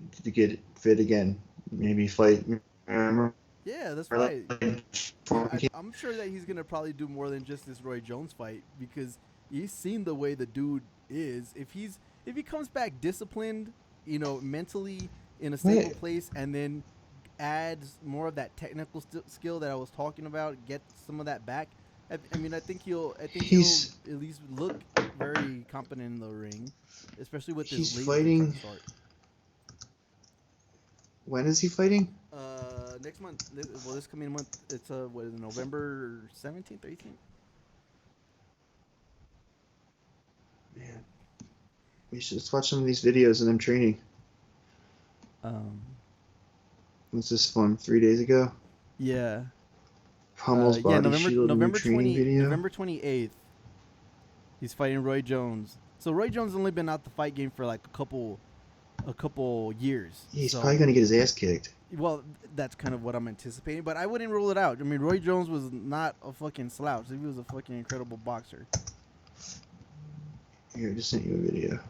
fit again. Maybe fight. Remember Yeah, that's Or right. like, I'm sure that he's gonna probably do more than just this Roy Jones fight because he's seen the way the dude is. If he comes back disciplined, mentally in a stable place, and then adds more of that technical skill that I was talking about, get some of that back. I think he'll at least look very competent in the ring, especially with his he's lead fighting. start. When is he fighting? Next month. Well, this coming month. It's what is it, November 17th, 18th. Man, we should just watch some of these videos of them training. What's this from? 3 days ago? Yeah. Hummel's body shield November training video. November 28th. He's fighting Roy Jones. So Roy Jones has only been out the fight game for like a couple years. Yeah, he's probably gonna get his ass kicked. Well, that's kind of what I'm anticipating, but I wouldn't rule it out. I mean, Roy Jones was not a fucking slouch. He was a fucking incredible boxer. Here, I just sent you a video.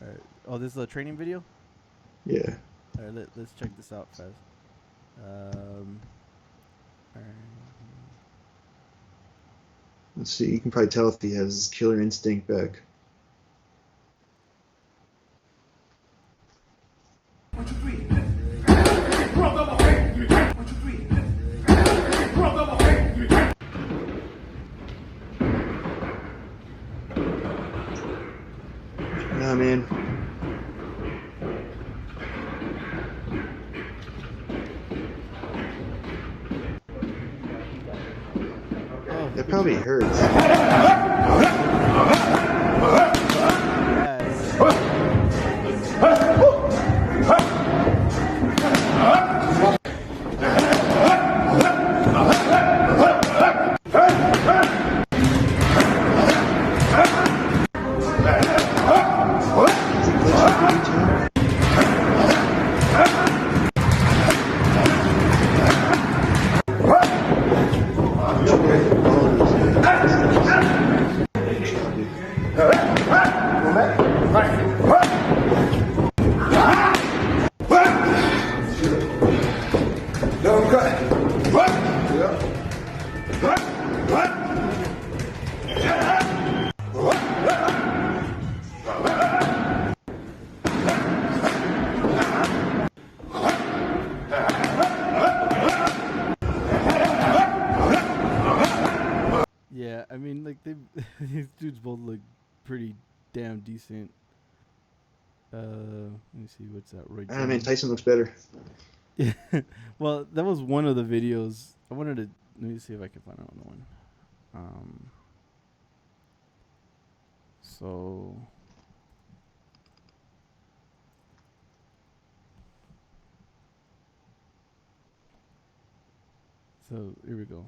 All right. Oh, this is a training video? Yeah. All right, let's check this out fast. All right. Let's see. You can probably tell if he has his killer instinct back. Nah, man. That probably hurts. Yeah, I mean, like these dudes both look pretty damn decent. Let me see what's that. Roy Jones. I mean, Tyson looks better. Yeah, well, that was one of the videos. I wanted to let me see if I can find another one. So here we go.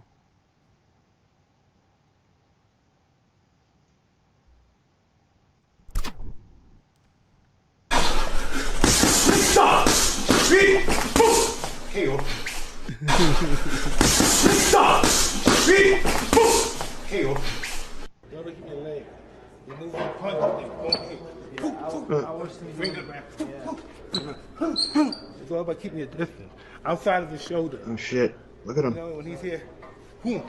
Stop! Speed! KO. Stop! Speed! KO. Don't look at your leg. You move your punch, it's all about keeping your distance. Outside of the shoulder. Oh shit. Look at him. You know, when he's here, boom.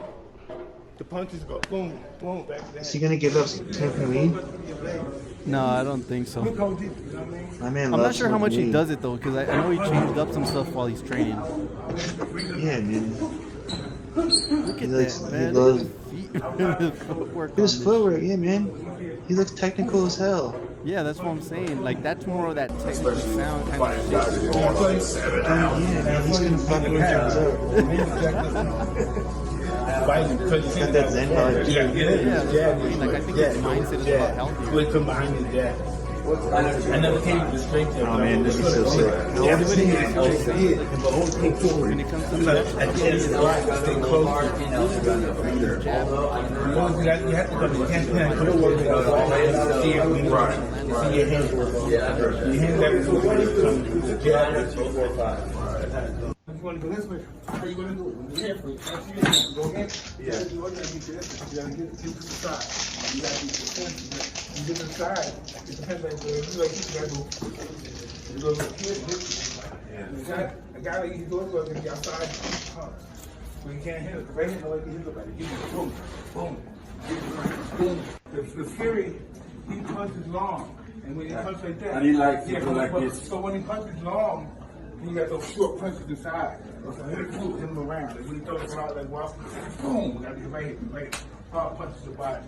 The punches go boom, boom, back to that. Is he gonna give up some weed? No, I don't think so. My man I'm not loves sure how some much he weed. does it though, because I know he changed up some stuff while he's training. Yeah, man. Look at likes- that, he man. loves- Look at his footwork. His on this footwork, yeah, man. He looks technical as hell. Yeah, that's what I'm saying. Like, that's more of that technical sound kind of shit. Yeah, man, he's gonna fucking things up. He's got that Zen vibe. Yeah, that's what I mean. Like, I think his mindset is a lot healthier. Would come behind his dad. I never came to the strength of Oh man, this is so sick. When it comes to at the end of the line, stay close. You have to come to the hand. See your hand. Your hand never goes when you come to the jab. You want to go this way? How are you going to do it? Carefully. Go again? Yeah. You want to get to the side. You got to get to the side. It depends on where you like to go. You go here. A guy that he's doing going to be outside, but he can't handle it. The way he knows he hit somebody, he just boom, boom, boom. The Fury, he punches long, and when he punches like that, And he likes to go like this. So when he punches long, he got those short punches inside. So he'll move him around. And when he throws him out like well, boom, got to right, hard punches the body.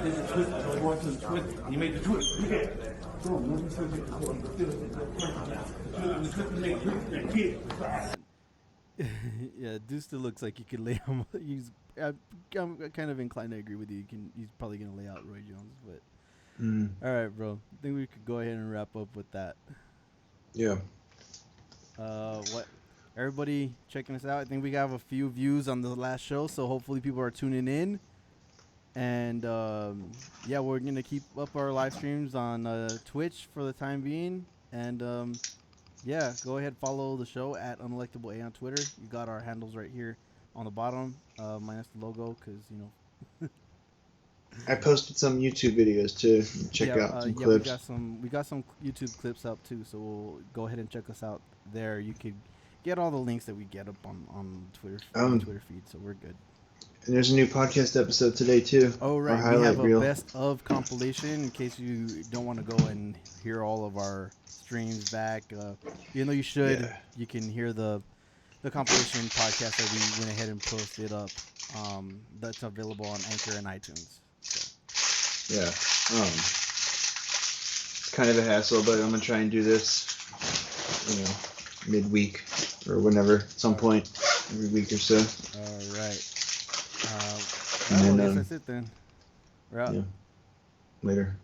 There's a twist. I don't want to twist. You made the twist. Yeah. Boom. Once you twist it, the twist you make that kid. Yeah, Deuce still looks like he could lay him. I'm kind of inclined to agree with you. He's probably gonna lay out Roy Jones, but all right, bro. I think we could go ahead and wrap up with that. Yeah. What? Everybody checking us out. I think we have a few views on the last show, so hopefully people are tuning in. And yeah, we're gonna keep up our live streams on Twitch for the time being. And yeah, go ahead, follow the show at Unelectable A on Twitter. You got our handles right here on the bottom, minus the logo, because you know. I posted some YouTube videos too. Check out some clips. We got some YouTube clips up too, so we'll go ahead and check us out there. You could get all the links that we get up on Twitter, Twitter feed, so we're good. And there's a new podcast episode today too. Oh right, our we have a reel. best of compilation in case you don't want to go and hear all of our streams back. Even though you should, you can hear the compilation podcast that we went ahead and posted up. That's available on Anchor and iTunes. So. Yeah. It's kind of a hassle, but I'm gonna try and do this, midweek or whenever, at some point, every week or so. All right. And I then, guess that's it then. We're out. Yeah. Later.